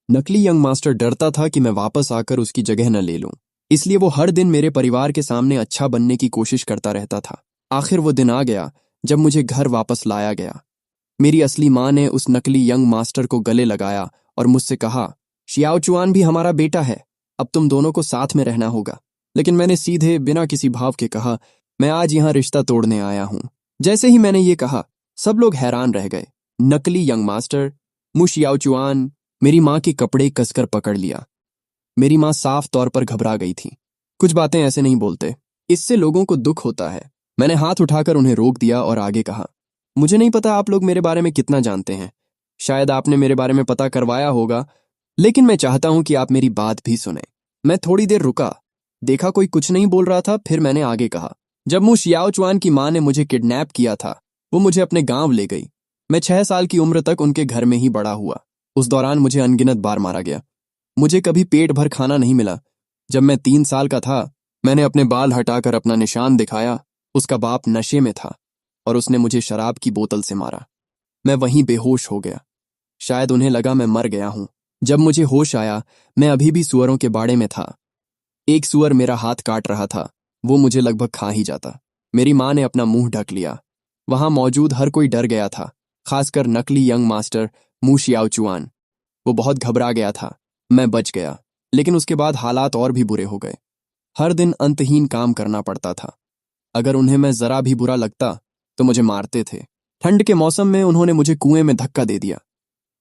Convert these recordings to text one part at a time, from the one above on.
नकली young master डरता था कि मैं वापस आकर उसकी जगह न ले लूं, इसलिए वो हर दिन मेरे परिवार के सामने अच्छा बनने की कोशिश करता रहता था। आखिर वो दिन आ गया जब मुझे घर वापस लाया गया। मेरी असली माँ ने उस नकली यंग मास्टर को गले लगाया और मुझसे कहा, शियाओ चुआन भी हमारा बेटा है, अब तुम दोनों को साथ में रहना होगा। लेकिन मैंने सीधे बिना किसी भाव के कहा, मैं आज यहाँ रिश्ता तोड़ने आया हूँ। जैसे ही मैंने ये कहा, सब लोग हैरान रह गए। नकली यंग मास्टर, मु शियाओ चुआन, मेरी माँ के कपड़े कसकर पकड़ लिया। मेरी माँ साफ तौर पर घबरा गई थी। कुछ बातें ऐसे नहीं बोलते, इससे लोगों को दुख होता है। मैंने हाथ उठाकर उन्हें रोक दिया और आगे कहा, मुझे नहीं पता आप लोग मेरे बारे में कितना जानते हैं, शायद आपने मेरे बारे में पता करवाया होगा, लेकिन मैं चाहता हूं कि आप मेरी बात भी सुने। मैं थोड़ी देर रुका, देखा कोई कुछ नहीं बोल रहा था, फिर मैंने आगे कहा, जब मु शियाओ चुआन की माँ ने मुझे किडनैप किया था, वो मुझे अपने गांव ले गई। मैं 6 साल की उम्र तक उनके घर में ही बड़ा हुआ। उस दौरान मुझे अनगिनत बार मारा गया। मुझे कभी पेट भर खाना नहीं मिला। जब मैं 3 साल का था, मैंने अपने बाल हटाकर अपना निशान दिखाया। उसका बाप नशे में था और उसने मुझे शराब की बोतल से मारा। मैं वहीं बेहोश हो गया। शायद उन्हें लगा मैं मर गया हूं। जब मुझे होश आया, मैं अभी भी सुअरों के बाड़े में था। एक सुअर मेरा हाथ काट रहा था, वो मुझे लगभग खा ही जाता। मेरी माँ ने अपना मुंह ढक लिया। वहां मौजूद हर कोई डर गया था, खासकर नकली यंग मास्टर मु शियाओ चुआन। वो बहुत घबरा गया था। मैं बच गया, लेकिन उसके बाद हालात और भी बुरे हो गए। हर दिन अंतहीन काम करना पड़ता था। अगर उन्हें मैं जरा भी बुरा लगता तो मुझे मारते थे। ठंड के मौसम में उन्होंने मुझे कुएं में धक्का दे दिया।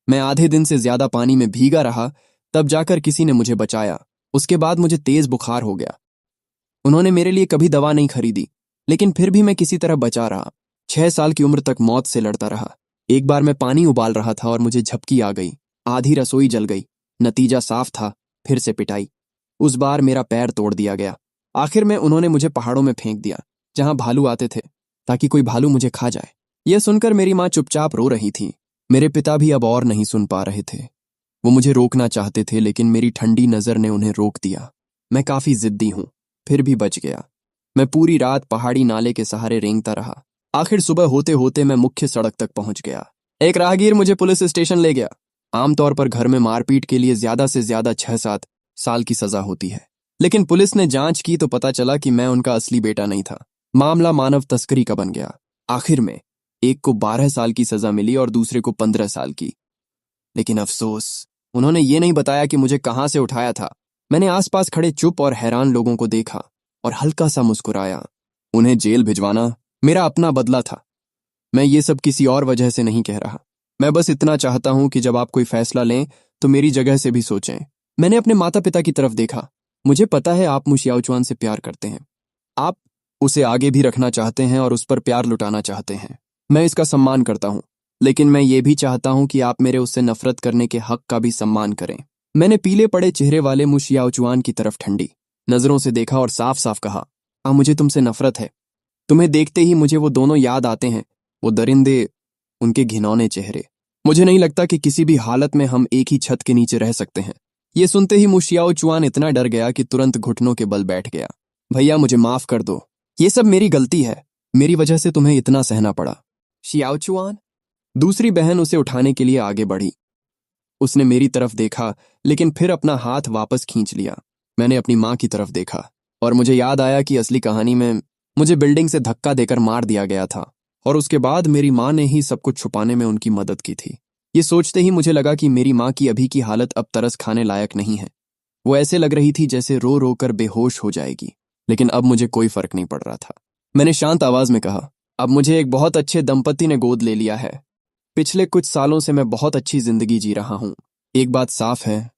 मैं आधे दिन से ज्यादा पानी में भीगा रहा, तब जाकर किसी ने मुझे बचाया। उसके बाद मुझे तेज बुखार हो गया। उन्होंने मेरे लिए कभी दवा नहीं खरीदी, लेकिन फिर भी मैं किसी तरह बचा रहा। 6 साल की उम्र तक मौत से लड़ता रहा। एक बार मैं पानी उबाल रहा था और मुझे झपकी आ गई। आधी रसोई जल गई। नतीजा साफ था, फिर से पिटाई। उस बार मेरा पैर तोड़ दिया गया। आखिर में उन्होंने मुझे पहाड़ों में फेंक दिया, जहां भालू आते थे, ताकि कोई भालू मुझे खा जाए। यह सुनकर मेरी माँ चुपचाप रो रही थी। मेरे पिता भी अब और नहीं सुन पा रहे थे। वो मुझे रोकना चाहते थे, लेकिन मेरी ठंडी नजर ने उन्हें रोक दिया। मैं काफी जिद्दी हूं, फिर भी बच गया। मैं पूरी रात पहाड़ी नाले के सहारे रेंगता रहा। आखिर सुबह होते होते मैं मुख्य सड़क तक पहुंच गया। एक राहगीर मुझे पुलिस स्टेशन ले गया। आमतौर पर घर में मारपीट के लिए ज्यादा से ज्यादा 6-7 साल की सजा होती है, लेकिन पुलिस ने जांच की तो पता चला कि मैं उनका असली बेटा नहीं था। मामला मानव तस्करी का बन गया। आखिर में एक को 12 साल की सजा मिली और दूसरे को 15 साल की। लेकिन अफसोस, उन्होंने ये नहीं बताया कि मुझे कहां से उठाया था। मैंने आसपास खड़े चुप और हैरान लोगों को देखा और हल्का सा मुस्कुराया। उन्हें जेल भिजवाना मेरा अपना बदला था। मैं ये सब किसी और वजह से नहीं कह रहा। मैं बस इतना चाहता हूं कि जब आप कोई फैसला लें तो मेरी जगह से भी सोचें। मैंने अपने माता पिता की तरफ देखा। मुझे पता है आप मु शियाओ चुआन से प्यार करते हैं। आप उसे आगे भी रखना चाहते हैं और उस पर प्यार लुटाना चाहते हैं। मैं इसका सम्मान करता हूं, लेकिन मैं ये भी चाहता हूं कि आप मेरे उससे नफरत करने के हक का भी सम्मान करें। मैंने पीले पड़े चेहरे वाले मु शियाओ चुआन की तरफ ठंडी नजरों से देखा और साफ साफ कहा, मुझे तुमसे नफरत है। तुम्हें देखते ही मुझे वो दोनों याद आते हैं, वो दरिंदे, उनके घिनौने चेहरे। मुझे नहीं लगता कि किसी भी हालत में हम एक ही छत के नीचे रह सकते हैं। ये सुनते ही मु शियाओ चुआन इतना डर गया कि तुरंत घुटनों के बल बैठ गया। भैया, मुझे माफ कर दो। ये सब मेरी गलती है। मेरी वजह से तुम्हें इतना सहना पड़ा। शियाओ चुआन। दूसरी बहन उसे उठाने के लिए आगे बढ़ी। उसने मेरी तरफ देखा, लेकिन फिर अपना हाथ वापस खींच लिया। मैंने अपनी माँ की तरफ देखा और मुझे याद आया कि असली कहानी में मुझे बिल्डिंग से धक्का देकर मार दिया गया था और उसके बाद मेरी माँ ने ही सब कुछ छुपाने में उनकी मदद की थी। ये सोचते ही मुझे लगा कि मेरी माँ की अभी की हालत अब तरस खाने लायक नहीं है। वो ऐसे लग रही थी जैसे रो रो कर बेहोश हो जाएगी, लेकिन अब मुझे कोई फर्क नहीं पड़ रहा था। मैंने शांत आवाज में कहा, अब मुझे एक बहुत अच्छे दंपति ने गोद ले लिया है। पिछले कुछ सालों से मैं बहुत अच्छी जिंदगी जी रहा हूं। एक बात साफ है,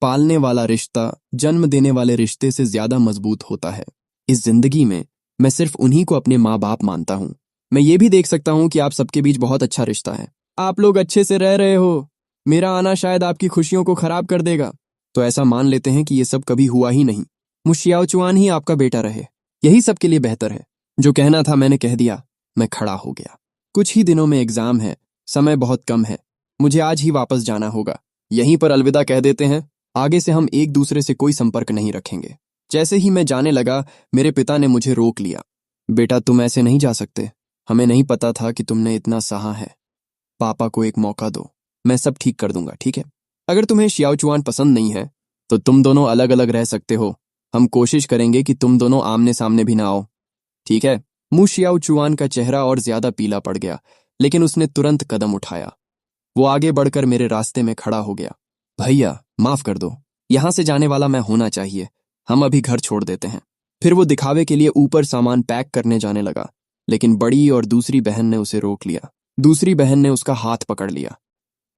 पालने वाला रिश्ता जन्म देने वाले रिश्ते से ज्यादा मजबूत होता है। इस जिंदगी में मैं सिर्फ उन्हीं को अपने माँ बाप मानता हूँ। मैं ये भी देख सकता हूँ कि आप सबके बीच बहुत अच्छा रिश्ता है। आप लोग अच्छे से रह रहे हो। मेरा आना शायद आपकी खुशियों को खराब कर देगा, तो ऐसा मान लेते हैं कि ये सब कभी हुआ ही नहीं। मु शियाओ चुआन ही आपका बेटा रहे, यही सबके लिए बेहतर है। जो कहना था मैंने कह दिया। मैं खड़ा हो गया। कुछ ही दिनों में एग्जाम है, समय बहुत कम है। मुझे आज ही वापस जाना होगा। यहीं पर अलविदा कह देते हैं। आगे से हम एक दूसरे से कोई संपर्क नहीं रखेंगे। जैसे ही मैं जाने लगा, मेरे पिता ने मुझे रोक लिया। बेटा, तुम ऐसे नहीं जा सकते। हमें नहीं पता था कि तुमने इतना सहा है। पापा को एक मौका दो, मैं सब ठीक कर दूंगा, ठीक है? अगर तुम्हें शियाओचुआन पसंद नहीं है तो तुम दोनों अलग अलग रह सकते हो। हम कोशिश करेंगे कि तुम दोनों आमने सामने भी ना आओ, ठीक है? मु शियाओचुआन का चेहरा और ज्यादा पीला पड़ गया, लेकिन उसने तुरंत कदम उठाया। वो आगे बढ़कर मेरे रास्ते में खड़ा हो गया। भैया, माफ कर दो, यहां से जाने वाला मैं होना चाहिए। हम अभी घर छोड़ देते हैं। फिर वो दिखावे के लिए ऊपर सामान पैक करने जाने लगा, लेकिन बड़ी और दूसरी बहन ने उसे रोक लिया। दूसरी बहन ने उसका हाथ पकड़ लिया।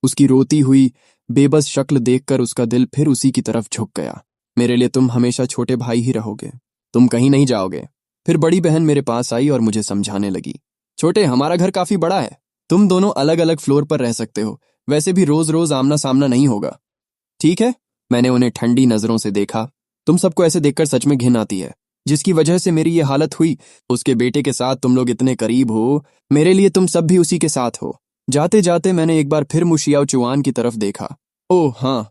उसकी रोती हुई बेबस शक्ल देखकर उसका दिल फिर उसी की तरफ झुक गया। मेरे लिए तुम हमेशा छोटे भाई ही रहोगे, तुम कहीं नहीं जाओगे। फिर बड़ी बहन मेरे पास आई और मुझे समझाने लगी, छोटे, हमारा घर काफी बड़ा है, तुम दोनों अलग अलग फ्लोर पर रह सकते हो। वैसे भी रोज रोज आमना सामना नहीं होगा, ठीक है? मैंने उन्हें ठंडी नजरों से देखा। तुम सबको ऐसे देखकर सच में घिन आती है। जिसकी वजह से मेरी ये हालत हुई, उसके बेटे के साथ तुम लोग इतने करीब हो, मेरे लिए तुम सब भी उसी के साथ हो। जाते जाते मैंने एक बार फिर मुशियाओचुआन की तरफ देखा। ओह हाँ,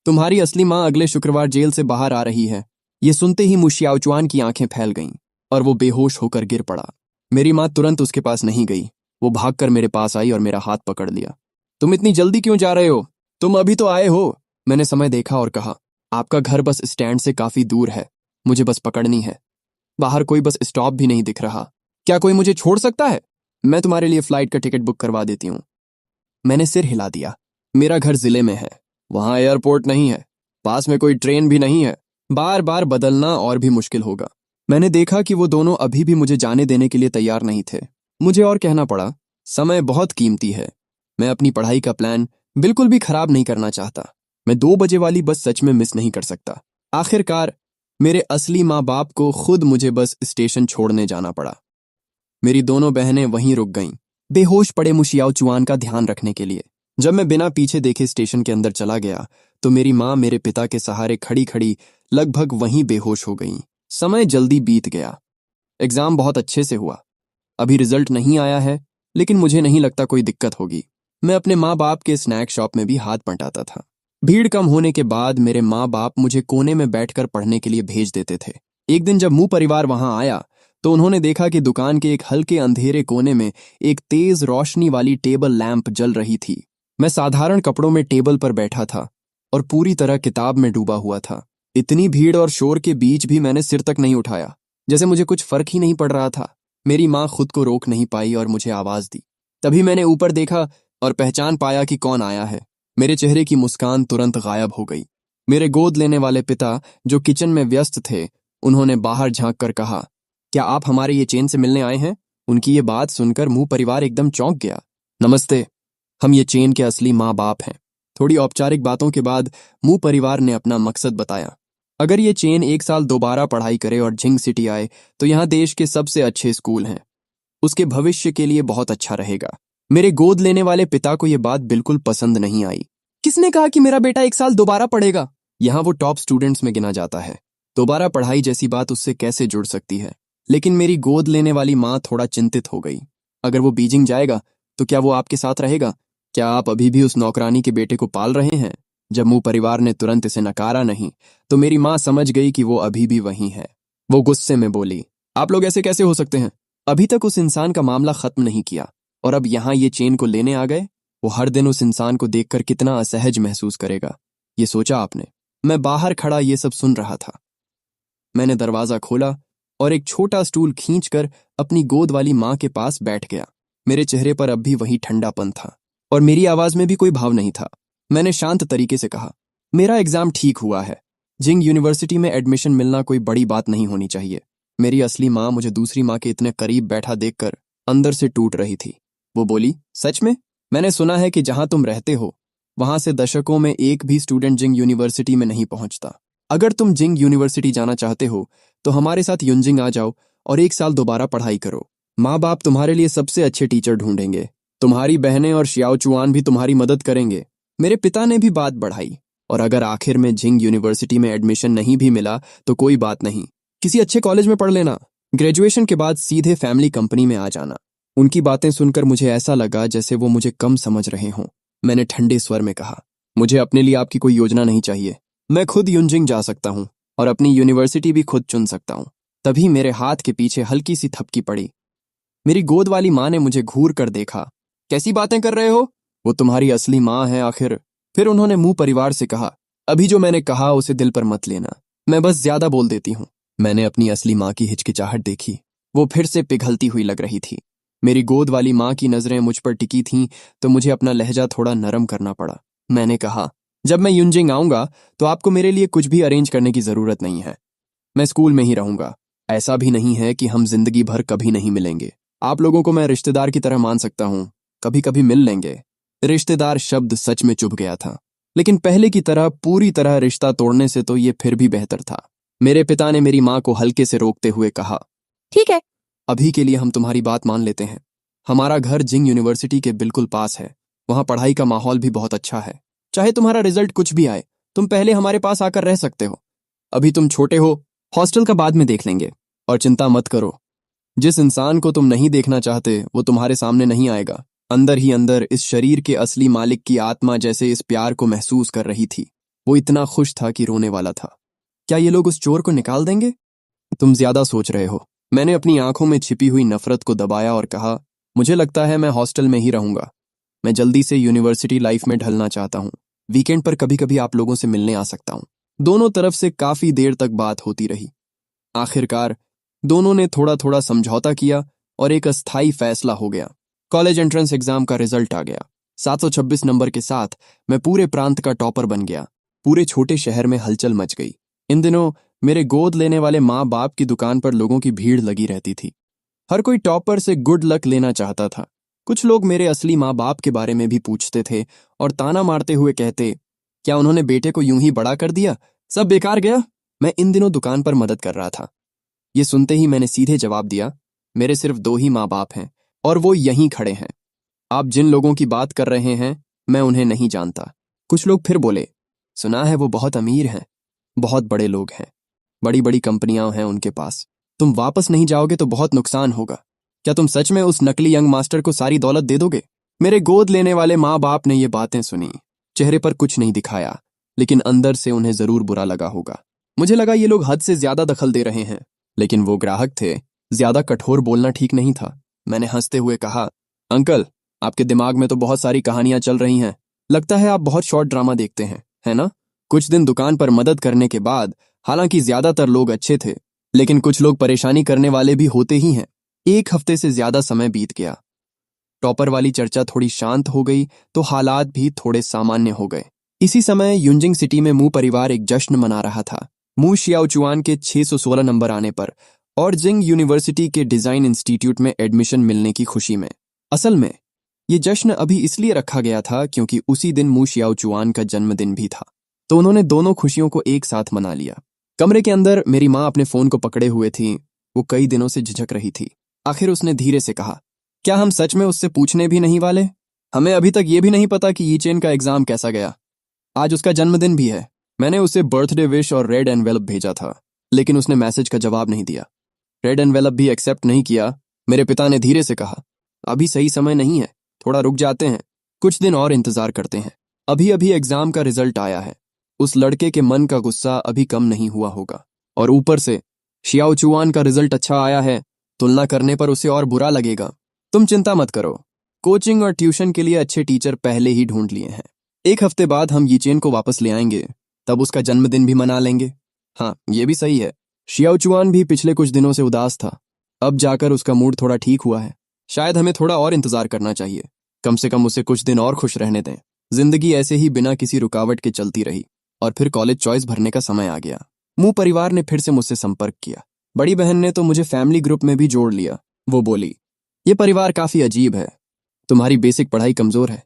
तुम्हारी असली माँ अगले शुक्रवार जेल से बाहर आ रही है। ये सुनते ही मुशियाओचुआन की आंखें फैल गईं और वो बेहोश होकर गिर पड़ा। मेरी माँ तुरंत उसके पास नहीं गई। वो भागकर मेरे पास आई और मेरा हाथ पकड़ लिया। तुम इतनी जल्दी क्यों जा रहे हो? तुम अभी तो आए हो। मैंने समय देखा और कहा, आपका घर बस स्टैंड से काफी दूर है, मुझे बस पकड़नी है। बाहर कोई बस स्टॉप भी नहीं दिख रहा। क्या कोई मुझे छोड़ सकता है? मैं तुम्हारे लिए फ्लाइट का टिकट बुक करवा देती हूँ। मैंने सिर हिला दिया। मेरा घर जिले में है, वहां एयरपोर्ट नहीं है, पास में कोई ट्रेन भी नहीं है। बार बार बदलना और भी मुश्किल होगा। मैंने देखा कि वो दोनों अभी भी मुझे जाने देने के लिए तैयार नहीं थे। मुझे और कहना पड़ा, समय बहुत कीमती है। मैं अपनी पढ़ाई का प्लान बिल्कुल भी खराब नहीं करना चाहता। मैं 2 बजे वाली बस सच में मिस नहीं कर सकता। आखिरकार मेरे असली माँ बाप को खुद मुझे बस स्टेशन छोड़ने जाना पड़ा। मेरी दोनों बहनें वहीं रुक गईं, बेहोश पड़े मुशियाओचुआन का ध्यान रखने के लिए। जब मैं बिना पीछे देखे स्टेशन के अंदर चला गया तो मेरी माँ मेरे पिता के सहारे खड़ी खड़ी लगभग वहीं बेहोश हो गईं। समय जल्दी बीत गया। एग्जाम बहुत अच्छे से हुआ। अभी रिजल्ट नहीं आया है, लेकिन मुझे नहीं लगता कोई दिक्कत होगी। मैं अपने माँ बाप के स्नैक शॉप में भी हाथ बंटाता था। भीड़ कम होने के बाद मेरे माँ बाप मुझे कोने में बैठकर पढ़ने के लिए भेज देते थे। एक दिन जब मुंह परिवार वहां आया तो उन्होंने देखा कि दुकान के एक हल्के अंधेरे कोने में एक तेज रोशनी वाली टेबल लैंप जल रही थी। मैं साधारण कपड़ों में टेबल पर बैठा था और पूरी तरह किताब में डूबा हुआ था। इतनी भीड़ और शोर के बीच भी मैंने सिर तक नहीं उठाया, जैसे मुझे कुछ फर्क ही नहीं पड़ रहा था। मेरी माँ खुद को रोक नहीं पाई और मुझे आवाज दी। तभी मैंने ऊपर देखा और पहचान पाया कि कौन आया है। मेरे चेहरे की मुस्कान तुरंत गायब हो गई। मेरे गोद लेने वाले पिता, जो किचन में व्यस्त थे, उन्होंने बाहर झांक कर कहा, क्या आप हमारे ये चेन से मिलने आए हैं? उनकी ये बात सुनकर मुंह परिवार एकदम चौंक गया। नमस्ते, हम ये चेन के असली माँ बाप हैं। थोड़ी औपचारिक बातों के बाद मुंह परिवार ने अपना मकसद बताया। अगर ये चेन 1 साल दोबारा पढ़ाई करे और झिंग सिटी आए तो यहाँ देश के सबसे अच्छे स्कूल हैं। उसके भविष्य के लिए बहुत अच्छा रहेगा। मेरे गोद लेने वाले पिता को यह बात बिल्कुल पसंद नहीं आई। किसने कहा कि मेरा बेटा 1 साल दोबारा पढ़ेगा? यहाँ वो टॉप स्टूडेंट्स में गिना जाता है। दोबारा पढ़ाई जैसी बात उससे कैसे जुड़ सकती है? लेकिन मेरी गोद लेने वाली माँ थोड़ा चिंतित हो गई। अगर वो बीजिंग जाएगा तो क्या वो आपके साथ रहेगा? क्या आप अभी भी उस नौकरानी के बेटे को पाल रहे हैं? जब मुंह परिवार ने तुरंत इसे नकारा नहीं तो मेरी माँ समझ गई कि वो अभी भी वहीं है। वो गुस्से में बोली, आप लोग ऐसे कैसे हो सकते हैं? अभी तक उस इंसान का मामला खत्म नहीं किया और अब यहाँ ये चेन को लेने आ गए। वो हर दिन उस इंसान को देखकर कितना असहज महसूस करेगा, ये सोचा आपने? मैं बाहर खड़ा ये सब सुन रहा था। मैंने दरवाजा खोला और एक छोटा स्टूल खींचकर अपनी गोद वाली माँ के पास बैठ गया। मेरे चेहरे पर अब भी वही ठंडापन था और मेरी आवाज में भी कोई भाव नहीं था। मैंने शांत तरीके से कहा, मेरा एग्जाम ठीक हुआ है। जिंग यूनिवर्सिटी में एडमिशन मिलना कोई बड़ी बात नहीं होनी चाहिए। मेरी असली माँ मुझे दूसरी माँ के इतने करीब बैठा देखकर अंदर से टूट रही थी। वो बोली, सच में? मैंने सुना है कि जहां तुम रहते हो वहां से दशकों में एक भी स्टूडेंट जिंग यूनिवर्सिटी में नहीं पहुंचता। अगर तुम जिंग यूनिवर्सिटी जाना चाहते हो तो हमारे साथ युनजिंग आ जाओ और 1 साल दोबारा पढ़ाई करो। माँ बाप तुम्हारे लिए सबसे अच्छे टीचर ढूंढेंगे। तुम्हारी बहनें और शियाओचुआन भी तुम्हारी मदद करेंगे। मेरे पिता ने भी बात बढ़ाई, और अगर आखिर में जिंग यूनिवर्सिटी में एडमिशन नहीं भी मिला तो कोई बात नहीं, किसी अच्छे कॉलेज में पढ़ लेना। ग्रेजुएशन के बाद सीधे फैमिली कंपनी में आ जाना। उनकी बातें सुनकर मुझे ऐसा लगा जैसे वो मुझे कम समझ रहे हों। मैंने ठंडे स्वर में कहा, मुझे अपने लिए आपकी कोई योजना नहीं चाहिए। मैं खुद युनजिंग जा सकता हूँ और अपनी यूनिवर्सिटी भी खुद चुन सकता हूँ। तभी मेरे हाथ के पीछे हल्की सी थपकी पड़ी। मेरी गोद वाली माँ ने मुझे घूर कर देखा। कैसी बातें कर रहे हो? वो तुम्हारी असली माँ है, आखिर फिर उन्होंने मुंह परिवार से कहा, अभी जो मैंने कहा उसे दिल पर मत लेना, मैं बस ज्यादा बोल देती हूँ। मैंने अपनी असली माँ की हिचकिचाहट देखी। वो फिर से पिघलती हुई लग रही थी। मेरी गोद वाली माँ की नजरें मुझ पर टिकी थीं तो मुझे अपना लहजा थोड़ा नरम करना पड़ा। मैंने कहा, जब मैं यूनजिंग आऊंगा तो आपको मेरे लिए कुछ भी अरेंज करने की जरूरत नहीं है। मैं स्कूल में ही रहूंगा। ऐसा भी नहीं है कि हम जिंदगी भर कभी नहीं मिलेंगे। आप लोगों को मैं रिश्तेदार की तरह मान सकता हूँ, कभी कभी मिल लेंगे। रिश्तेदार शब्द सच में चुभ गया था, लेकिन पहले की तरह पूरी तरह रिश्ता तोड़ने से तो ये फिर भी बेहतर था। मेरे पिता ने मेरी माँ को हल्के से रोकते हुए कहा, ठीक है, अभी के लिए हम तुम्हारी बात मान लेते हैं। हमारा घर जिंग यूनिवर्सिटी के बिल्कुल पास है। वहां पढ़ाई का माहौल भी बहुत अच्छा है। चाहे तुम्हारा रिजल्ट कुछ भी आए, तुम पहले हमारे पास आकर रह सकते हो। अभी तुम छोटे हो, हॉस्टल का बाद में देख लेंगे। और चिंता मत करो, जिस इंसान को तुम नहीं देखना चाहते वो तुम्हारे सामने नहीं आएगा। अंदर ही अंदर इस शरीर के असली मालिक की आत्मा जैसे इस प्यार को महसूस कर रही थी। वो इतना खुश था कि रोने वाला था। क्या ये लोग उस चोर को निकाल देंगे? तुम ज्यादा सोच रहे हो। मैंने अपनी आंखों में छिपी हुई नफरत को दबाया और कहा, मुझे लगता है मैं हॉस्टल में ही रहूंगा। मैं जल्दी से यूनिवर्सिटी लाइफ में ढलना चाहता हूँ। वीकेंड पर कभी कभी आप लोगों से मिलने आ सकता हूँ। दोनों तरफ से काफी देर तक बात होती रही। आखिरकार दोनों ने थोड़ा थोड़ा समझौता किया और एक अस्थायी फैसला हो गया। कॉलेज एंट्रेंस एग्जाम का रिजल्ट आ गया। 726 नंबर के साथ मैं पूरे प्रांत का टॉपर बन गया। पूरे छोटे शहर में हलचल मच गई। इन दिनों मेरे गोद लेने वाले माँ बाप की दुकान पर लोगों की भीड़ लगी रहती थी। हर कोई टॉपर से गुड लक लेना चाहता था। कुछ लोग मेरे असली माँ बाप के बारे में भी पूछते थे और ताना मारते हुए कहते, क्या उन्होंने बेटे को यूं ही बड़ा कर दिया, सब बेकार गया। मैं इन दिनों दुकान पर मदद कर रहा था। ये सुनते ही मैंने सीधे जवाब दिया, मेरे सिर्फ 2 ही माँ बाप हैं और वो यहीं खड़े हैं। आप जिन लोगों की बात कर रहे हैं मैं उन्हें नहीं जानता। कुछ लोग फिर बोले, सुना है वो बहुत अमीर हैं, बहुत बड़े लोग हैं, बड़ी बड़ी कंपनियां हैं उनके पास। तुम वापस नहीं जाओगे तो बहुत नुकसान होगा। क्या तुम सच में उस नकली यंग मास्टर को सारी दौलत दे दोगे? मेरे गोद लेने वाले माँ बाप ने ये बातें सुनी। चेहरे पर कुछ नहीं दिखाया, लेकिन अंदर से उन्हें जरूर बुरा लगा होगा। मुझे लगा ये लोग हद से ज्यादा दखल दे रहे हैं, लेकिन वो ग्राहक थे, ज्यादा कठोर बोलना ठीक नहीं था। मैंने हंसते हुए कहा, अंकल, आपके दिमाग में तो बहुत सारी कहानियां चल रही हैं। लगता है आप बहुत शॉर्ट ड्रामा देखते हैं, है ना? कुछ दिन दुकान पर मदद करने के बाद, हालांकि ज्यादातर लोग अच्छे थे, लेकिन कुछ लोग परेशानी करने वाले भी होते ही हैं। 1 हफ्ते से ज्यादा समय बीत गया। टॉपर वाली चर्चा थोड़ी शांत हो गई तो हालात भी थोड़े सामान्य हो गए। इसी समय युंजिंग सिटी में मू परिवार एक जश्न मना रहा था। मू शियाओचुआन के 616 नंबर आने पर और जिंग यूनिवर्सिटी के डिजाइन इंस्टीट्यूट में एडमिशन मिलने की खुशी में। असल में ये जश्न अभी इसलिए रखा गया था क्योंकि उसी दिन मू शियाओचुआन का जन्मदिन भी था, तो उन्होंने दोनों खुशियों को एक साथ मना लिया। कमरे के अंदर मेरी माँ अपने फोन को पकड़े हुए थी। वो कई दिनों से झिझक रही थी। आखिर उसने धीरे से कहा, क्या हम सच में उससे पूछने भी नहीं वाले? हमें अभी तक ये भी नहीं पता कि यीचेन का एग्जाम कैसा गया। आज उसका जन्मदिन भी है। मैंने उसे बर्थडे विश और रेड एनवेलप भेजा था, लेकिन उसने मैसेज का जवाब नहीं दिया। रेड एनवेलप भी एक्सेप्ट नहीं किया। मेरे पिता ने धीरे से कहा, अभी सही समय नहीं है, थोड़ा रुक जाते हैं, कुछ दिन और इंतजार करते हैं। अभी अभी एग्जाम का रिजल्ट आया है। उस लड़के के मन का गुस्सा अभी कम नहीं हुआ होगा, और ऊपर से शियाओचुआन का रिजल्ट अच्छा आया है, तुलना करने पर उसे और बुरा लगेगा। तुम चिंता मत करो, कोचिंग और ट्यूशन के लिए अच्छे टीचर पहले ही ढूंढ लिए हैं। 1 हफ्ते बाद हम यीचेन को वापस ले आएंगे, तब उसका जन्मदिन भी मना लेंगे। हाँ, ये भी सही है। शियाओचुआन भी पिछले कुछ दिनों से उदास था। अब जाकर उसका मूड थोड़ा ठीक हुआ है। शायद हमें थोड़ा और इंतजार करना चाहिए। कम से कम उसे कुछ दिन और खुश रहने दें। जिंदगी ऐसे ही बिना किसी रुकावट के चलती रही और फिर कॉलेज चॉइस भरने का समय आ गया। मू परिवार ने फिर से मुझसे संपर्क किया। बड़ी बहन ने तो मुझे फैमिली ग्रुप में भी जोड़ लिया। वो बोली, ये परिवार काफी अजीब है। तुम्हारी बेसिक पढ़ाई कमजोर है,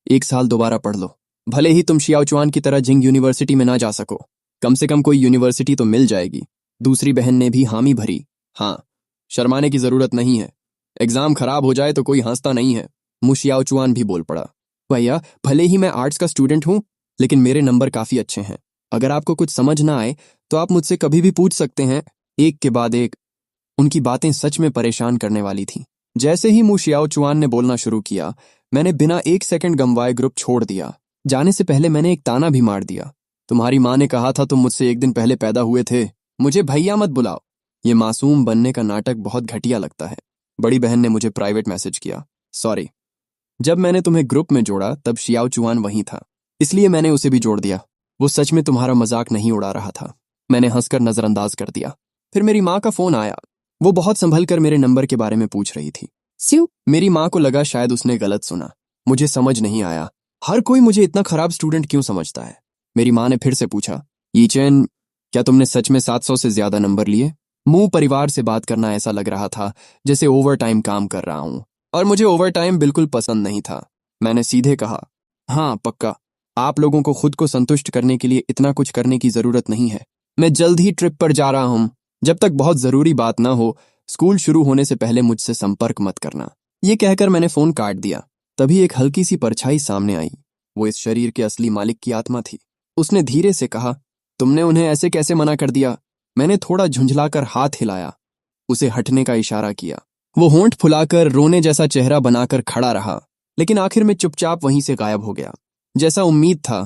1 साल दोबारा पढ़ लो। भले ही तुम शियाओचुआन की तरह जिंग यूनिवर्सिटी में ना जा सको, कम से कम कोई यूनिवर्सिटी तो मिल जाएगी। दूसरी बहन ने भी हामी भरी। हाँ, शर्माने की जरूरत नहीं है। एग्जाम खराब हो जाए तो कोई हंसता नहीं है। मू शियाओचुआन भी बोल पड़ा, भैया, भले ही मैं आर्ट्स का स्टूडेंट हूं, लेकिन मेरे नंबर काफी अच्छे हैं। अगर आपको कुछ समझ ना आए तो आप मुझसे कभी भी पूछ सकते हैं। एक के बाद एक उनकी बातें सच में परेशान करने वाली थीं। जैसे ही मू शियाओचुआन ने बोलना शुरू किया, मैंने बिना 1 सेकंड गंवाए ग्रुप छोड़ दिया। जाने से पहले मैंने एक ताना भी मार दिया, तुम्हारी माँ ने कहा था तुम मुझसे 1 दिन पहले पैदा हुए थे, मुझे भैया मत बुलाओ। ये मासूम बनने का नाटक बहुत घटिया लगता है। बड़ी बहन ने मुझे प्राइवेट मैसेज किया, सॉरी। जब मैंने तुम्हें ग्रुप में जोड़ा तब शियाओचुआन वहीं था। इसलिए मैंने उसे भी जोड़ दिया। वो सच में तुम्हारा मजाक नहीं उड़ा रहा था। मैंने हंसकर नजरअंदाज कर दिया। फिर मेरी माँ का फोन आया। वो बहुत संभल कर मेरे नंबर के बारे में पूछ रही थी। स्यू, मेरी माँ को लगा शायद उसने गलत सुना। मुझे समझ नहीं आया, हर कोई मुझे इतना खराब स्टूडेंट क्यों समझता है। मेरी माँ ने फिर से पूछा, यीचेन, क्या तुमने सच में 700 से ज्यादा नंबर लिए? मुंह परिवार से बात करना ऐसा लग रहा था जैसे ओवर टाइम काम कर रहा हूं, और मुझे ओवर टाइम बिल्कुल पसंद नहीं था। मैंने सीधे कहा, हाँ पक्का, आप लोगों को खुद को संतुष्ट करने के लिए इतना कुछ करने की जरूरत नहीं है। मैं जल्द ही ट्रिप पर जा रहा हूं। जब तक बहुत जरूरी बात ना हो, स्कूल शुरू होने से पहले मुझसे संपर्क मत करना। ये कहकर मैंने फोन काट दिया। तभी एक हल्की सी परछाई सामने आई। वो इस शरीर के असली मालिक की आत्मा थी। उसने धीरे से कहा, तुमने उन्हें ऐसे कैसे मना कर दिया? मैंने थोड़ा झुंझलाकर हाथ हिलाया, उसे हटने का इशारा किया। वो होंठ फुलाकर रोने जैसा चेहरा बनाकर खड़ा रहा, लेकिन आखिर में चुपचाप वहीं से गायब हो गया। जैसा उम्मीद था,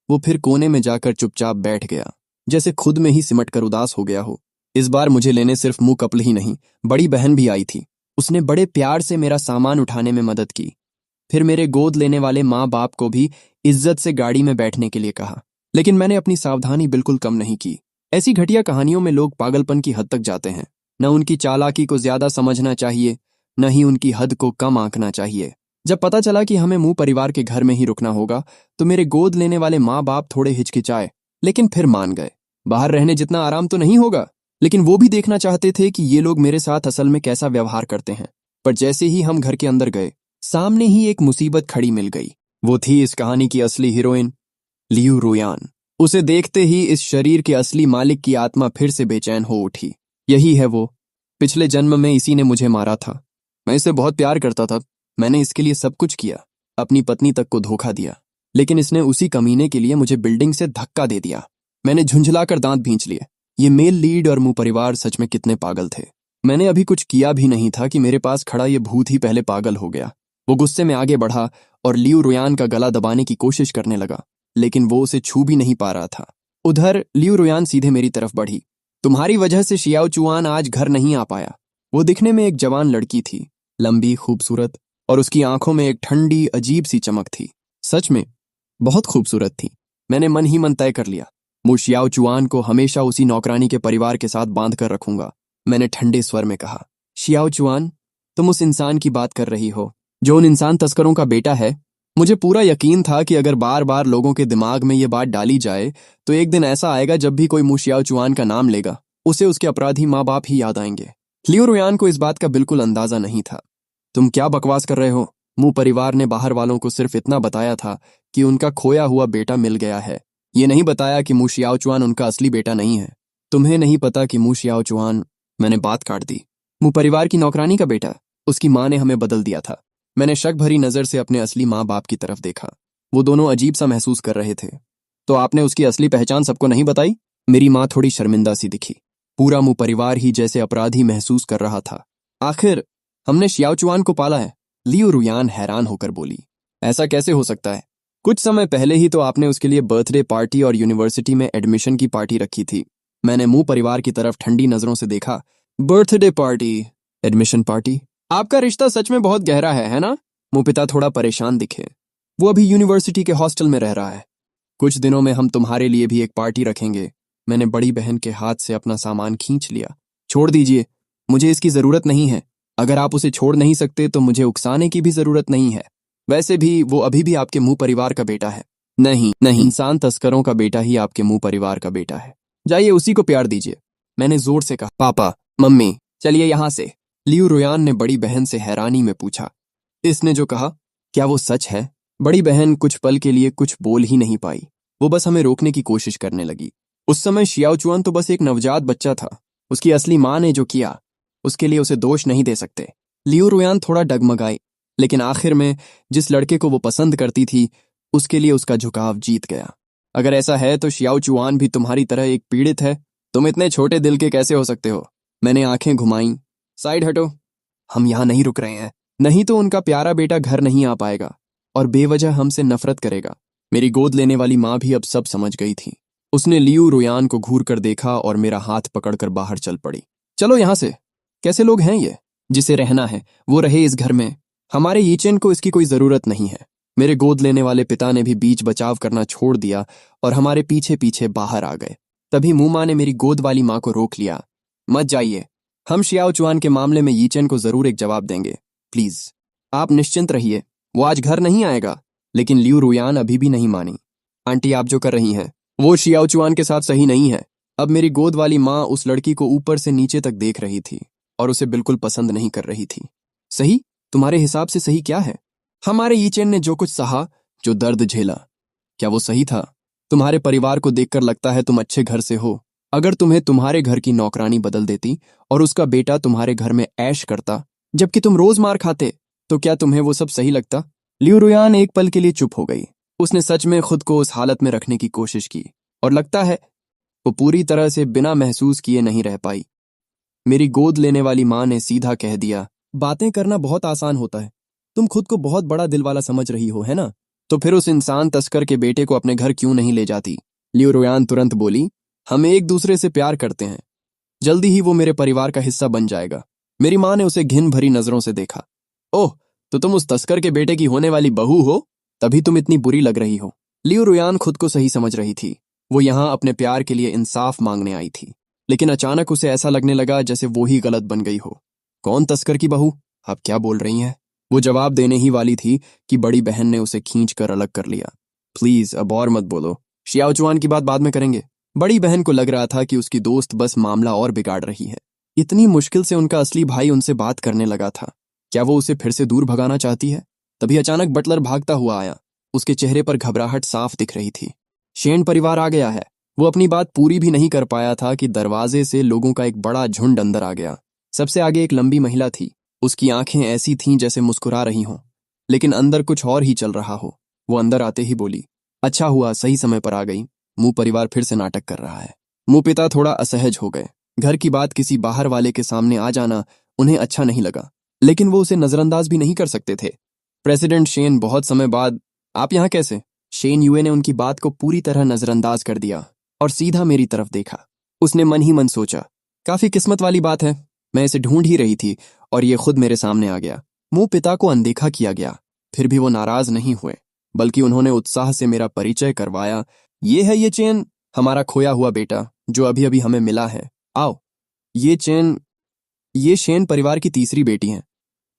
वो फिर कोने में जाकर चुपचाप बैठ गया, जैसे खुद में ही सिमट कर उदास हो गया हो। इस बार मुझे लेने सिर्फ मुंह कपल ही नहीं, बड़ी बहन भी आई थी। उसने बड़े प्यार से मेरा सामान उठाने में मदद की। फिर मेरे गोद लेने वाले माँ बाप को भी इज्जत से गाड़ी में बैठने के लिए कहा। लेकिन मैंने अपनी सावधानी बिल्कुल कम नहीं की। ऐसी घटिया कहानियों में लोग पागलपन की हद तक जाते हैं। न उनकी चालाकी को ज्यादा समझना चाहिए, न ही उनकी हद को कम आंकना चाहिए। जब पता चला कि हमें मुंह परिवार के घर में ही रुकना होगा, तो मेरे गोद लेने वाले माँ बाप थोड़े हिचकिचाए, लेकिन फिर मान गए। बाहर रहने जितना आराम तो नहीं होगा, लेकिन वो भी देखना चाहते थे कि ये लोग मेरे साथ असल में कैसा व्यवहार करते हैं। पर जैसे ही हम घर के अंदर गए, सामने ही एक मुसीबत खड़ी मिल गई। वो थी इस कहानी की असली हीरोइन, लियू रुयान। उसे देखते ही इस शरीर के असली मालिक की आत्मा फिर से बेचैन हो उठी। यही है वो। पिछले जन्म में इसी ने मुझे मारा था। मैं इसे बहुत प्यार करता था। मैंने इसके लिए सब कुछ किया, अपनी पत्नी तक को धोखा दिया, लेकिन इसने उसी कमीने के लिए मुझे बिल्डिंग से धक्का दे दिया। मैंने झुंझलाकर दांत भींच लिए। ये मेल लीड और मुंह परिवार सच में कितने पागल थे। मैंने अभी कुछ किया भी नहीं था कि मेरे पास खड़ा ये भूत ही पहले पागल हो गया। वो गुस्से में आगे बढ़ा और लियू रुयान का गला दबाने की कोशिश करने लगा, लेकिन वो उसे छू भी नहीं पा रहा था। उधर लियू रुयान सीधे मेरी तरफ बढ़ी। तुम्हारी वजह से शियाओ चुआन आज घर नहीं आ पाया। वो दिखने में एक जवान लड़की थी, लंबी, खूबसूरत, और उसकी आंखों में एक ठंडी अजीब सी चमक थी। सच में बहुत खूबसूरत थी। मैंने मन ही मन तय कर लिया, मैं शियाओ चुआन को हमेशा उसी नौकरानी के परिवार के साथ बांध कर रखूंगा। मैंने ठंडे स्वर में कहा, शियाओ चुआन, तुम उस इंसान की बात कर रही हो जो उन इंसान तस्करों का बेटा है? मुझे पूरा यकीन था कि अगर बार बार लोगों के दिमाग में ये बात डाली जाए, तो एक दिन ऐसा आएगा जब भी कोई मुशियाओ चुआन का नाम लेगा, उसे उसके अपराधी माँ बाप ही याद आएंगे। लियू रुयान को इस बात का बिल्कुल अंदाजा नहीं था। तुम क्या बकवास कर रहे हो? मुंह परिवार ने बाहर वालों को सिर्फ इतना बताया था कि उनका खोया हुआ बेटा मिल गया है। ये नहीं बताया कि मुशियाओ चुआन उनका असली बेटा नहीं है। तुम्हें नहीं पता कि मुशियाओ चुआन। मैंने बात काट दी। मुंह परिवार की नौकरानी का बेटा? उसकी माँ ने हमें बदल दिया था। मैंने शक भरी नजर से अपने असली माँ बाप की तरफ देखा। वो दोनों अजीब सा महसूस कर रहे थे। तो आपने उसकी असली पहचान सबको नहीं बताई? मेरी माँ थोड़ी शर्मिंदा सी दिखी। पूरा मुंह परिवार ही जैसे अपराधी महसूस कर रहा था। आखिर हमने शियाओ चुआन को पाला है। लियू रुयान हैरान होकर बोली, ऐसा कैसे हो सकता है? कुछ समय पहले ही तो आपने उसके लिए बर्थडे पार्टी और यूनिवर्सिटी में एडमिशन की पार्टी रखी थी। मैंने मुंह परिवार की तरफ ठंडी नजरों से देखा। Birthday party, admission party? आपका रिश्ता सच में बहुत गहरा है ना? मुंह पिता थोड़ा परेशान दिखे। वो अभी यूनिवर्सिटी के हॉस्टल में रह रहा है। कुछ दिनों में हम तुम्हारे लिए भी एक पार्टी रखेंगे। मैंने बड़ी बहन के हाथ से अपना सामान खींच लिया। छोड़ दीजिए, मुझे इसकी जरूरत नहीं है। अगर आप उसे छोड़ नहीं सकते तो मुझे उकसाने की भी जरूरत नहीं है। वैसे भी वो अभी भी आपके मुंह परिवार का बेटा है। नहीं नहीं, इंसान तस्करों का बेटा ही आपके मुंह परिवार का बेटा है। जाइए उसी को प्यार दीजिए। मैंने जोर से कहा। पापा, मम्मी, चलिए यहां से। लियू रुयान ने बड़ी बहन से हैरानी में पूछा, इसने जो कहा क्या वो सच है? बड़ी बहन कुछ पल के लिए कुछ बोल ही नहीं पाई। वो बस हमें रोकने की कोशिश करने लगी। उस समय शियाओ चुआन तो बस एक नवजात बच्चा था। उसकी असली माँ ने जो किया, उसके लिए उसे दोष नहीं दे सकते। लियू रुयान थोड़ा डगमगाई, लेकिन आखिर में जिस लड़के को वो पसंद करती थी, उसके लिए उसका झुकाव जीत गया। अगर ऐसा है तो शियाओ चुआन भी तुम्हारी तरह एक पीड़ित है। तुम इतने छोटे दिल के कैसे हो सकते हो? मैंने आंखें घुमाई। साइड हटो, हम यहाँ नहीं रुक रहे हैं। नहीं तो उनका प्यारा बेटा घर नहीं आ पाएगा और बेवजह हमसे नफरत करेगा। मेरी गोद लेने वाली माँ भी अब सब समझ गई थी। उसने लियू रुयान को घूर कर देखा और मेरा हाथ पकड़कर बाहर चल पड़ी। चलो यहाँ से। कैसे लोग हैं ये? जिसे रहना है वो रहे इस घर में। हमारे यीचेन को इसकी कोई जरूरत नहीं है। मेरे गोद लेने वाले पिता ने भी बीच बचाव करना छोड़ दिया और हमारे पीछे पीछे बाहर आ गए। तभी मूमा ने मेरी गोद वाली माँ को रोक लिया। मत जाइए, हम शियाओ चुआन के मामले में यीचेन को जरूर एक जवाब देंगे। प्लीज, आप निश्चिंत रहिए, वो आज घर नहीं आएगा। लेकिन लियू रुयान अभी भी नहीं मानी। आंटी, आप जो कर रही हैं वो शियाओ चुआन के साथ सही नहीं है। अब मेरी गोद वाली माँ उस लड़की को ऊपर से नीचे तक देख रही थी और उसे बिल्कुल पसंद नहीं कर रही थी। सही? तुम्हारे हिसाब से सही क्या है? हमारे यीचेन ने जो कुछ सहा, जो दर्द झेला, क्या वो सही था? तुम्हारे परिवार को देखकर लगता है तुम अच्छे घर से हो। अगर तुम्हें तुम्हारे घर की नौकरानी बदल देती और उसका बेटा तुम्हारे घर में ऐश करता जबकि तुम रोज मार खाते, तो क्या तुम्हें वो सब सही लगता? लियू रुयान एक पल के लिए चुप हो गई। उसने सच में खुद को उस हालत में रखने की कोशिश की और लगता है वो पूरी तरह से बिना महसूस किए नहीं रह पाई। मेरी गोद लेने वाली माँ ने सीधा कह दिया, बातें करना बहुत आसान होता है, तुम खुद को बहुत बड़ा दिल वाला समझ रही हो, है ना? तो फिर उस इंसान तस्कर के बेटे को अपने घर क्यों नहीं ले जाती? लियू रुयान तुरंत बोली, हम एक दूसरे से प्यार करते हैं, जल्दी ही वो मेरे परिवार का हिस्सा बन जाएगा। मेरी माँ ने उसे घिन भरी नजरों से देखा। ओह, तो तुम उस तस्कर के बेटे की होने वाली बहू हो, तभी तुम इतनी बुरी लग रही हो। लियू रुयान खुद को सही समझ रही थी। वो यहाँ अपने प्यार के लिए इंसाफ मांगने आई थी, लेकिन अचानक उसे ऐसा लगने लगा जैसे वो ही गलत बन गई हो। कौन तस्कर की बहू? आप क्या बोल रही हैं? वो जवाब देने ही वाली थी कि बड़ी बहन ने उसे खींच कर अलग कर लिया। प्लीज, अब और मत बोलो, शियाओ चुआन की बात बाद में करेंगे। बड़ी बहन को लग रहा था कि उसकी दोस्त बस मामला और बिगाड़ रही है। इतनी मुश्किल से उनका असली भाई उनसे बात करने लगा था। क्या वो उसे फिर से दूर भगाना चाहती है? तभी अचानक बटलर भागता हुआ आया। उसके चेहरे पर घबराहट साफ दिख रही थी। शेन परिवार आ गया है। वो अपनी बात पूरी भी नहीं कर पाया था कि दरवाजे से लोगों का एक बड़ा झुंड अंदर आ गया। सबसे आगे एक लंबी महिला थी। उसकी आंखें ऐसी थीं जैसे मुस्कुरा रही हों, लेकिन अंदर कुछ और ही चल रहा हो। वो अंदर आते ही बोली, अच्छा हुआ सही समय पर आ गई। मुंह परिवार फिर से नाटक कर रहा है। मुंह पिता थोड़ा असहज हो गए। घर की बात किसी बाहर वाले के सामने आ जाना उन्हें अच्छा नहीं लगा, लेकिन वो उसे नजरअंदाज भी नहीं कर सकते थे। प्रेसिडेंट शेन बहुत समय बाद, आप यहाँ कैसे? शेन यूए ने उनकी बात को पूरी तरह नजरअंदाज कर दिया और सीधा मेरी तरफ देखा। उसने मन ही मन सोचा, काफी किस्मत वाली बात है, मैं इसे ढूंढ ही रही थी और ये खुद मेरे सामने आ गया। मुंह पिता को अनदेखा किया गया, फिर भी वो नाराज नहीं हुए, बल्कि उन्होंने उत्साह से मेरा परिचय करवाया। ये है ये चेन, हमारा खोया हुआ बेटा जो अभी अभी हमें मिला है। आओ, ये शेन परिवार की तीसरी बेटी हैं।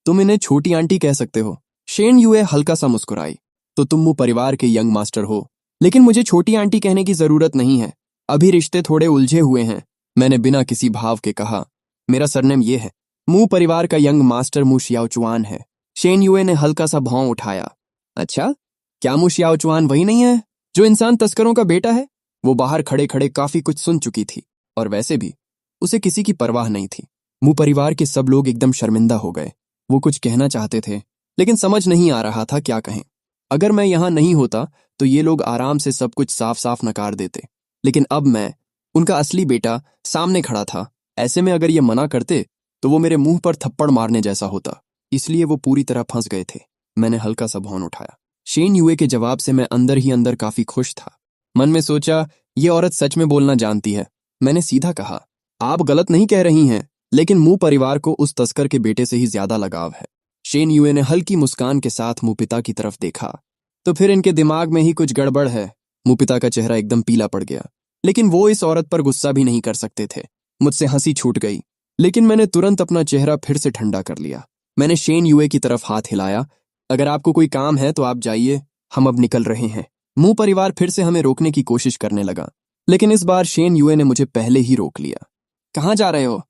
तुम इन्हें छोटी आंटी कह सकते हो। शेन यूए हल्का सा मुस्कुराई, तो तुम मुंह परिवार के यंग मास्टर हो, लेकिन मुझे छोटी आंटी कहने की जरूरत नहीं है। अभी रिश्ते थोड़े उलझे हुए हैं, मैंने बिना किसी भाव के कहा। मेरा सरनेम ये है। मुंह परिवार का यंग मास्टर मु शियाओ चुआन है। शेन यूए ने हल्का सा भौं उठाया। अच्छा, क्या मु शियाओ चुआन वही नहीं है जो इंसान तस्करों का बेटा है? वो बाहर खड़े खड़े काफी कुछ सुन चुकी थी और वैसे भी उसे किसी की परवाह नहीं थी। मुंह परिवार के सब लोग एकदम शर्मिंदा हो गए। वो कुछ कहना चाहते थे, लेकिन समझ नहीं आ रहा था क्या कहें। अगर मैं यहां नहीं होता तो ये लोग आराम से सब कुछ साफ साफ नकार देते, लेकिन अब मैं, उनका असली बेटा, सामने खड़ा था। ऐसे में अगर ये मना करते तो वो मेरे मुंह पर थप्पड़ मारने जैसा होता। इसलिए वो पूरी तरह फंस गए थे। मैंने हल्का सा भौं उठाया। शेन यूए के जवाब से मैं अंदर ही अंदर काफी खुश था। मन में सोचा, ये औरत सच में बोलना जानती है। मैंने सीधा कहा, आप गलत नहीं कह रही हैं, लेकिन मुंह परिवार को उस तस्कर के बेटे से ही ज्यादा लगाव है। शेन यूए ने हल्की मुस्कान के साथ मुंह पिता की तरफ देखा। तो फिर इनके दिमाग में ही कुछ गड़बड़ है। मुंह पिता का चेहरा एकदम पीला पड़ गया, लेकिन वो इस औरत पर गुस्सा भी नहीं कर सकते थे। मुझसे हंसी छूट गई, लेकिन मैंने तुरंत अपना चेहरा फिर से ठंडा कर लिया। मैंने शेन यूए की तरफ हाथ हिलाया। अगर आपको कोई काम है तो आप जाइए, हम अब निकल रहे हैं। मुंह परिवार फिर से हमें रोकने की कोशिश करने लगा, लेकिन इस बार शेन यूए ने मुझे पहले ही रोक लिया। कहाँ जा रहे हो?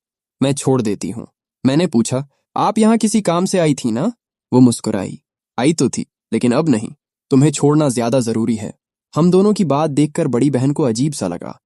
मैं छोड़ देती हूँ। मैंने पूछा, आप यहाँ किसी काम से आई थी ना? वो मुस्कुराई। आई तो थी, लेकिन अब नहीं। तुम्हें छोड़ना ज्यादा जरूरी है। हम दोनों की बात देखकर बड़ी बहन को अजीब सा लगा।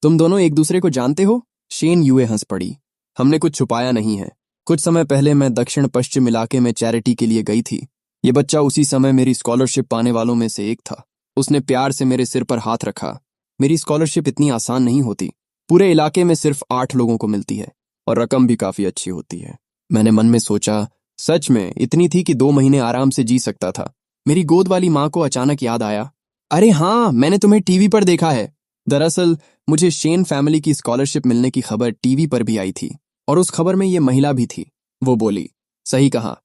तुम दोनों एक दूसरे को जानते हो? शेन यूए हंस पड़ी। हमने कुछ छुपाया नहीं है। कुछ समय पहले मैं दक्षिण पश्चिम इलाके में चैरिटी के लिए गई थी। ये बच्चा उसी समय मेरी स्कॉलरशिप पाने वालों में से एक था। उसने प्यार से मेरे सिर पर हाथ रखा। मेरी स्कॉलरशिप इतनी आसान नहीं होती। पूरे इलाके में सिर्फ 8 लोगों को मिलती है और रकम भी काफी अच्छी होती है। मैंने मन में सोचा, सच में इतनी थी कि 2 महीने आराम से जी सकता था। मेरी गोद वाली माँ को अचानक याद आया, अरे हाँ, मैंने तुम्हें टीवी पर देखा है। दरअसल मुझे शेन फैमिली की स्कॉलरशिप मिलने की खबर टीवी पर भी आई थी और उस खबर में ये महिला भी थी। वो बोली, सही कहा,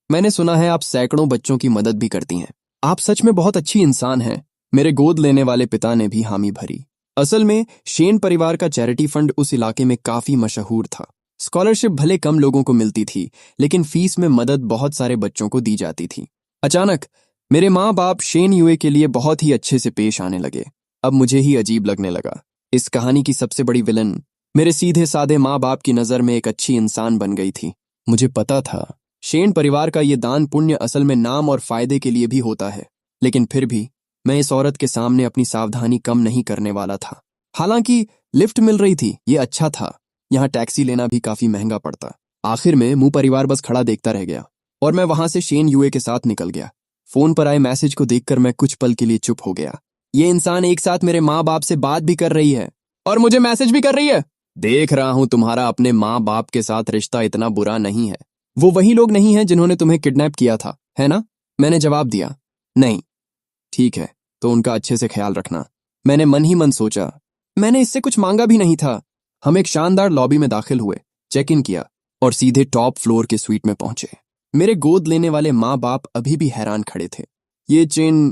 मैंने सुना है आप सैकड़ों बच्चों की मदद भी करती हैं। आप सच में बहुत अच्छी इंसान हैं। मेरे गोद लेने वाले पिता ने भी हामी भरी। असल में शेन परिवार का चैरिटी फंड उस इलाके में काफी मशहूर था। स्कॉलरशिप भले कम लोगों को मिलती थी, लेकिन फीस में मदद बहुत सारे बच्चों को दी जाती थी। अचानक मेरे माँ बाप शेन यूए के लिए बहुत ही अच्छे से पेश आने लगे। अब मुझे ही अजीब लगने लगा। इस कहानी की सबसे बड़ी विलन मेरे सीधे साधे माँ बाप की नज़र में एक अच्छी इंसान बन गई थी। मुझे पता था शेन परिवार का ये दान पुण्य असल में नाम और फायदे के लिए भी होता है, लेकिन फिर भी मैं इस औरत के सामने अपनी सावधानी कम नहीं करने वाला था। हालांकि लिफ्ट मिल रही थी, ये अच्छा था। यहाँ टैक्सी लेना भी काफी महंगा पड़ता। आखिर में मुंह परिवार बस खड़ा देखता रह गया और मैं वहां से शेन यूए के साथ निकल गया। फोन पर आए मैसेज को देखकर मैं कुछ पल के लिए चुप हो गया। ये इंसान एक साथ मेरे माँ बाप से बात भी कर रही है और मुझे मैसेज भी कर रही है। देख रहा हूं तुम्हारा अपने माँ बाप के साथ रिश्ता इतना बुरा नहीं है। वो वही लोग नहीं हैं जिन्होंने तुम्हें किडनैप किया था, है ना? मैंने जवाब दिया, नहीं। ठीक है, तो उनका अच्छे से ख्याल रखना। मैंने मन ही मन सोचा, मैंने इससे कुछ मांगा भी नहीं था। हम एक शानदार लॉबी में दाखिल हुए, चेक इन किया और सीधे टॉप फ्लोर के स्वीट में पहुंचे। मेरे गोद लेने वाले माँ बाप अभी भी हैरान खड़े थे। ये चेन,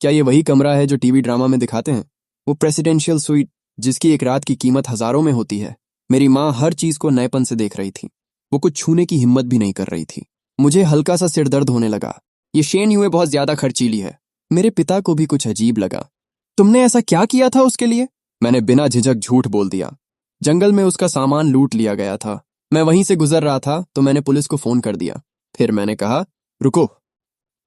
क्या ये वही कमरा है जो टीवी ड्रामा में दिखाते हैं? वो प्रेसिडेंशियल स्वीट जिसकी एक रात की कीमत हजारों में होती है। मेरी माँ हर चीज को नएपन से देख रही थी। वो कुछ छूने की हिम्मत भी नहीं कर रही थी। मुझे हल्का सा सिर दर्द होने लगा। ये शेन यूए बहुत ज्यादा खर्चीली है। मेरे पिता को भी कुछ अजीब लगा। तुमने ऐसा क्या किया था उसके लिए? मैंने बिना झिझक झूठ बोल दिया। जंगल में उसका सामान लूट लिया गया था। मैं वहीं से गुजर रहा था तो मैंने पुलिस को फोन कर दिया। फिर मैंने कहा, रुको,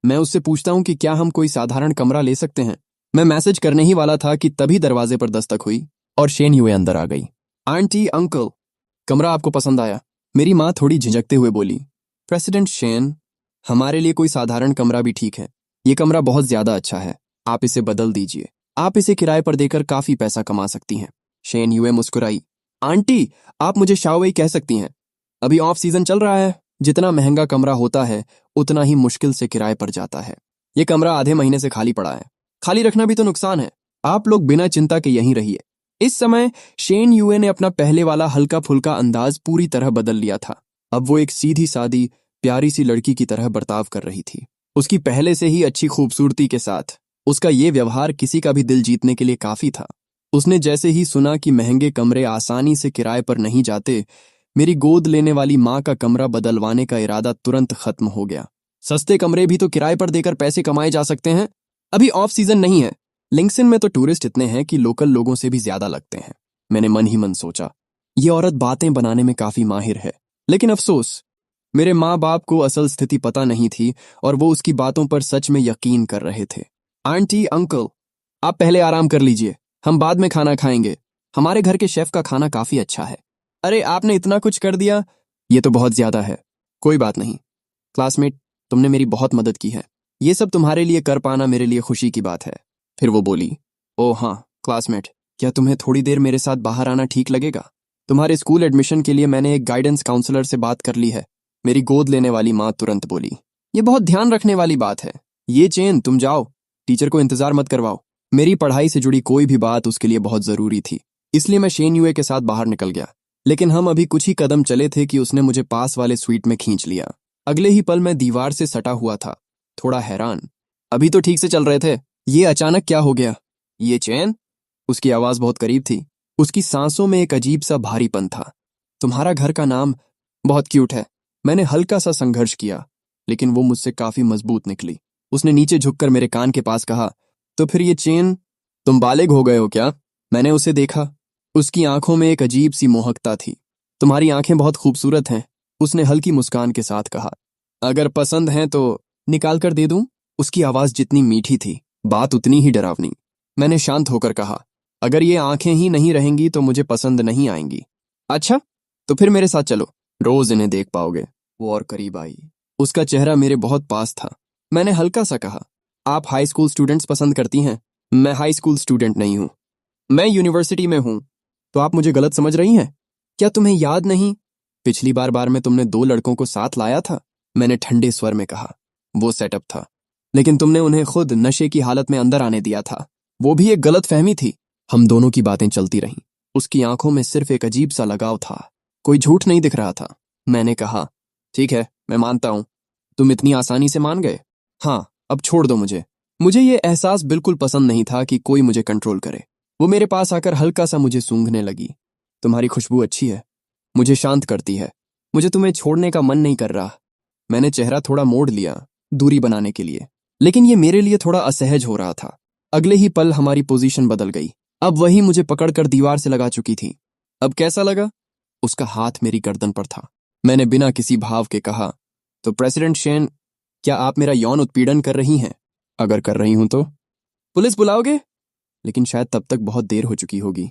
मैं उससे पूछता हूं कि क्या हम कोई साधारण कमरा ले सकते हैं। मैं मैसेज करने ही वाला था कि तभी दरवाजे पर दस्तक हुई और शेन यूए अंदर आ गई। आंटी, अंकल, कमरा आपको पसंद आया? मेरी माँ थोड़ी झिझकते हुए बोली, प्रेसिडेंट शेन, हमारे लिए कोई साधारण कमरा भी ठीक है। ये कमरा बहुत ज्यादा अच्छा है, आप इसे बदल दीजिए। आप इसे किराए पर देकर काफी पैसा कमा सकती हैं। शेन यूए मुस्कुराई, आंटी, आप मुझे शाओवेई कह सकती हैं। अभी ऑफ सीजन चल रहा है। जितना महंगा कमरा होता है उतना ही मुश्किल से किराए पर जाता है। ये कमरा आधे महीने से खाली पड़ा है। खाली रखना भी तो नुकसान है। आप लोग बिना चिंता के यहीं रहिए। इस समय शेन यूए ने अपना पहले वाला हल्का फुल्का अंदाज पूरी तरह बदल लिया था। अब वो एक सीधी सादी प्यारी सी लड़की की तरह बर्ताव कर रही थी। उसकी पहले से ही अच्छी खूबसूरती के साथ उसका ये व्यवहार किसी का भी दिल जीतने के लिए काफी था। उसने जैसे ही सुना कि महंगे कमरे आसानी से किराए पर नहीं जाते, मेरी गोद लेने वाली माँ का कमरा बदलवाने का इरादा तुरंत खत्म हो गया। सस्ते कमरे भी तो किराए पर देकर पैसे कमाए जा सकते हैं। अभी ऑफ सीजन नहीं है। लिंक्सन में तो टूरिस्ट इतने हैं कि लोकल लोगों से भी ज्यादा लगते हैं। मैंने मन ही मन सोचा, ये औरत बातें बनाने में काफी माहिर है। लेकिन अफसोस, मेरे माँ बाप को असल स्थिति पता नहीं थी और वो उसकी बातों पर सच में यकीन कर रहे थे। आंटी, अंकल, आप पहले आराम कर लीजिए, हम बाद में खाना खाएंगे। हमारे घर के शेफ का खाना काफी अच्छा है। अरे, आपने इतना कुछ कर दिया, ये तो बहुत ज्यादा है। कोई बात नहीं क्लासमेट, तुमने मेरी बहुत मदद की है। ये सब तुम्हारे लिए कर पाना मेरे लिए खुशी की बात है। फिर वो बोली, ओह हाँ क्लासमेट, क्या तुम्हें थोड़ी देर मेरे साथ बाहर आना ठीक लगेगा? तुम्हारे स्कूल एडमिशन के लिए मैंने एक गाइडेंस काउंसलर से बात कर ली है। मेरी गोद लेने वाली माँ तुरंत बोली, ये बहुत ध्यान रखने वाली बात है। ये चेन, तुम जाओ, टीचर को इंतजार मत करवाओ। मेरी पढ़ाई से जुड़ी कोई भी बात उसके लिए बहुत जरूरी थी, इसलिए मैं शेन यूए के साथ बाहर निकल गया। लेकिन हम अभी कुछ ही कदम चले थे कि उसने मुझे पास वाले स्वीट में खींच लिया। अगले ही पल मैं दीवार से सटा हुआ था, थोड़ा हैरान। अभी तो ठीक से चल रहे थे, ये अचानक क्या हो गया? ये चैन? उसकी आवाज बहुत करीब थी। उसकी सांसों में एक अजीब सा भारीपन था। तुम्हारा घर का नाम बहुत क्यूट है। मैंने हल्का सा संघर्ष किया, लेकिन वो मुझसे काफी मजबूत निकली। उसने नीचे झुककर मेरे कान के पास कहा, तो फिर ये चेन, तुम बालिग हो गए हो क्या? मैंने उसे देखा। उसकी आंखों में एक अजीब सी मोहकता थी। तुम्हारी आंखें बहुत खूबसूरत हैं, उसने हल्की मुस्कान के साथ कहा। अगर पसंद हैं तो निकाल कर दे दूं? उसकी आवाज जितनी मीठी थी, बात उतनी ही डरावनी। मैंने शांत होकर कहा, अगर ये आंखें ही नहीं रहेंगी तो मुझे पसंद नहीं आएंगी। अच्छा, तो फिर मेरे साथ चलो, रोज इन्हें देख पाओगे। वो और करीब आई। उसका चेहरा मेरे बहुत पास था। मैंने हल्का सा कहा, आप हाई स्कूल स्टूडेंट्स पसंद करती हैं? मैं हाई स्कूल स्टूडेंट नहीं हूं, मैं यूनिवर्सिटी में हूं। तो आप मुझे गलत समझ रही हैं? क्या तुम्हें याद नहीं, पिछली बार में तुमने 2 लड़कों को साथ लाया था? मैंने ठंडे स्वर में कहा। वो सेटअप था, लेकिन तुमने उन्हें खुद नशे की हालत में अंदर आने दिया था। वो भी एक गलत फहमी थी। हम दोनों की बातें चलती रहीं। उसकी आंखों में सिर्फ एक अजीब सा लगाव था, कोई झूठ नहीं दिख रहा था। मैंने कहा, ठीक है, मैं मानता हूं। तुम इतनी आसानी से मान गए? हाँ, अब छोड़ दो मुझे। मुझे ये एहसास बिल्कुल पसंद नहीं था कि कोई मुझे कंट्रोल करे। वो मेरे पास आकर हल्का सा मुझे सूंघने लगी। तुम्हारी खुशबू अच्छी है, मुझे शांत करती है। मुझे तुम्हें छोड़ने का मन नहीं कर रहा। मैंने चेहरा थोड़ा मोड़ लिया, दूरी बनाने के लिए, लेकिन ये मेरे लिए थोड़ा असहज हो रहा था। अगले ही पल हमारी पोजीशन बदल गई। अब वही मुझे पकड़कर दीवार से लगा चुकी थी। अब कैसा लगा? उसका हाथ मेरी गर्दन पर था। मैंने बिना किसी भाव के कहा, तो प्रेसिडेंट शेन, क्या आप मेरा यौन उत्पीड़न कर रही हैं? अगर कर रही हूं तो पुलिस बुलाओगे? लेकिन शायद तब तक बहुत देर हो चुकी होगी।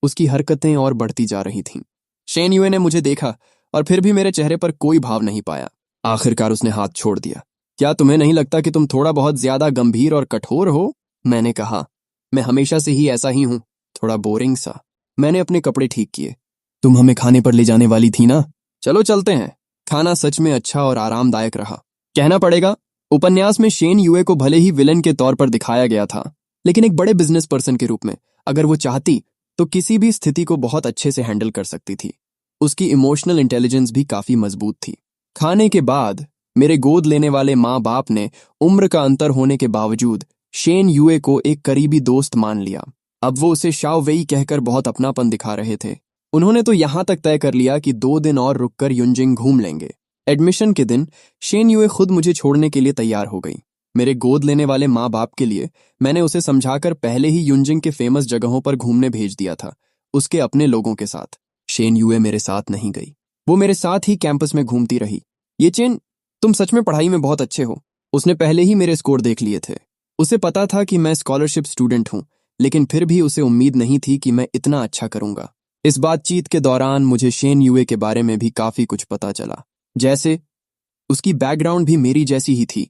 उसकी हरकतें और बढ़ती जा रही थीं। शेन युए ने मुझे देखा और फिर भी मेरे चेहरे पर कोई भाव नहीं पाया। आखिरकार उसने हाथ छोड़ दिया। क्या तुम्हें नहीं लगता कि तुम थोड़ा बहुत ज्यादा गंभीर और कठोर हो? मैंने कहा, मैं हमेशा से ही ऐसा ही हूं, थोड़ा बोरिंग सा। मैंने अपने कपड़े ठीक किए। तुम हमें खाने पर ले जाने वाली थी ना? चलो चलते हैं। खाना सच में अच्छा और आरामदायक रहा। कहना पड़ेगा, उपन्यास में शेन युए को भले ही विलन के तौर पर दिखाया गया था, लेकिन एक बड़े बिजनेस पर्सन के रूप में अगर वो चाहती तो किसी भी स्थिति को बहुत अच्छे से हैंडल कर सकती थी। उसकी इमोशनल इंटेलिजेंस भी काफी मजबूत थी। खाने के बाद मेरे गोद लेने वाले माँ बाप ने उम्र का अंतर होने के बावजूद शेन युए को एक करीबी दोस्त मान लिया। अब वो उसे शाओ वेई कहकर बहुत अपनापन दिखा रहे थे। उन्होंने तो यहां तक तय कर लिया कि 2 दिन और रुककर युनजिंग घूम लेंगे। एडमिशन के दिन शेन युए खुद मुझे छोड़ने के लिए तैयार हो गई। मेरे गोद लेने वाले माँ बाप के लिए मैंने उसे समझाकर पहले ही युनजिंग के फेमस जगहों पर घूमने भेज दिया था, उसके अपने लोगों के साथ। शेन युए मेरे साथ नहीं गई। वो मेरे साथ ही कैंपस में घूमती रही। ये चेन, तुम सच में पढ़ाई में बहुत अच्छे हो। उसने पहले ही मेरे स्कोर देख लिए थे। उसे पता था कि मैं स्कॉलरशिप स्टूडेंट हूं, लेकिन फिर भी उसे उम्मीद नहीं थी कि मैं इतना अच्छा करूंगा। इस बातचीत के दौरान मुझे शेन युए के बारे में भी काफी कुछ पता चला। जैसे उसकी बैकग्राउंड भी मेरी जैसी ही थी,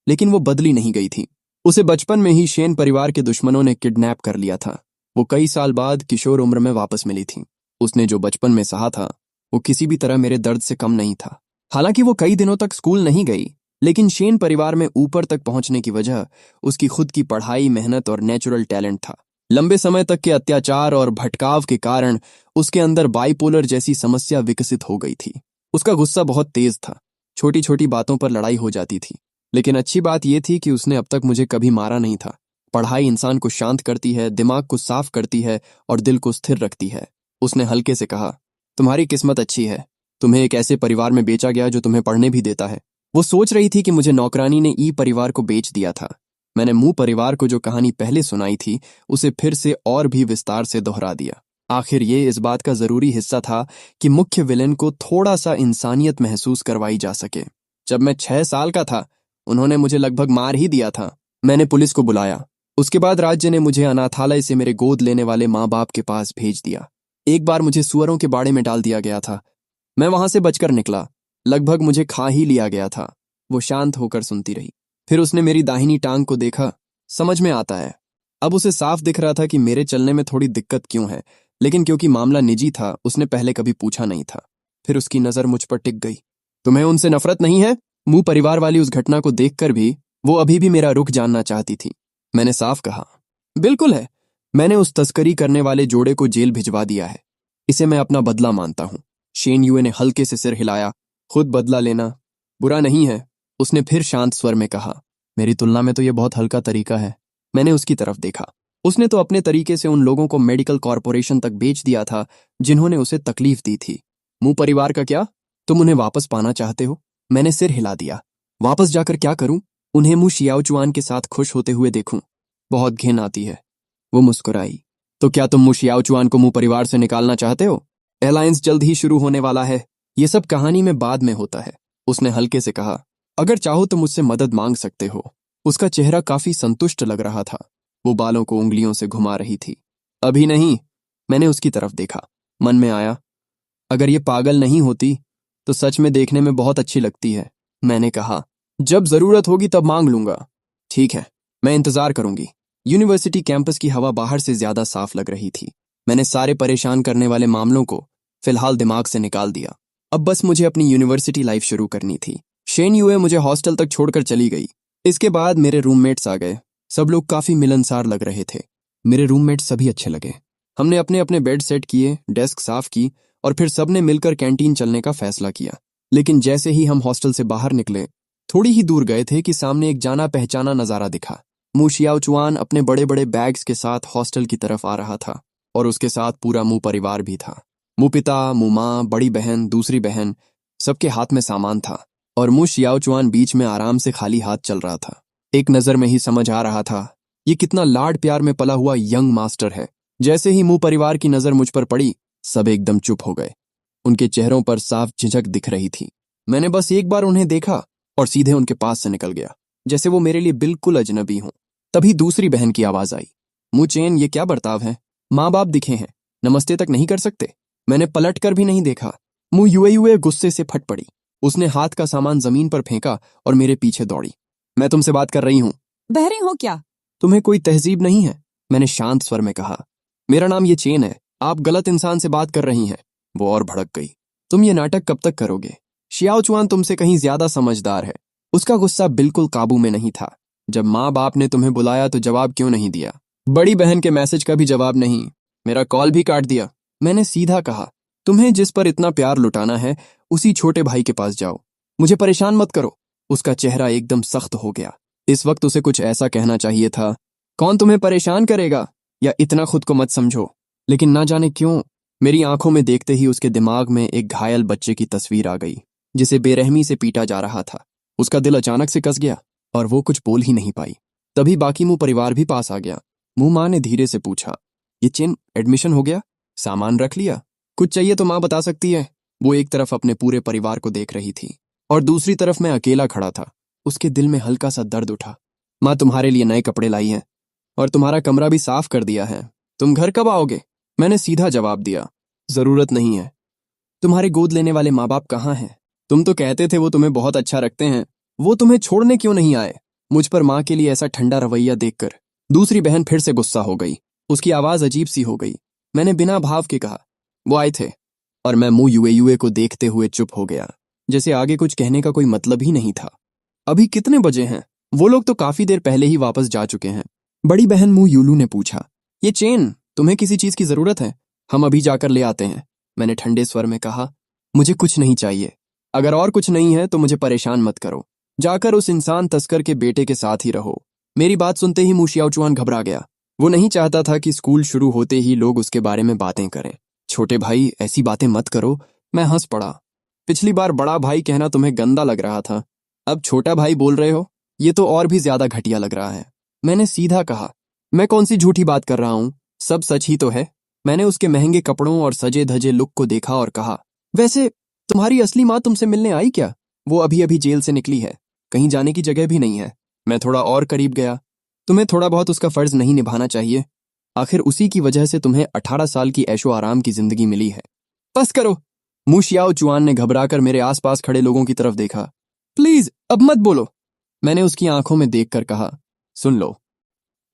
लेकिन वो बदली नहीं गई थी। उसे बचपन में ही शेन परिवार के दुश्मनों ने किडनैप कर लिया था। वो कई साल बाद किशोर उम्र में वापस मिली थी। उसने जो बचपन में सहा था वो किसी भी तरह मेरे दर्द से कम नहीं था। हालांकि वो कई दिनों तक स्कूल नहीं गई, लेकिन शेन परिवार में ऊपर तक पहुंचने की वजह उसकी खुद की पढ़ाई, मेहनत और नेचुरल टैलेंट था। लंबे समय तक के अत्याचार और भटकाव के कारण उसके अंदर बाइपोलर जैसी समस्या विकसित हो गई थी। उसका गुस्सा बहुत तेज था, छोटी छोटी बातों पर लड़ाई हो जाती थी। लेकिन अच्छी बात यह थी कि उसने अब तक मुझे कभी मारा नहीं था। पढ़ाई इंसान को शांत करती है, दिमाग को साफ करती है और दिल को स्थिर रखती है। उसने हल्के से कहा, तुम्हारी किस्मत अच्छी है, तुम्हें एक ऐसे परिवार में बेचा गया जो तुम्हें पढ़ने भी देता है। वो सोच रही थी कि मुझे नौकरानी ने ई परिवार को बेच दिया था। मैंने मुंह परिवार को जो कहानी पहले सुनाई थी उसे फिर से और भी विस्तार से दोहरा दिया। आखिर ये इस बात का जरूरी हिस्सा था कि मुख्य विलेन को थोड़ा सा इंसानियत महसूस करवाई जा सके। जब मैं 6 साल का था उन्होंने मुझे लगभग मार ही दिया था। मैंने पुलिस को बुलाया। उसके बाद राज्य ने मुझे अनाथालय से मेरे गोद लेने वाले माँ बाप के पास भेज दिया। एक बार मुझे सुअरों के बाड़े में डाल दिया गया था। मैं वहां से बचकर निकला। लगभग मुझे खा ही लिया गया था। वो शांत होकर सुनती रही। फिर उसने मेरी दाहिनी टांग को देखा। समझ में आता है। अब उसे साफ दिख रहा था कि मेरे चलने में थोड़ी दिक्कत क्यों है, लेकिन क्योंकि मामला निजी था उसने पहले कभी पूछा नहीं था। फिर उसकी नजर मुझ पर टिक गई। तुम्हें उनसे नफरत नहीं है? मुंह परिवार वाली उस घटना को देखकर भी वो अभी भी मेरा रुख जानना चाहती थी। मैंने साफ कहा, बिल्कुल है। मैंने उस तस्करी करने वाले जोड़े को जेल भिजवा दिया है। इसे मैं अपना बदला मानता हूं। शेन युए ने हल्के से सिर हिलाया। खुद बदला लेना बुरा नहीं है, उसने फिर शांत स्वर में कहा। मेरी तुलना में तो यह बहुत हल्का तरीका है। मैंने उसकी तरफ देखा। उसने तो अपने तरीके से उन लोगों को मेडिकल कॉरपोरेशन तक बेच दिया था जिन्होंने उसे तकलीफ दी थी। मुंह परिवार का क्या? तुम उन्हें वापस पाना चाहते हो? मैंने सिर हिला दिया। वापस जाकर क्या करूं? उन्हें मु शियाओचुआन के साथ खुश होते हुए देखूं? बहुत घिन आती है। वो मुस्कुराई। तो क्या तुम मु शियाओचुआन को मुंह परिवार से निकालना चाहते हो? अलायंस जल्द ही शुरू होने वाला है। ये सब कहानी में बाद में होता है, उसने हल्के से कहा। अगर चाहो तो मुझसे मदद मांग सकते हो। उसका चेहरा काफी संतुष्ट लग रहा था। वो बालों को उंगलियों से घुमा रही थी। अभी नहीं। मैंने उसकी तरफ देखा। मन में आया, अगर ये पागल नहीं होती तो सच में देखने में बहुत अच्छी लगती है। मैंने कहा, जब जरूरत होगी तब मांग लूंगा। ठीक है, मैं इंतजार करूंगी। यूनिवर्सिटी कैंपस की हवा बाहर से ज्यादा साफ लग रही थी। मैंने सारे परेशान करने वाले मामलों को फिलहाल दिमाग से निकाल दिया। अब बस मुझे अपनी यूनिवर्सिटी लाइफ शुरू करनी थी। शेन युए मुझे हॉस्टल तक छोड़कर चली गई। इसके बाद मेरे रूममेट्स आ गए। सब लोग काफी मिलनसार लग रहे थे। मेरे रूममेट्स सभी अच्छे लगे। हमने अपने अपने बेड सेट किए, डेस्क साफ की और फिर सबने मिलकर कैंटीन चलने का फैसला किया। लेकिन जैसे ही हम हॉस्टल से बाहर निकले, थोड़ी ही दूर गए थे कि सामने एक जाना पहचाना नजारा दिखा। मू शियाओचुआन अपने बड़े बड़े बैग्स के साथ हॉस्टल की तरफ आ रहा था और उसके साथ पूरा मू परिवार भी था। मू पिता, मू माँ, बड़ी बहन, दूसरी बहन, सबके हाथ में सामान था और मू शियाओचुआन बीच में आराम से खाली हाथ चल रहा था। एक नजर में ही समझ आ रहा था ये कितना लाड प्यार में पला हुआ यंग मास्टर है। जैसे ही मू परिवार की नजर मुझ पर पड़ी, सब एकदम चुप हो गए। उनके चेहरों पर साफ झिझक दिख रही थी। मैंने बस एक बार उन्हें देखा और सीधे उनके पास से निकल गया, जैसे वो मेरे लिए बिल्कुल अजनबी हों। तभी दूसरी बहन की आवाज आई, मू चेन, ये क्या बर्ताव है? माँ बाप दिखे हैं, नमस्ते तक नहीं कर सकते? मैंने पलट कर भी नहीं देखा। मू युए युए गुस्से से फट पड़ी। उसने हाथ का सामान जमीन पर फेंका और मेरे पीछे दौड़ी। मैं तुमसे बात कर रही हूँ। बहरे हो क्या? तुम्हें कोई तहजीब नहीं है? मैंने शांत स्वर में कहा। मेरा नाम ये चेन है, आप गलत इंसान से बात कर रही हैं। वो और भड़क गई। तुम ये नाटक कब तक करोगे? शियाओचुआन तुमसे कहीं ज्यादा समझदार है। उसका गुस्सा बिल्कुल काबू में नहीं था। जब माँ बाप ने तुम्हें बुलाया तो जवाब क्यों नहीं दिया? बड़ी बहन के मैसेज का भी जवाब नहीं, मेरा कॉल भी काट दिया। मैंने सीधा कहा, तुम्हें जिस पर इतना प्यार लुटाना है उसी छोटे भाई के पास जाओ, मुझे परेशान मत करो। उसका चेहरा एकदम सख्त हो गया। इस वक्त उसे कुछ ऐसा कहना चाहिए था, कौन तुम्हें परेशान करेगा, या इतना खुद को मत समझो। लेकिन ना जाने क्यों मेरी आंखों में देखते ही उसके दिमाग में एक घायल बच्चे की तस्वीर आ गई, जिसे बेरहमी से पीटा जा रहा था। उसका दिल अचानक से कस गया और वो कुछ बोल ही नहीं पाई। तभी बाकी मुंह परिवार भी पास आ गया। मुंह माँ ने धीरे से पूछा, ये चेन एडमिशन हो गया? सामान रख लिया? कुछ चाहिए तो माँ बता सकती है। वो एक तरफ अपने पूरे परिवार को देख रही थी और दूसरी तरफ मैं अकेला खड़ा था। उसके दिल में हल्का सा दर्द उठा। माँ तुम्हारे लिए नए कपड़े लाई हैं और तुम्हारा कमरा भी साफ कर दिया है। तुम घर कब आओगे? मैंने सीधा जवाब दिया, जरूरत नहीं है। तुम्हारे गोद लेने वाले माँ बाप कहाँ हैं? तुम तो कहते थे वो तुम्हें बहुत अच्छा रखते हैं। वो तुम्हें छोड़ने क्यों नहीं आए? मुझ पर माँ के लिए ऐसा ठंडा रवैया देखकर दूसरी बहन फिर से गुस्सा हो गई। उसकी आवाज अजीब सी हो गई। मैंने बिना भाव के कहा, वो आए थे। और मैं मुंह युए युए को देखते हुए चुप हो गया, जैसे आगे कुछ कहने का कोई मतलब ही नहीं था। अभी कितने बजे हैं? वो लोग तो काफी देर पहले ही वापस जा चुके हैं। बड़ी बहन मुंह यूलू ने पूछा, ये चेन, तुम्हें किसी चीज की जरूरत है? हम अभी जाकर ले आते हैं। मैंने ठंडे स्वर में कहा, मुझे कुछ नहीं चाहिए। अगर और कुछ नहीं है तो मुझे परेशान मत करो। जाकर उस इंसान तस्कर के बेटे के साथ ही रहो। मेरी बात सुनते ही मू शियाओचुआन घबरा गया। वो नहीं चाहता था कि स्कूल शुरू होते ही लोग उसके बारे में बातें करें। छोटे भाई, ऐसी बातें मत करो। मैं हंस पड़ा। पिछली बार बड़ा भाई कहना तुम्हें गंदा लग रहा था, अब छोटा भाई बोल रहे हो, ये तो और भी ज्यादा घटिया लग रहा है। मैंने सीधा कहा, मैं कौन सी झूठी बात कर रहा हूँ, सब सच ही तो है। मैंने उसके महंगे कपड़ों और सजे धजे लुक को देखा और कहा, वैसे तुम्हारी असली माँ तुमसे मिलने आई क्या? वो अभी अभी जेल से निकली है, कहीं जाने की जगह भी नहीं है। मैं थोड़ा और करीब गया। तुम्हें थोड़ा बहुत उसका फर्ज नहीं निभाना चाहिए? आखिर उसी की वजह से तुम्हें 18 साल की ऐशो आराम की जिंदगी मिली है। बस करो। मू शियाओचुआन ने घबराकर मेरे आसपास खड़े लोगों की तरफ देखा। प्लीज अब मत बोलो। मैंने उसकी आंखों में देखकर कहा, सुन लो,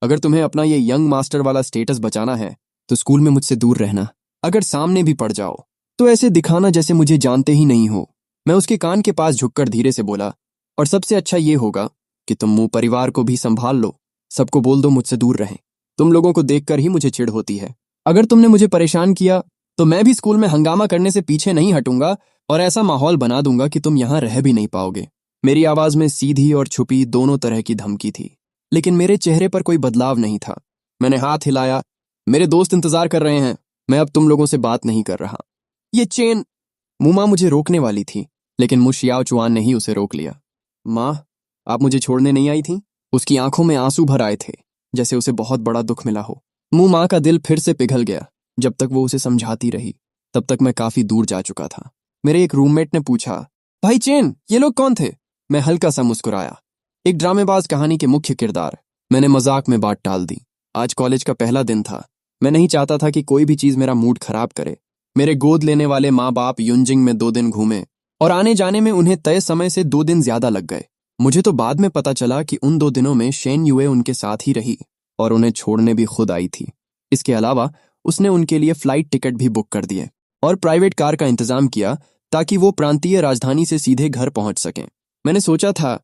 अगर तुम्हें अपना ये यंग मास्टर वाला स्टेटस बचाना है तो स्कूल में मुझसे दूर रहना। अगर सामने भी पड़ जाओ तो ऐसे दिखाना जैसे मुझे जानते ही नहीं हो। मैं उसके कान के पास झुककर धीरे से बोला, और सबसे अच्छा ये होगा कि तुम मुंह परिवार को भी संभाल लो। सबको बोल दो मुझसे दूर रहें। तुम लोगों को देखकर ही मुझे चिढ़ होती है। अगर तुमने मुझे परेशान किया तो मैं भी स्कूल में हंगामा करने से पीछे नहीं हटूंगा और ऐसा माहौल बना दूंगा कि तुम यहां रह भी नहीं पाओगे। मेरी आवाज में सीधी और छुपी दोनों तरह की धमकी थी, लेकिन मेरे चेहरे पर कोई बदलाव नहीं था। मैंने हाथ हिलाया, मेरे दोस्त इंतजार कर रहे हैं, मैं अब तुम लोगों से बात नहीं कर रहा। ये चेन। मुमा मुझे रोकने वाली थी, लेकिन मू शियाओचुआन ने ही उसे रोक लिया। माँ, आप मुझे छोड़ने नहीं आई थी? उसकी आंखों में आंसू भर आए थे, जैसे उसे बहुत बड़ा दुख मिला हो। मुंह माँ का दिल फिर से पिघल गया। जब तक वो उसे समझाती रही तब तक मैं काफी दूर जा चुका था। मेरे एक रूममेट ने पूछा, भाई चेन, ये लोग कौन थे? मैं हल्का सा मुस्कुराया, एक ड्रामेबाज कहानी के मुख्य किरदार। मैंने मजाक में बात टाल दी। आज कॉलेज का पहला दिन था। मैं नहीं चाहता था कि कोई भी चीज मेरा मूड खराब करे। मेरे गोद लेने वाले माँ बाप युनजिंग में 2 दिन घूमे और आने जाने में उन्हें तय समय से 2 दिन ज्यादा लग गए। मुझे तो बाद में पता चला कि उन 2 दिनों में शेन युए उनके साथ ही रही और उन्हें छोड़ने भी खुद आई थी। इसके अलावा उसने उनके लिए फ्लाइट टिकट भी बुक कर दिए और प्राइवेट कार का इंतजाम किया ताकि वो प्रांतीय राजधानी से सीधे घर पहुंच सकें। मैंने सोचा था,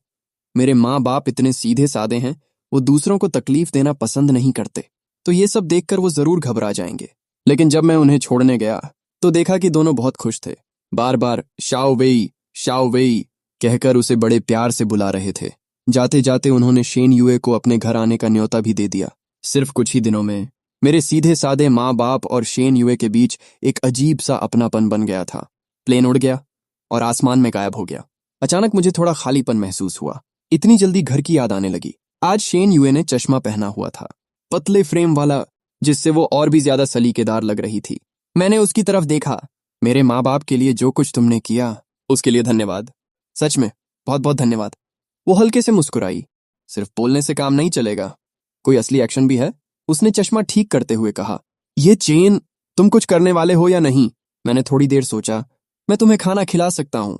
मेरे माँ बाप इतने सीधे साधे हैं, वो दूसरों को तकलीफ देना पसंद नहीं करते, तो ये सब देखकर वो जरूर घबरा जाएंगे। लेकिन जब मैं उन्हें छोड़ने गया तो देखा कि दोनों बहुत खुश थे। बार बार शाओ वेई कहकर उसे बड़े प्यार से बुला रहे थे। जाते जाते उन्होंने शेन यूए को अपने घर आने का न्योता भी दे दिया। सिर्फ कुछ ही दिनों में मेरे सीधे साधे माँ बाप और शेन यूए के बीच एक अजीब सा अपनापन बन गया था। प्लेन उड़ गया और आसमान में गायब हो गया। अचानक मुझे थोड़ा खालीपन महसूस हुआ। इतनी जल्दी घर की याद आने लगी। आज शेन यूए ने चश्मा पहना हुआ था, पतले फ्रेम वाला, जिससे वो और भी ज्यादा सलीकेदार लग रही थी। मैंने उसकी तरफ देखा। मेरे माँ बाप के लिए जो कुछ तुमने किया उसके लिए धन्यवाद। सच में बहुत बहुत धन्यवाद। वो हल्के से मुस्कुराई। सिर्फ बोलने से काम नहीं चलेगा, कोई असली एक्शन भी है, उसने चश्मा ठीक करते हुए कहा। ये चेन, तुम कुछ करने वाले हो या नहीं? मैंने थोड़ी देर सोचा। मैं तुम्हें खाना खिला सकता हूं।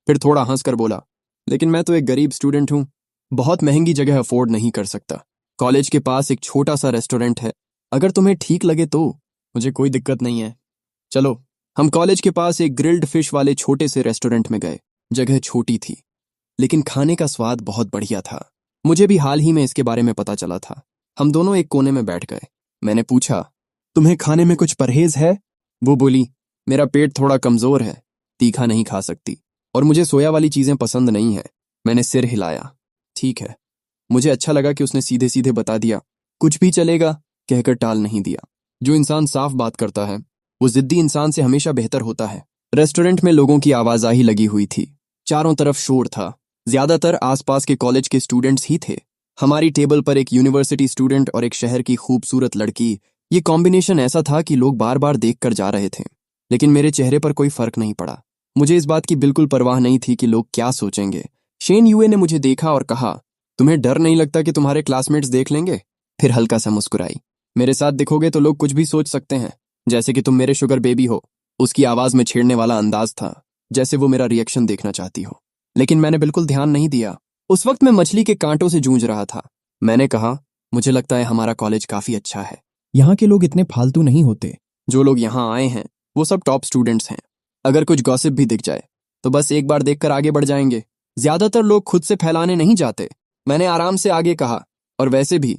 फिर थोड़ा हंसकर बोला, लेकिन मैं तो एक गरीब स्टूडेंट हूं, बहुत महंगी जगह अफोर्ड नहीं कर सकता। कॉलेज के पास एक छोटा सा रेस्टोरेंट है, अगर तुम्हें ठीक लगे तो। मुझे कोई दिक्कत नहीं है, चलो। हम कॉलेज के पास एक ग्रिल्ड फिश वाले छोटे से रेस्टोरेंट में गए। जगह छोटी थी, लेकिन खाने का स्वाद बहुत बढ़िया था। मुझे भी हाल ही में इसके बारे में पता चला था। हम दोनों एक कोने में बैठ गए। मैंने पूछा, तुम्हें खाने में कुछ परहेज है? वो बोली, मेरा पेट थोड़ा कमजोर है, तीखा नहीं खा सकती, और मुझे सोया वाली चीजें पसंद नहीं है। मैंने सिर हिलाया। ठीक है। मुझे अच्छा लगा कि उसने सीधे सीधे बता दिया। कुछ भी चलेगा कहकर टाल नहीं दिया। जो इंसान साफ बात करता है वो जिद्दी इंसान से हमेशा बेहतर होता है। रेस्टोरेंट में लोगों की आवाजाही लगी हुई थी। चारों तरफ शोर था। ज्यादातर आसपास के कॉलेज के स्टूडेंट्स ही थे। हमारी टेबल पर एक यूनिवर्सिटी स्टूडेंट और एक शहर की खूबसूरत लड़की। ये कॉम्बिनेशन ऐसा था कि लोग बार बार देख कर जा रहे थे, लेकिन मेरे चेहरे पर कोई फर्क नहीं पड़ा। मुझे इस बात की बिल्कुल परवाह नहीं थी कि लोग क्या सोचेंगे। शेन यूए ने मुझे देखा और कहा, तुम्हें डर नहीं लगता कि तुम्हारे क्लासमेट्स देख लेंगे? फिर हल्का सा मुस्कुराई। मेरे साथ दिखोगे तो लोग कुछ भी सोच सकते हैं, जैसे कि तुम मेरे शुगर बेबी हो। उसकी आवाज में छेड़ने वाला अंदाज था, जैसे वो मेरा रिएक्शन देखना चाहती हो। लेकिन मैंने बिल्कुल ध्यान नहीं दिया। उस वक्त मैं मछली के कांटों से जूझ रहा था। मैंने कहा, मुझे लगता है हमारा कॉलेज काफी अच्छा है। यहाँ के लोग इतने फालतू नहीं होते। जो लोग यहाँ आए हैं वो सब टॉप स्टूडेंट्स हैं। अगर कुछ गॉसिप भी दिख जाए तो बस एक बार देखकर आगे बढ़ जाएंगे। ज्यादातर लोग खुद से फैलाने नहीं जाते। मैंने आराम से आगे कहा, और वैसे भी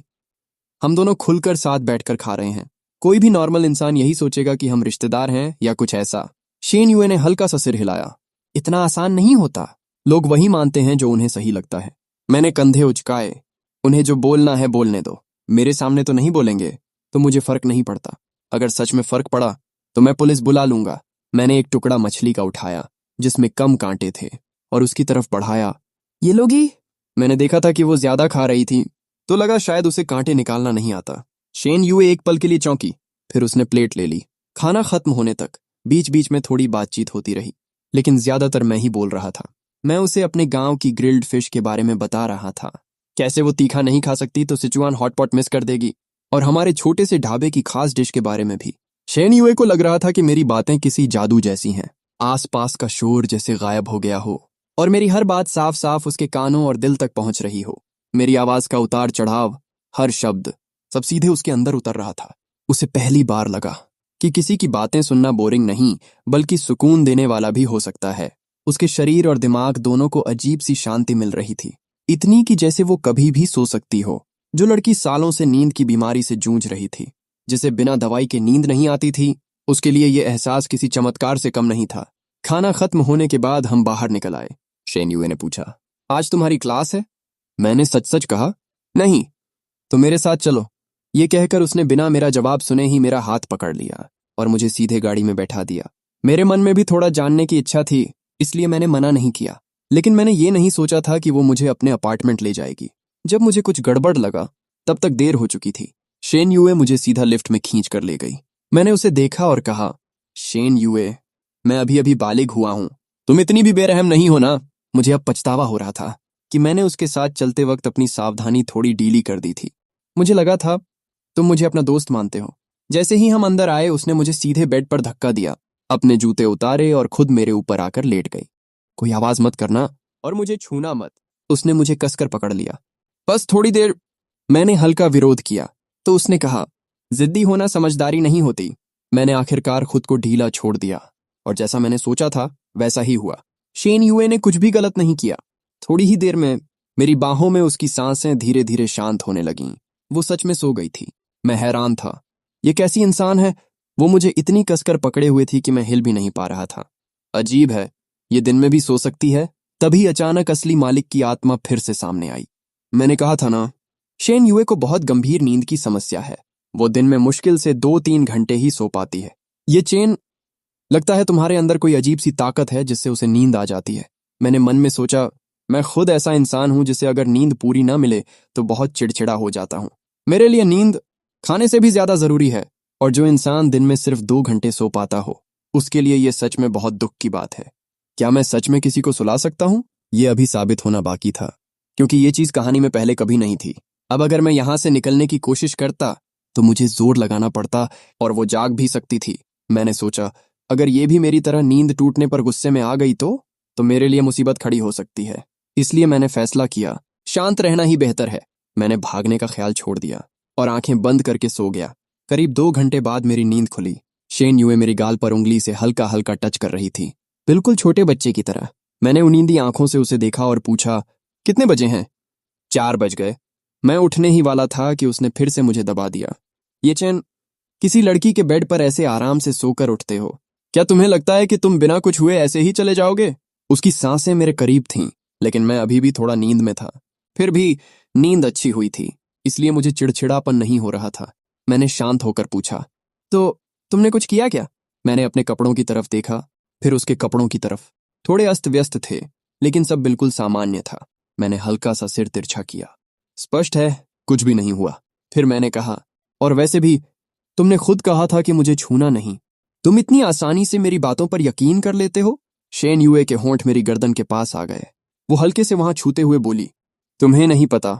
हम दोनों खुलकर साथ बैठकर खा रहे हैं। कोई भी नॉर्मल इंसान यही सोचेगा कि हम रिश्तेदार हैं या कुछ ऐसा। शेन यूए ने हल्का सा सिर हिलाया। इतना आसान नहीं होता। लोग वही मानते हैं जो उन्हें सही लगता है। मैंने कंधे उचकाए। उन्हें जो बोलना है बोलने दो। मेरे सामने तो नहीं बोलेंगे तो मुझे फर्क नहीं पड़ता। अगर सच में फर्क पड़ा तो मैं पुलिस बुला लूंगा। मैंने एक टुकड़ा मछली का उठाया जिसमें कम कांटे थे और उसकी तरफ बढ़ाया। ये लोगी? मैंने देखा था कि वो ज्यादा खा रही थी तो लगा शायद उसे कांटे निकालना नहीं आता। शेन यूए एक पल के लिए चौंकी, फिर उसने प्लेट ले ली। खाना खत्म होने तक बीच बीच में थोड़ी बातचीत होती रही, लेकिन ज्यादातर मैं ही बोल रहा था। मैं उसे अपने गांव की ग्रिल्ड फिश के बारे में बता रहा था। कैसे वो तीखा नहीं खा सकती तो सिचुआन हॉटपॉट मिस कर देगी, और हमारे छोटे से ढाबे की खास डिश के बारे में भी। शेन यूए को लग रहा था कि मेरी बातें किसी जादू जैसी हैं। आसपास का शोर जैसे गायब हो गया हो और मेरी हर बात साफ साफ उसके कानों और दिल तक पहुंच रही हो। मेरी आवाज का उतार चढ़ाव, हर शब्द, सब सीधे उसके अंदर उतर रहा था। उसे पहली बार लगा कि किसी की बातें सुनना बोरिंग नहीं बल्कि सुकून देने वाला भी हो सकता है। उसके शरीर और दिमाग दोनों को अजीब सी शांति मिल रही थी, इतनी कि जैसे वो कभी भी सो सकती हो। जो लड़की सालों से नींद की बीमारी से जूझ रही थी, जिसे बिना दवाई के नींद नहीं आती थी, उसके लिए यह एहसास किसी चमत्कार से कम नहीं था। खाना खत्म होने के बाद हम बाहर निकल आए। शेन यूए ने पूछा, आज तुम्हारी क्लास है? मैंने सच सच कहा, नहीं। तो मेरे साथ चलो। ये कहकर उसने बिना मेरा जवाब सुने ही मेरा हाथ पकड़ लिया और मुझे सीधे गाड़ी में बैठा दिया। मेरे मन में भी थोड़ा जानने की इच्छा थी, इसलिए मैंने मना नहीं किया, लेकिन मैंने ये नहीं सोचा था कि वो मुझे अपने अपार्टमेंट ले जाएगी। जब मुझे कुछ गड़बड़ लगा तब तक देर हो चुकी थी। शेन यूए मुझे सीधा लिफ्ट में खींच कर ले गई। मैंने उसे देखा और कहा, शेन यूए, मैं अभी अभी बालिग हुआ हूं, तुम इतनी भी बेरहम नहीं हो ना। मुझे अब पछतावा हो रहा था कि मैंने उसके साथ चलते वक्त अपनी सावधानी थोड़ी ढीली कर दी थी। मुझे लगा था तुम मुझे अपना दोस्त मानते हो। जैसे ही हम अंदर आए उसने मुझे सीधे बेड पर धक्का दिया, अपने जूते उतारे और खुद मेरे ऊपर आकर लेट गई। कोई आवाज मत करना और मुझे छूना मत। उसने मुझे कसकर पकड़ लिया। बस थोड़ी देर। मैंने हल्का विरोध किया तो उसने कहा, जिद्दी होना समझदारी नहीं होती। मैंने आखिरकार खुद को ढीला छोड़ दिया और जैसा मैंने सोचा था वैसा ही हुआ। शेन यूए ने कुछ भी गलत नहीं किया। थोड़ी ही देर में मेरी बाहों में उसकी सांसें धीरे धीरे शांत होने लगीं। वो सच में सो गई थी। मैं हैरान था, ये कैसी इंसान है। वो मुझे इतनी कसकर पकड़े हुए थी कि मैं हिल भी नहीं पा रहा था। अजीब है, ये दिन में भी सो सकती है तभी अचानक असली मालिक की आत्मा फिर से सामने आई। मैंने कहा था ना, शेन युए को बहुत गंभीर नींद की समस्या है। वो दिन में मुश्किल से 2-3 घंटे ही सो पाती है। ये चेन, लगता है तुम्हारे अंदर कोई अजीब सी ताकत है जिससे उसे नींद आ जाती है। मैंने मन में सोचा, मैं खुद ऐसा इंसान हूं जिसे अगर नींद पूरी ना मिले तो बहुत चिड़चिड़ा हो जाता हूं। मेरे लिए नींद खाने से भी ज्यादा जरूरी है, और जो इंसान दिन में सिर्फ 2 घंटे सो पाता हो उसके लिए ये सच में बहुत दुख की बात है। क्या मैं सच में किसी को सुला सकता हूं? ये अभी साबित होना बाकी था, क्योंकि ये चीज कहानी में पहले कभी नहीं थी। अब अगर मैं यहां से निकलने की कोशिश करता तो मुझे जोर लगाना पड़ता और वो जाग भी सकती थी। मैंने सोचा, अगर ये भी मेरी तरह नींद टूटने पर गुस्से में आ गई तो मेरे लिए मुसीबत खड़ी हो सकती है। इसलिए मैंने फैसला किया, शांत रहना ही बेहतर है। मैंने भागने का ख्याल छोड़ दिया और आंखें बंद करके सो गया। करीब 2 घंटे बाद मेरी नींद खुली। शेन युए मेरी गाल पर उंगली से हल्का हल्का टच कर रही थी, बिल्कुल छोटे बच्चे की तरह। मैंने उनींदी आंखों से उसे देखा और पूछा, कितने बजे हैं? 4 बज गए। मैं उठने ही वाला था कि उसने फिर से मुझे दबा दिया। ये चैन, किसी लड़की के बेड पर ऐसे आराम से सोकर उठते हो? क्या तुम्हें लगता है कि तुम बिना कुछ हुए ऐसे ही चले जाओगे? उसकी सांसें मेरे करीब थीं, लेकिन मैं अभी भी थोड़ा नींद में था। फिर भी नींद अच्छी हुई थी, इसलिए मुझे चिड़चिड़ापन नहीं हो रहा था। मैंने शांत होकर पूछा, तो तुमने कुछ किया क्या? मैंने अपने कपड़ों की तरफ देखा, फिर उसके कपड़ों की तरफ। थोड़े अस्त व्यस्त थे, लेकिन सब बिल्कुल सामान्य था। मैंने हल्का सा सिर तिरछा किया। स्पष्ट है, कुछ भी नहीं हुआ। फिर मैंने कहा, और वैसे भी तुमने खुद कहा था कि मुझे छूना नहीं। तुम इतनी आसानी से मेरी बातों पर यकीन कर लेते हो? शेन युए के होंठ मेरी गर्दन के पास आ गए। वो हल्के से वहां छूते हुए बोली, तुम्हें नहीं पता,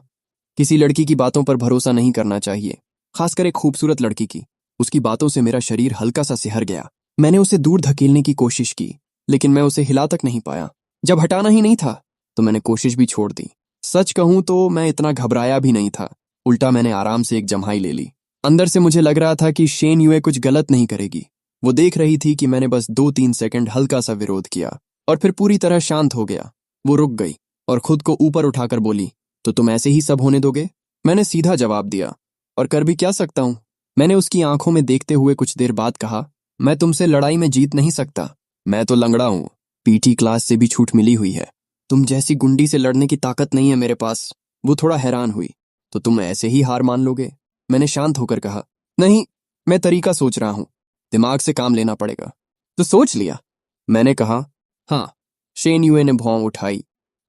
किसी लड़की की बातों पर भरोसा नहीं करना चाहिए, खासकर एक खूबसूरत लड़की की। उसकी बातों से मेरा शरीर हल्का सा सिहर गया। मैंने उसे दूर धकेलने की कोशिश की, लेकिन मैं उसे हिला तक नहीं पाया। जब हटाना ही नहीं था तो मैंने कोशिश भी छोड़ दी। सच कहूं तो मैं इतना घबराया भी नहीं था। उल्टा मैंने आराम से एक जम्हाई ले ली। अंदर से मुझे लग रहा था कि शेन युए कुछ गलत नहीं करेगी। वो देख रही थी कि मैंने बस 2-3 सेकंड हल्का सा विरोध किया और फिर पूरी तरह शांत हो गया। वो रुक गई और खुद को ऊपर उठाकर बोली, तो तुम ऐसे ही सब होने दोगे? मैंने सीधा जवाब दिया, और कर भी क्या सकता हूं? मैंने उसकी आंखों में देखते हुए कुछ देर बाद कहा, मैं तुमसे लड़ाई में जीत नहीं सकता। मैं तो लंगड़ा हूं, पीटी क्लास से भी छूट मिली हुई है। तुम जैसी गुंडी से लड़ने की ताकत नहीं है मेरे पास। वो थोड़ा हैरान हुई, तो तुम ऐसे ही हार मान लोगे? मैंने शांत होकर कहा, नहीं, मैं तरीका सोच रहा हूं, दिमाग से काम लेना पड़ेगा। तो सोच लिया? मैंने कहा, हाँ। शेन युए ने भौं उठाई।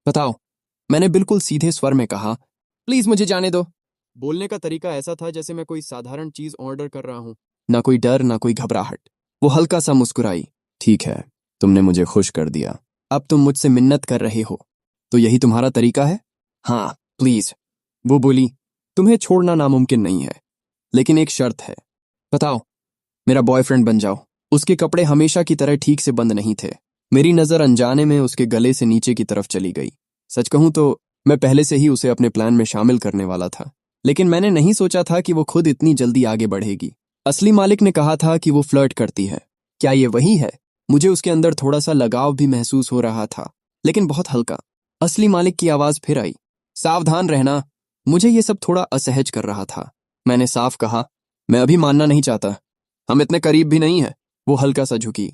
बताओ, मैंने बिल्कुल सीधे स्वर में कहा। प्लीज मुझे जाने दो। बोलने का तरीका ऐसा था जैसे मैं कोई साधारण चीज ऑर्डर कर रहा हूं, ना कोई डर ना कोई घबराहट। वो हल्का सा मुस्कुराई। ठीक है, तुमने मुझे खुश कर दिया। अब तुम मुझसे मिन्नत कर रहे हो, तो यही तुम्हारा तरीका है? हाँ, प्लीज। वो बोली, तुम्हें छोड़ना नामुमकिन नहीं है, लेकिन एक शर्त है। बताओ। मेरा बॉयफ्रेंड बन जाओ। उसके कपड़े हमेशा की तरह ठीक से बंद नहीं थे। मेरी नजर अनजाने में उसके गले से नीचे की तरफ चली गई। सच कहूं तो मैं पहले से ही उसे अपने प्लान में शामिल करने वाला था, लेकिन मैंने नहीं सोचा था कि वो खुद इतनी जल्दी आगे बढ़ेगी। असली मालिक ने कहा था कि वो फ्लर्ट करती है। क्या ये वही है? मुझे उसके अंदर थोड़ा सा लगाव भी महसूस हो रहा था, लेकिन बहुत हल्का। असली मालिक की आवाज फिर आई, सावधान रहना। मुझे ये सब थोड़ा असहज कर रहा था। मैंने साफ कहा, मैं अभी मानना नहीं चाहता। हम इतने करीब भी नहीं हैं। वो हल्का सा झुकी।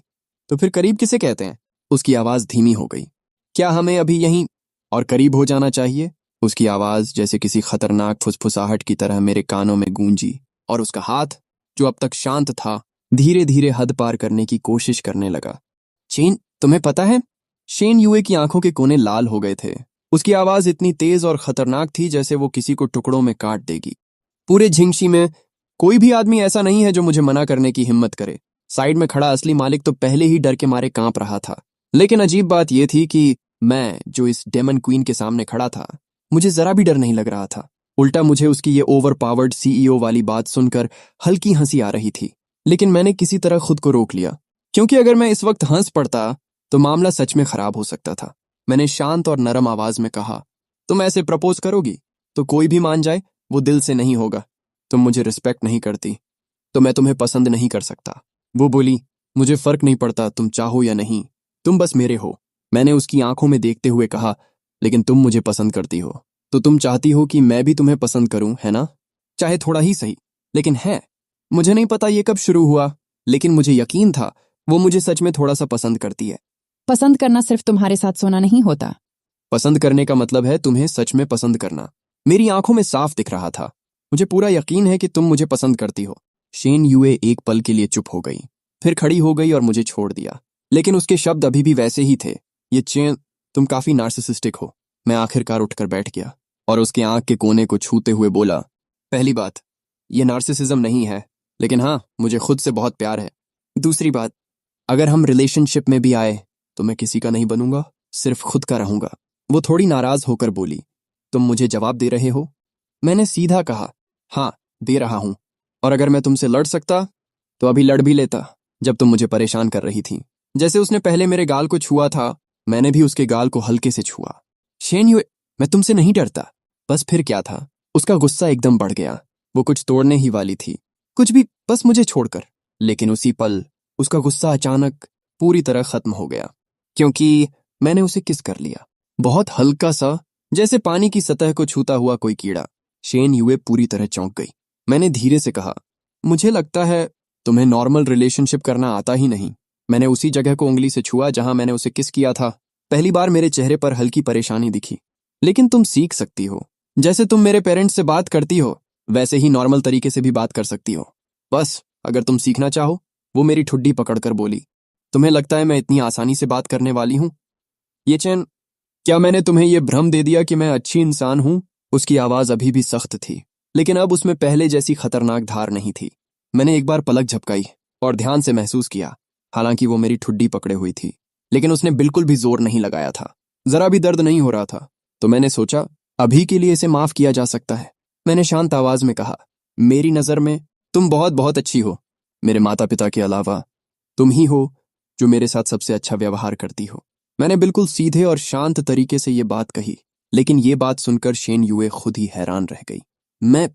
तो फिर करीब किसे कहते हैं? उसकी आवाज धीमी हो गई। क्या हमें अभी यहीं और करीब हो जाना चाहिए? उसकी आवाज जैसे किसी खतरनाक फुसफुसाहट की तरह मेरे कानों में गूंजी, और उसका हाथ, जो अब तक शांत था, धीरे धीरे हद पार करने की कोशिश करने लगा। शेन, तुम्हें पता है? शेन युए की आंखों के कोने लाल हो गए थे। उसकी आवाज इतनी तेज और खतरनाक थी जैसे वो किसी को टुकड़ों में काट देगी। पूरे झिंगशी में कोई भी आदमी ऐसा नहीं है जो मुझे मना करने की हिम्मत करे। साइड में खड़ा असली मालिक तो पहले ही डर के मारे कांप रहा था। लेकिन अजीब बात यह थी कि मैं, जो इस डेमन क्वीन के सामने खड़ा था, मुझे जरा भी डर नहीं लग रहा था। उल्टा मुझे उसकी ये ओवर पावर्ड सीईओ वाली बात सुनकर हल्की हंसी आ रही थी। लेकिन मैंने किसी तरह खुद को रोक लिया, क्योंकि अगर मैं इस वक्त हंस पड़ता तो मामला सच में खराब हो सकता था। मैंने शांत और नरम आवाज में कहा, तुम ऐसे प्रपोज करोगी तो कोई भी मान जाए, वो दिल से नहीं होगा। तुम मुझे रिस्पेक्ट नहीं करती तो मैं तुम्हें पसंद नहीं कर सकता। वो बोली, मुझे फर्क नहीं पड़ता तुम चाहो या नहीं, तुम बस मेरे हो। मैंने उसकी आंखों में देखते हुए कहा, लेकिन तुम मुझे पसंद करती हो तो तुम चाहती हो कि मैं भी तुम्हें पसंद करूं, है ना? चाहे थोड़ा ही सही, लेकिन है। मुझे नहीं पता ये कब शुरू हुआ, लेकिन मुझे यकीन था वो मुझे सच में थोड़ा सा पसंद करती है। पसंद करना सिर्फ तुम्हारे साथ सोना नहीं होता, पसंद करने का मतलब है तुम्हें सच में पसंद करना। मेरी आंखों में साफ दिख रहा था। मुझे पूरा यकीन है कि तुम मुझे पसंद करती हो। शेन युए एक पल के लिए चुप हो गई, फिर खड़ी हो गई और मुझे छोड़ दिया। लेकिन उसके शब्द अभी भी वैसे ही थे। ये चेन, तुम काफी नार्सिसिस्टिक हो। मैं आखिरकार उठकर बैठ गया और उसके आंख के कोने को छूते हुए बोला, पहली बात, ये नार्सिसिज्म नहीं है, लेकिन हाँ, मुझे खुद से बहुत प्यार है। दूसरी बात, अगर हम रिलेशनशिप में भी आए तो मैं किसी का नहीं बनूंगा, सिर्फ खुद का रहूंगा। वो थोड़ी नाराज होकर बोली, तुम मुझे जवाब दे रहे हो? मैंने सीधा कहा, हाँ, दे रहा हूं। और अगर मैं तुमसे लड़ सकता तो अभी लड़ भी लेता, जब तुम मुझे परेशान कर रही थी। जैसे उसने पहले मेरे गाल को छुआ था, मैंने भी उसके गाल को हल्के से छुआ। शेन युए, मैं तुमसे नहीं डरता। बस फिर क्या था, उसका गुस्सा एकदम बढ़ गया। वो कुछ तोड़ने ही वाली थी, कुछ भी, बस मुझे छोड़कर। लेकिन उसी पल उसका गुस्सा अचानक पूरी तरह खत्म हो गया, क्योंकि मैंने उसे किस कर लिया, बहुत हल्का सा, जैसे पानी की सतह को छूता हुआ कोई कीड़ा। शेन युए पूरी तरह चौंक गई। मैंने धीरे से कहा, मुझे लगता है तुम्हें नॉर्मल रिलेशनशिप करना आता ही नहीं। मैंने उसी जगह को उंगली से छुआ जहां मैंने उसे किस किया था। पहली बार मेरे चेहरे पर हल्की परेशानी दिखी। लेकिन तुम सीख सकती हो। जैसे तुम मेरे पेरेंट्स से बात करती हो, वैसे ही नॉर्मल तरीके से भी बात कर सकती हो। बस अगर तुम सीखना चाहो। वो मेरी ठुड्डी पकड़कर बोली, तुम्हें लगता है मैं इतनी आसानी से बात करने वाली हूं? ये चैन, क्या मैंने तुम्हें यह भ्रम दे दिया कि मैं अच्छी इंसान हूं? उसकी आवाज अभी भी सख्त थी, लेकिन अब उसमें पहले जैसी खतरनाक धार नहीं थी। मैंने एक बार पलक झपकाई और ध्यान से महसूस किया। हालांकि वो मेरी ठुड्डी पकड़े हुई थी, लेकिन उसने बिल्कुल भी जोर नहीं लगाया था। जरा भी दर्द नहीं हो रहा था। तो मैंने सोचा, अभी के लिए इसे माफ किया जा सकता है। मैंने शांत आवाज में कहा, मेरी नजर में तुम बहुत बहुत अच्छी हो। मेरे माता पिता के अलावा तुम ही हो जो मेरे साथ सबसे अच्छा व्यवहार करती हो। मैंने बिल्कुल सीधे और शांत तरीके से ये बात कही, लेकिन ये बात सुनकर शेन युए खुद ही हैरान रह गई। मैं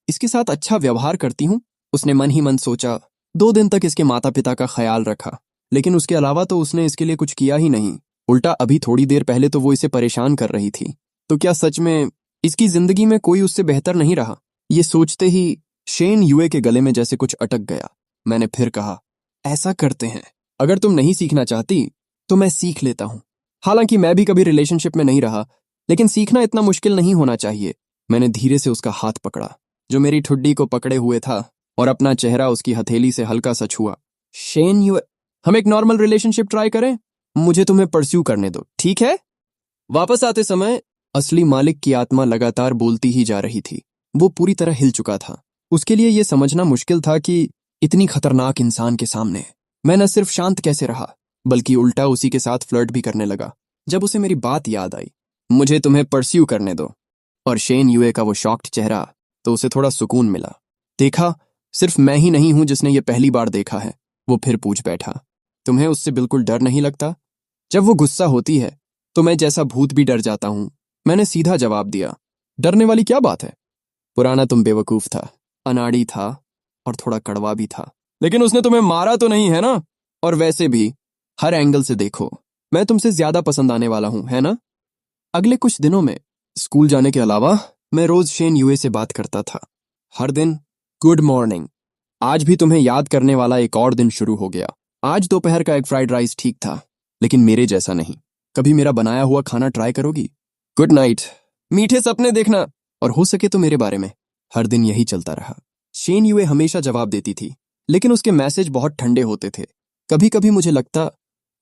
इसके साथ अच्छा व्यवहार करती हूँ? उसने मन ही मन सोचा। 2 दिन तक इसके माता पिता का ख्याल रखा, लेकिन उसके अलावा तो उसने इसके लिए कुछ किया ही नहीं। उल्टा अभी थोड़ी देर पहले तो वो इसे परेशान कर रही थी। तो क्या सच में इसकी जिंदगी में कोई उससे बेहतर नहीं रहा? ये सोचते ही शेन युए के गले में जैसे कुछ अटक गया। मैंने फिर कहा, ऐसा करते हैं, अगर तुम नहीं सीखना चाहती तो मैं सीख लेता हूं। हालांकि मैं भी कभी रिलेशनशिप में नहीं रहा, लेकिन सीखना इतना मुश्किल नहीं होना चाहिए। मैंने धीरे से उसका हाथ पकड़ा जो मेरी ठुड्डी को पकड़े हुए था, और अपना चेहरा उसकी हथेली से हल्का सा छुआ। शेन युए, हम एक नॉर्मल रिलेशनशिप ट्राई करें। मुझे तुम्हें परस्यू करने दो, ठीक है? वापस आते समय असली मालिक की आत्मा लगातार बोलती ही जा रही थी। वो पूरी तरह हिल चुका था। उसके लिए यह समझना मुश्किल था कि इतनी खतरनाक इंसान के सामने मैं न सिर्फ शांत कैसे रहा, बल्कि उल्टा उसी के साथ फ्लर्ट भी करने लगा। जब उसे मेरी बात याद आई, मुझे तुम्हें परस्यू करने दो, और शेन युए का वो शॉक्ड चेहरा, तो उसे थोड़ा सुकून मिला। देखा, सिर्फ मैं ही नहीं हूं जिसने ये पहली बार देखा है। वो फिर पूछ बैठा, तुम्हें उससे बिल्कुल डर नहीं लगता? जब वो गुस्सा होती है तो मैं जैसा भूत भी डर जाता हूं। मैंने सीधा जवाब दिया, डरने वाली क्या बात है? पुराना तुम बेवकूफ था, अनाड़ी था, और थोड़ा कड़वा भी था। लेकिन उसने तुम्हें मारा तो नहीं, है ना? और वैसे भी हर एंगल से देखो, मैं तुमसे ज्यादा पसंद आने वाला हूं, है ना? अगले कुछ दिनों में स्कूल जाने के अलावा मैं रोज शेन युए से बात करता था। हर दिन गुड मॉर्निंग। आज भी तुम्हें याद करने वाला एक और दिन शुरू हो गया। आज दोपहर का एग फ्राइड राइस ठीक था, लेकिन मेरे जैसा नहीं। कभी मेरा बनाया हुआ खाना ट्राई करोगी? गुड नाइट, मीठे सपने देखना, और हो सके तो मेरे बारे में। हर दिन यही चलता रहा। शेन युए हमेशा जवाब देती थी, लेकिन उसके मैसेज बहुत ठंडे होते थे। कभी कभी मुझे लगता,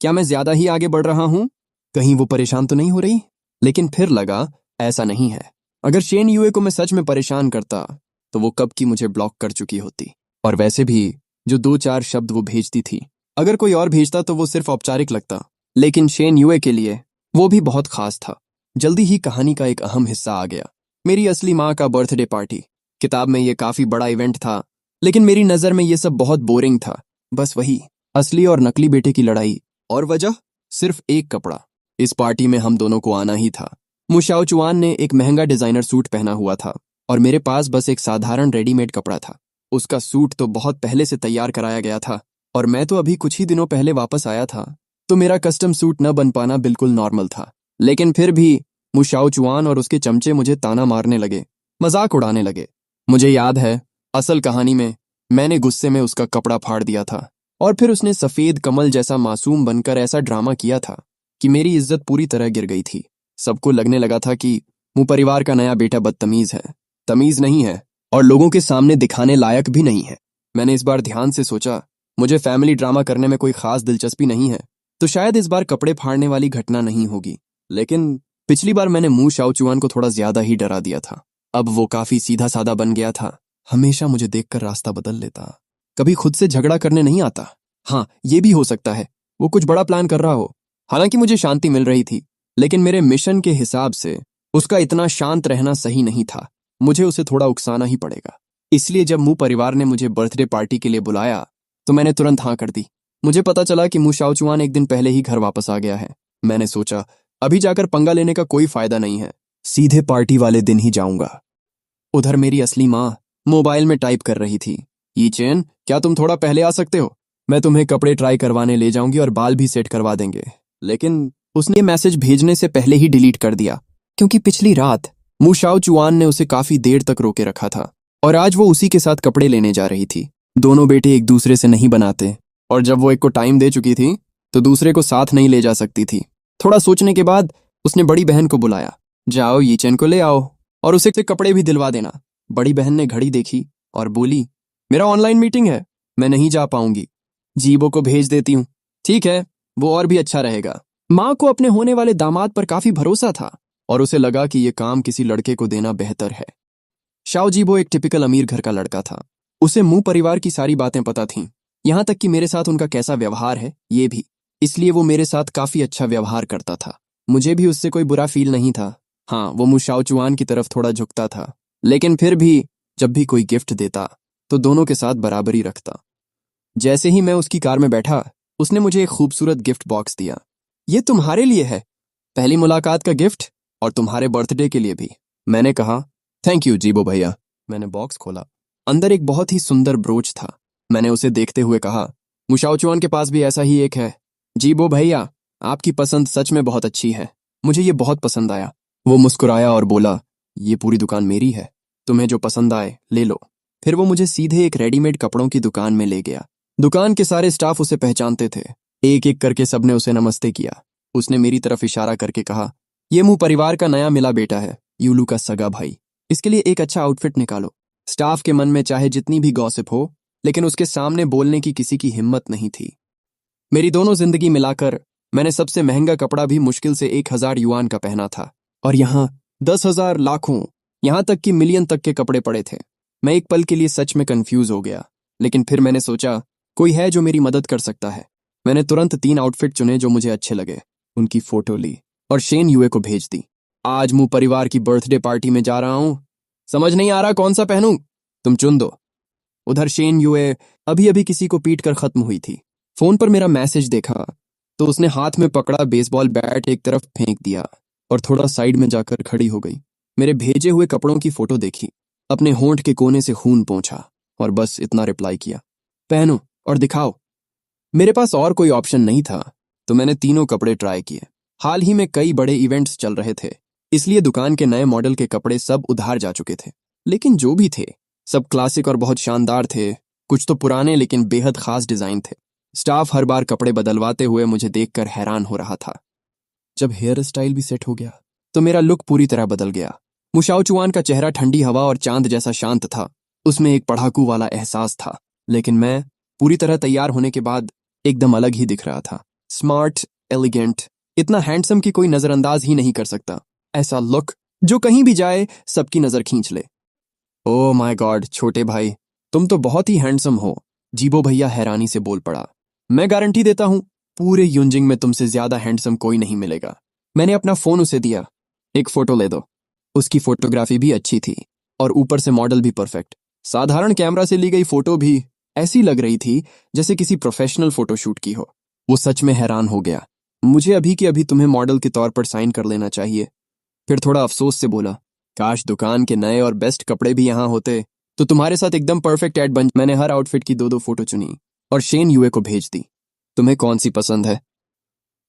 क्या मैं ज्यादा ही आगे बढ़ रहा हूं? कहीं वो परेशान तो नहीं हो रही? लेकिन फिर लगा, ऐसा नहीं है। अगर शेन युए को मैं सच में परेशान करता तो वो कब की मुझे ब्लॉक कर चुकी होती। और वैसे भी जो 2-4 शब्द वो भेजती थी, अगर कोई और भेजता तो वो सिर्फ औपचारिक लगता, लेकिन शेन युए के लिए वो भी बहुत खास था। जल्दी ही कहानी का एक अहम हिस्सा आ गया, मेरी असली माँ का बर्थडे पार्टी। किताब में ये काफी बड़ा इवेंट था, लेकिन मेरी नजर में ये सब बहुत बोरिंग था। बस वही असली और नकली बेटे की लड़ाई, और वजह सिर्फ एक कपड़ा। इस पार्टी में हम दोनों को आना ही था। मुशाओ चुआन ने एक महंगा डिजाइनर सूट पहना हुआ था, और मेरे पास बस एक साधारण रेडीमेड कपड़ा था। उसका सूट तो बहुत पहले से तैयार कराया गया था, और मैं तो अभी कुछ ही दिनों पहले वापस आया था, तो मेरा कस्टम सूट न बन पाना बिल्कुल नॉर्मल था। लेकिन फिर भी मुशाओ चुआन और उसके चमचे मुझे ताना मारने लगे, मजाक उड़ाने लगे। मुझे याद है, असल कहानी में मैंने गुस्से में उसका कपड़ा फाड़ दिया था, और फिर उसने सफेद कमल जैसा मासूम बनकर ऐसा ड्रामा किया था कि मेरी इज्जत पूरी तरह गिर गई थी। सबको लगने लगा था कि मुंह परिवार का नया बेटा बदतमीज है, तमीज नहीं है और लोगों के सामने दिखाने लायक भी नहीं है। मैंने इस बार ध्यान से सोचा, मुझे फैमिली ड्रामा करने में कोई खास दिलचस्पी नहीं है, तो शायद इस बार कपड़े फाड़ने वाली घटना नहीं होगी। लेकिन पिछली बार मैंने मुंह शाओचुआन को थोड़ा ज्यादा ही डरा दिया था। अब वो काफी सीधा साधा बन गया था, हमेशा मुझे देखकर रास्ता बदल लेता, कभी खुद से झगड़ा करने नहीं आता। हाँ, ये भी हो सकता है वो कुछ बड़ा प्लान कर रहा हो। हालांकि मुझे शांति मिल रही थी, लेकिन मेरे मिशन के हिसाब से उसका इतना शांत रहना सही नहीं था। मुझे उसे थोड़ा उकसाना ही पड़ेगा। इसलिए जब मुंह परिवार ने मुझे बर्थडे पार्टी के लिए बुलाया तो मैंने तुरंत हाँ कर दी। मुझे पता चला कि मुंह शाओचुआन एक दिन पहले ही घर वापस आ गया है। मैंने सोचा अभी जाकर पंगा लेने का कोई फायदा नहीं है, सीधे पार्टी वाले दिन ही जाऊंगा। उधर मेरी असली माँ मोबाइल में टाइप कर रही थी, यीचेन, क्या तुम थोड़ा पहले आ सकते हो? मैं तुम्हें कपड़े ट्राई करवाने ले जाऊंगी और बाल भी सेट करवा देंगे। लेकिन उसने मैसेज भेजने से पहले ही डिलीट कर दिया, क्योंकि पिछली रात मुंह शाओचुआन ने उसे काफी देर तक रोके रखा था और आज वो उसी के साथ कपड़े लेने जा रही थी। दोनों बेटे एक दूसरे से नहीं बनाते, और जब वो एक को टाइम दे चुकी थी तो दूसरे को साथ नहीं ले जा सकती थी। थोड़ा सोचने के बाद उसने बड़ी बहन को बुलाया, जाओ यीचेन को ले आओ और उसे कपड़े भी दिलवा देना। बड़ी बहन ने घड़ी देखी और बोली, मेरा ऑनलाइन मीटिंग है, मैं नहीं जा पाऊंगी, जीबो को भेज देती हूँ। ठीक है, वो और भी अच्छा रहेगा। माँ को अपने होने वाले दामाद पर काफी भरोसा था और उसे लगा कि ये काम किसी लड़के को देना बेहतर है। शाओ जीबो एक टिपिकल अमीर घर का लड़का था। उसे मुंह परिवार की सारी बातें पता थीं, यहाँ तक कि मेरे साथ उनका कैसा व्यवहार है ये भी। इसलिए वो मेरे साथ काफी अच्छा व्यवहार करता था। मुझे भी उससे कोई बुरा फील नहीं था। हाँ, वो मुंह शाओचुआन की तरफ थोड़ा झुकता था, लेकिन फिर भी जब भी कोई गिफ्ट देता तो दोनों के साथ बराबरी रखता। जैसे ही मैं उसकी कार में बैठा, उसने मुझे एक खूबसूरत गिफ्ट बॉक्स दिया। ये तुम्हारे लिए है, पहली मुलाकात का गिफ्ट और तुम्हारे बर्थडे के लिए भी। मैंने कहा, थैंक यू जीबो भैया। मैंने बॉक्स खोला, अंदर एक बहुत ही सुंदर ब्रोच था। मैंने उसे देखते हुए कहा, मुंह शाओचुआन के पास भी ऐसा ही एक है। जीबो भैया, आपकी पसंद सच में बहुत अच्छी है, मुझे ये बहुत पसंद आया। वो मुस्कुराया और बोला, ये पूरी दुकान मेरी है, तुम्हें जो पसंद आए ले लो। फिर वो मुझे सीधे एक रेडीमेड कपड़ों की दुकान में ले गया। दुकान के सारे स्टाफ उसे पहचानते थे। एक एक करके सबने उसे नमस्ते किया। उसने मेरी तरफ इशारा करके कहा, ये मुंह परिवार का नया मिला बेटा है, यूलू का सगा भाई। इसके लिए एक अच्छा आउटफिट निकालो। स्टाफ के मन में चाहे जितनी भी गॉसिप हो, लेकिन उसके सामने बोलने की किसी की हिम्मत नहीं थी। मेरी दोनों जिंदगी मिलाकर मैंने सबसे महंगा कपड़ा भी मुश्किल से 1000 युआन का पहना था, और यहाँ 10,000, लाखों, यहाँ तक कि मिलियन तक के कपड़े पड़े थे। मैं एक पल के लिए सच में कंफ्यूज हो गया, लेकिन फिर मैंने सोचा कोई है जो मेरी मदद कर सकता है। मैंने तुरंत 3 आउटफिट चुने जो मुझे अच्छे लगे, उनकी फोटो ली और शेन यूए को भेज दी। आज मुंह परिवार की बर्थडे पार्टी में जा रहा हूं, समझ नहीं आ रहा कौन सा पहनूं, तुम चुन दो। उधर शेन यूए अभी अभी किसी को पीट कर खत्म हुई थी। फोन पर मेरा मैसेज देखा तो उसने हाथ में पकड़ा बेसबॉल बैट एक तरफ फेंक दिया और थोड़ा साइड में जाकर खड़ी हो गई। मेरे भेजे हुए कपड़ों की फोटो देखी, अपने होंठ के कोने से खून पोंछा और बस इतना रिप्लाई किया, पहनो और दिखाओ। मेरे पास और कोई ऑप्शन नहीं था, तो मैंने तीनों कपड़े ट्राई किए। हाल ही में कई बड़े इवेंट्स चल रहे थे, इसलिए दुकान के नए मॉडल के कपड़े सब उधार जा चुके थे। लेकिन जो भी थे सब क्लासिक और बहुत शानदार थे, कुछ तो पुराने लेकिन बेहद खास डिजाइन थे। स्टाफ हर बार कपड़े बदलवाते हुए मुझे देखकर हैरान हो रहा था। जब हेयर स्टाइल भी सेट हो गया तो मेरा लुक पूरी तरह बदल गया। मुंह शाओचुआन का चेहरा ठंडी हवा और चांद जैसा शांत था, उसमें एक पढ़ाकू वाला एहसास था। लेकिन मैं पूरी तरह तैयार होने के बाद एकदम अलग ही दिख रहा था। स्मार्ट, एलिगेंट, इतना हैंडसम कि कोई नजरअंदाज ही नहीं कर सकता। ऐसा लुक जो कहीं भी जाए सबकी नजर खींच ले। ओह माय गॉड छोटे भाई, तुम तो बहुत ही हैंडसम हो, जीबो भैया हैरानी से बोल पड़ा। मैं गारंटी देता हूं पूरे यूनजिंग में तुमसे ज्यादा हैंडसम कोई नहीं मिलेगा। मैंने अपना फोन उसे दिया, एक फोटो ले दो। उसकी फोटोग्राफी भी अच्छी थी और ऊपर से मॉडल भी परफेक्ट। साधारण कैमरा से ली गई फोटो भी ऐसी लग रही थी जैसे किसी प्रोफेशनल फोटोशूट की हो। वो सच में हैरान हो गया। मुझे अभी के अभी तुम्हें मॉडल के तौर पर साइन कर लेना चाहिए। फिर थोड़ा अफसोस से बोला, काश दुकान के नए और बेस्ट कपड़े भी यहाँ होते तो तुम्हारे साथ एकदम परफेक्ट ऐड बन। मैंने हर आउटफिट की 2-2 फोटो चुनी और शेन यूए को भेज दी। तुम्हें कौन सी पसंद है?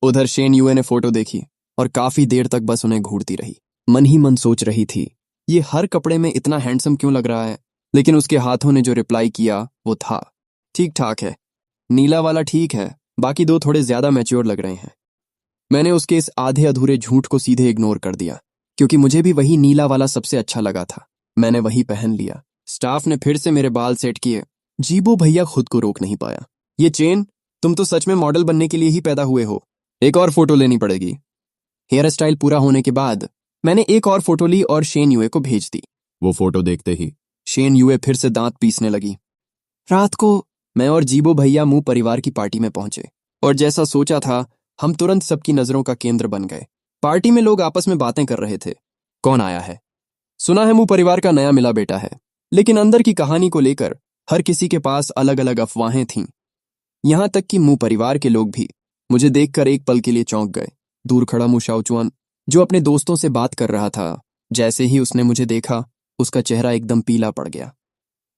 उधर शेन यूए ने फोटो देखी और काफी देर तक बस उन्हें घूरती रही। मन ही मन सोच रही थी, ये हर कपड़े में इतना हैंडसम क्यों लग रहा है। लेकिन उसके हाथों ने जो रिप्लाई किया वो था, ठीक ठाक है, नीला वाला ठीक है, बाकी 2 थोड़े ज्यादा मैच्योर लग रहे हैं। मैंने उसके इस आधे अधूरे झूठ को सीधे इग्नोर कर दिया, क्योंकि मुझे भी वही नीला वाला सबसे अच्छा लगा था। मैंने वही पहन लिया। स्टाफ ने फिर से मेरे बाल सेट किए। जीबो भैया खुद को रोक नहीं पाया। ये चेन, तुम तो सच में मॉडल बनने के लिए ही पैदा हुए हो। एक और फोटो लेनी पड़ेगी। हेयर स्टाइल पूरा होने के बाद मैंने एक और फोटो ली और शेन यूए को भेज दी। वो फोटो देखते ही शेन यूए फिर से दांत पीसने लगी। रात को मैं और जीबो भैया मुंह परिवार की पार्टी में पहुंचे, और जैसा सोचा था हम तुरंत सबकी नजरों का केंद्र बन गए। पार्टी में लोग आपस में बातें कर रहे थे। कौन आया है? सुना है मुंह परिवार का नया मिला बेटा है, लेकिन अंदर की कहानी को लेकर हर किसी के पास अलग अलग अफवाहें थीं। यहां तक कि मुंह परिवार के लोग भी मुझे देखकर एक पल के लिए चौंक गए। दूर खड़ा मुंह शाओचुआन, जो अपने दोस्तों से बात कर रहा था, जैसे ही उसने मुझे देखा उसका चेहरा एकदम पीला पड़ गया।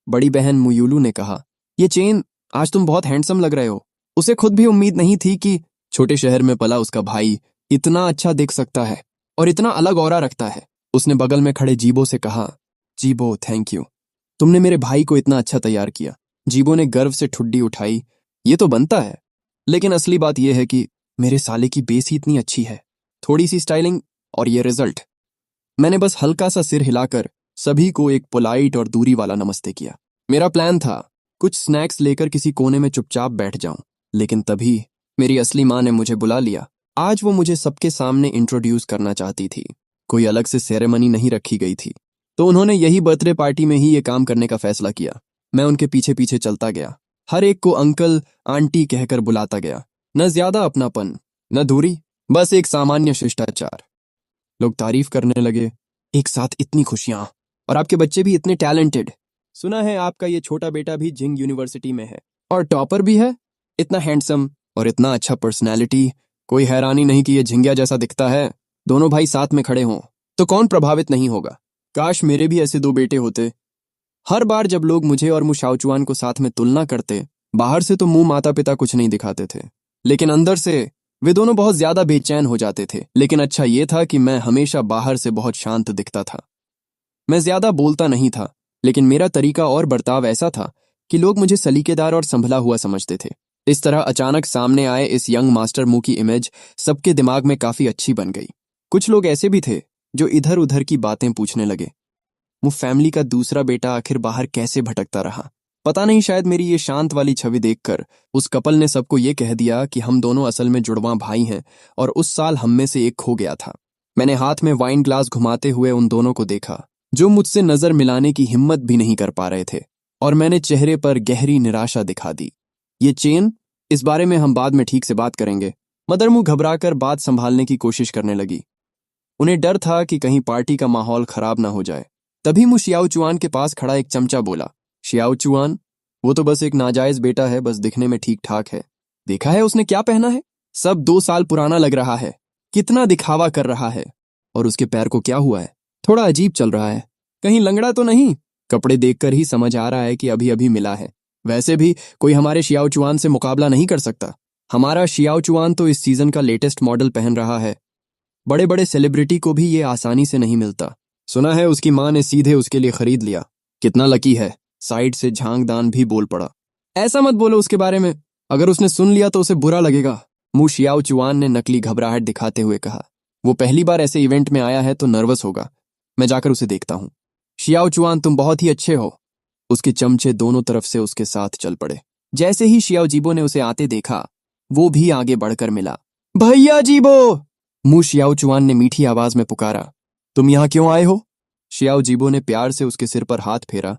बड़ी बहन मुयूलू ने कहा, ये चेन, आज तुम बहुत हैंडसम लग रहे हो। उसे खुद भी उम्मीद नहीं थी कि छोटे शहर में पला उसका भाई इतना अच्छा दिख सकता है और इतना अलग ऑरा रखता है। उसने बगल में खड़े जीबो से कहा, जीबो थैंक यू, तुमने मेरे भाई को इतना अच्छा तैयार किया। जीबो ने गर्व से ठुड्डी उठाई, ये तो बनता है, लेकिन असली बात यह है कि मेरे साले की बेस ही इतनी अच्छी है। थोड़ी सी स्टाइलिंग और ये रिजल्ट। मैंने बस हल्का सा सिर हिलाकर सभी को एक पोलाइट और दूरी वाला नमस्ते किया। मेरा प्लान था कुछ स्नैक्स लेकर किसी कोने में चुपचाप बैठ जाऊं, लेकिन तभी मेरी असली माँ ने मुझे बुला लिया। आज वो मुझे सबके सामने इंट्रोड्यूस करना चाहती थी। कोई अलग से सेरेमनी नहीं रखी गई थी, तो उन्होंने यही बर्थडे पार्टी में ही ये काम करने का फैसला किया। मैं उनके पीछे पीछे चलता गया, हर एक को अंकल आंटी कहकर बुलाता गया। न ज्यादा अपनापन, न दूरी, बस एक सामान्य शिष्टाचार। लोग तारीफ करने लगे, एक साथ इतनी खुशियां, और आपके बच्चे भी इतने टैलेंटेड। सुना है आपका ये छोटा बेटा भी जिंग यूनिवर्सिटी में है और टॉपर भी है। इतना हैंडसम और इतना अच्छा पर्सनैलिटी, कोई हैरानी नहीं कि ये झिंगिया जैसा दिखता है। दोनों भाई साथ में खड़े हों तो कौन प्रभावित नहीं होगा। काश मेरे भी ऐसे दो बेटे होते। हर बार जब लोग मुझे और मु शाओचुआन को साथ में तुलना करते, बाहर से तो मुंह माता पिता कुछ नहीं दिखाते थे, लेकिन अंदर से वे दोनों बहुत ज्यादा बेचैन हो जाते थे। लेकिन अच्छा ये था कि मैं हमेशा बाहर से बहुत शांत दिखता था। मैं ज्यादा बोलता नहीं था, लेकिन मेरा तरीका और बर्ताव ऐसा था कि लोग मुझे सलीकेदार और संभला हुआ समझते थे। इस तरह अचानक सामने आए इस यंग मास्टर मु की इमेज सबके दिमाग में काफी अच्छी बन गई। कुछ लोग ऐसे भी थे जो इधर उधर की बातें पूछने लगे। वो फैमिली का दूसरा बेटा आखिर बाहर कैसे भटकता रहा, पता नहीं। शायद मेरी ये शांत वाली छवि देखकर उस कपल ने सबको ये कह दिया कि हम दोनों असल में जुड़वां भाई हैं, और उस साल हम में से एक खो गया था। मैंने हाथ में वाइन ग्लास घुमाते हुए उन दोनों को देखा, जो मुझसे नजर मिलाने की हिम्मत भी नहीं कर पा रहे थे, और मैंने चेहरे पर गहरी निराशा दिखा दी। ये चेन, इस बारे में हम बाद में ठीक से बात करेंगे। मदर मुंह घबराकर बात संभालने की कोशिश करने लगी। उन्हें डर था कि कहीं पार्टी का माहौल खराब ना हो जाए। तभी मु शियाओचुआन के पास खड़ा एक चमचा बोला, शियाओचुआन, वो तो बस एक नाजायज बेटा है, बस दिखने में ठीक ठाक है। देखा है उसने क्या पहना है? सब 2 साल पुराना लग रहा है। कितना दिखावा कर रहा है। और उसके पैर को क्या हुआ है? थोड़ा अजीब चल रहा है। कहीं लंगड़ा तो नहीं? कपड़े देखकर ही समझ आ रहा है कि अभी अभी मिला है। वैसे भी कोई हमारे शियाओचुआन से मुकाबला नहीं कर सकता। हमारा शियाओचुआन तो इस सीजन का लेटेस्ट मॉडल पहन रहा है। बड़े बड़े सेलिब्रिटी को भी ये आसानी से नहीं मिलता। सुना है उसकी माँ ने सीधे उसके लिए खरीद लिया। कितना लकी है। साइड से झांगदान भी बोल पड़ा, ऐसा मत बोलो उसके बारे में, अगर उसने सुन लिया तो उसे बुरा लगेगा। मु शियाओचुआन ने नकली घबराहट दिखाते हुए कहा, वो पहली बार ऐसे इवेंट में आया है तो नर्वस होगा। मैं जाकर उसे देखता हूँ। शियाओचुआन, तुम बहुत ही अच्छे हो। उसके चमचे दोनों तरफ से उसके साथ चल पड़े। जैसे ही शियाओ जीबो ने उसे आते देखा, वो भी आगे बढ़कर मिला। भैया जीबो! मु शियाओचुआन ने मीठी आवाज में पुकारा। तुम यहाँ क्यों आए हो? शियाओ जीबो ने प्यार से उसके सिर पर हाथ फेरा।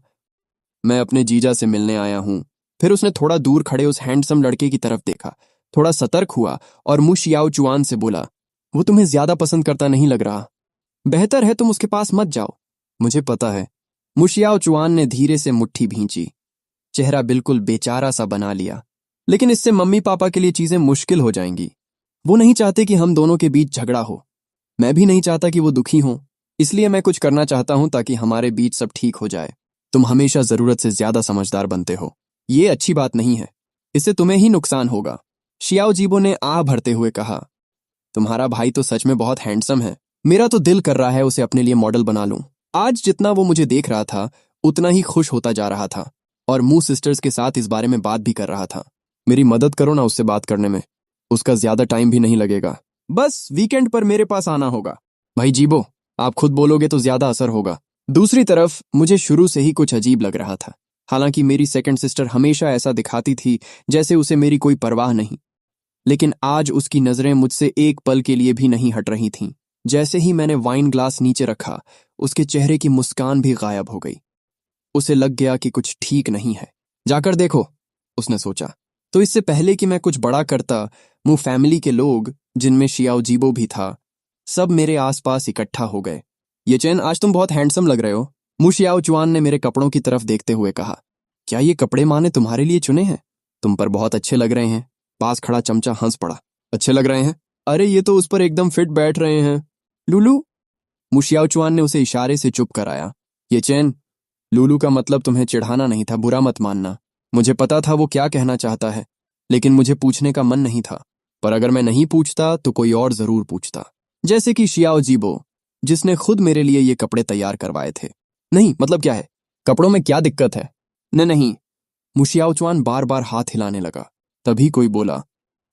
मैं अपने जीजा से मिलने आया हूं। फिर उसने थोड़ा दूर खड़े उस हैंडसम लड़के की तरफ देखा, थोड़ा सतर्क हुआ और मु शियाओचुआन से बोला, वो तुम्हें ज्यादा पसंद करता नहीं लग रहा। बेहतर है तुम उसके पास मत जाओ। मुझे पता है। मु शियाओचुआन ने धीरे से मुट्ठी भींची, चेहरा बिल्कुल बेचारा सा बना लिया। लेकिन इससे मम्मी पापा के लिए चीजें मुश्किल हो जाएंगी। वो नहीं चाहते कि हम दोनों के बीच झगड़ा हो। मैं भी नहीं चाहता कि वो दुखी हो। इसलिए मैं कुछ करना चाहता हूं ताकि हमारे बीच सब ठीक हो जाए। तुम हमेशा जरूरत से ज्यादा समझदार बनते हो। ये अच्छी बात नहीं है। इससे तुम्हें ही नुकसान होगा। शियाओ जीबो ने आह भरते हुए कहा, तुम्हारा भाई तो सच में बहुत हैंडसम है। मेरा तो दिल कर रहा है उसे अपने लिए मॉडल बना लूं। आज जितना वो मुझे देख रहा था, उतना ही खुश होता जा रहा था और मू सिस्टर्स के साथ इस बारे में बात भी कर रहा था। मेरी मदद करो ना उससे बात करने में। उसका ज्यादा टाइम भी नहीं लगेगा। बस वीकेंड पर मेरे पास आना होगा। भाई जीबो, आप खुद बोलोगे तो ज्यादा असर होगा। दूसरी तरफ मुझे शुरू से ही कुछ अजीब लग रहा था। हालांकि मेरी सेकंड सिस्टर हमेशा ऐसा दिखाती थी जैसे उसे मेरी कोई परवाह नहीं, लेकिन आज उसकी नजरें मुझसे एक पल के लिए भी नहीं हट रही थीं। जैसे ही मैंने वाइन ग्लास नीचे रखा, उसके चेहरे की मुस्कान भी गायब हो गई। उसे लग गया कि कुछ ठीक नहीं है। जाकर देखो, उसने सोचा। तो इससे पहले कि मैं कुछ बड़ा करता, मुंह फैमिली के लोग, जिनमें शियाओ जीबो भी था, सब मेरे आसपास इकट्ठा हो गए। ये चैन, आज तुम बहुत हैंडसम लग रहे हो, मु शियाओ चुआन ने मेरे कपड़ों की तरफ देखते हुए कहा। क्या ये कपड़े माँ ने तुम्हारे लिए चुने हैं? तुम पर बहुत अच्छे लग रहे हैं। पास खड़ा चमचा हंस पड़ा। अच्छे लग रहे हैं? अरे ये तो उस पर एकदम फिट बैठ रहे हैं। लुलू, मुशियाओ चुआन ने उसे इशारे से चुप कराया। ये चैन, लुलू का मतलब तुम्हें चिढ़ाना नहीं था, बुरा मत मानना। मुझे पता था वो क्या कहना चाहता है, लेकिन मुझे पूछने का मन नहीं था। पर अगर मैं नहीं पूछता तो कोई और जरूर पूछता, जैसे कि शियाओ जीबो, जिसने खुद मेरे लिए ये कपड़े तैयार करवाए थे। नहीं, मतलब क्या है? कपड़ों में क्या दिक्कत है? नहीं। मुशियाओ चुआन बार बार हाथ हिलाने लगा। तभी कोई बोला,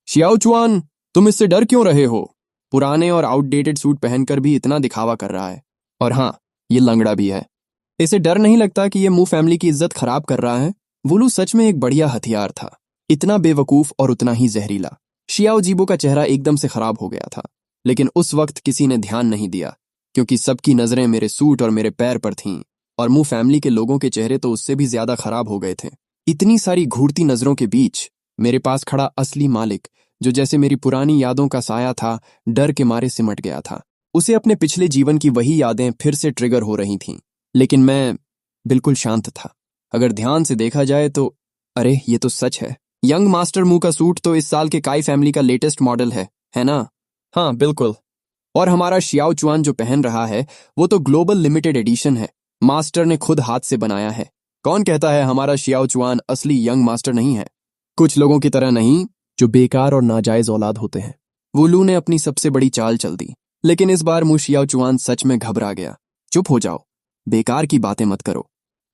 शियाओ चुआन, तुम इससे डर क्यों रहे हो? पुराने और आउटडेटेड सूट पहनकर भी इतना दिखावा कर रहा है। और हाँ, ये लंगड़ा भी है। इसे डर नहीं लगता कि ये मू फैमिली की इज्जत खराब कर रहा है? वुलू सच में एक बढ़िया हथियार था, इतना बेवकूफ और उतना ही जहरीला। शियाओ जीबो का चेहरा एकदम से खराब हो गया था, लेकिन उस वक्त किसी ने ध्यान नहीं दिया, क्योंकि सबकी नजरें मेरे सूट और मेरे पैर पर थीं, और मू फैमिली के लोगों के चेहरे तो उससे भी ज्यादा खराब हो गए थे। इतनी सारी घूरती नजरों के बीच मेरे पास खड़ा असली मालिक, जो जैसे मेरी पुरानी यादों का साया था, डर के मारे सिमट गया था। उसे अपने पिछले जीवन की वही यादें फिर से ट्रिगर हो रही थीं, लेकिन मैं बिल्कुल शांत था। अगर ध्यान से देखा जाए तो, अरे ये तो सच है। यंग मास्टर मू का सूट तो इस साल के काई फैमिली का लेटेस्ट मॉडल है ना? हाँ बिल्कुल। और हमारा शियाओ चुआन जो पहन रहा है, वो तो ग्लोबल लिमिटेड एडिशन है, मास्टर ने खुद हाथ से बनाया है। कौन कहता है हमारा शियाओ चुआन असली यंग मास्टर नहीं है? कुछ लोगों की तरह नहीं, जो बेकार और नाजायज औलाद होते हैं। वुलू ने अपनी सबसे बड़ी चाल चल दी, लेकिन इस बार मु शियाओ चुआन सच में घबरा गया। चुप हो जाओ, बेकार की बातें मत करो।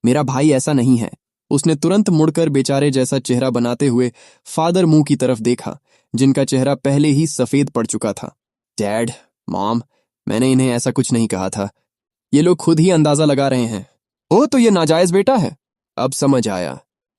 मेरा भाई ऐसा नहीं है। उसने तुरंत मुड़कर बेचारे जैसा चेहरा बनाते हुए फादर मुंह की तरफ देखा, जिनका चेहरा पहले ही सफेद पड़ चुका था। डैड, मॉम, मैंने इन्हें ऐसा कुछ नहीं कहा था। ये लोग खुद ही अंदाजा लगा रहे हैं। ओ, तो ये नाजायज बेटा है। अब समझ आया,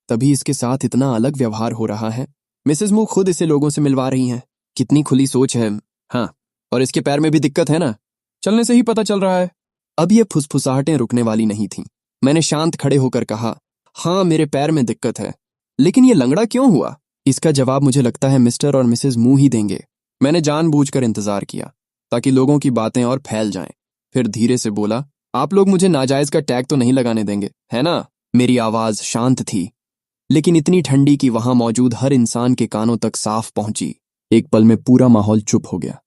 तभी इसके साथ इतना अलग व्यवहार हो रहा है। मिसेस मू खुद इसे लोगों से मिलवा रही हैं। कितनी खुली सोच है। हाँ, और इसके पैर में भी दिक्कत है ना? चलने से ही पता चल रहा है। अब ये फुसफुसाहटें रुकने वाली नहीं थीं। मैंने शांत खड़े होकर कहा, हाँ मेरे पैर में दिक्कत है। लेकिन ये लंगड़ा क्यों हुआ? इसका जवाब मुझे लगता है मिस्टर और मिसेस मू ही देंगे। मैंने जानबूझकर इंतजार किया, ताकि लोगों की बातें और फैल जाएं। फिर धीरे से बोला, आप लोग मुझे नाजायज का टैग तो नहीं लगाने देंगे, है ना? मेरी आवाज शांत थी, लेकिन इतनी ठंडी कि वहां मौजूद हर इंसान के कानों तक साफ पहुंची। एक पल में पूरा माहौल चुप हो गया।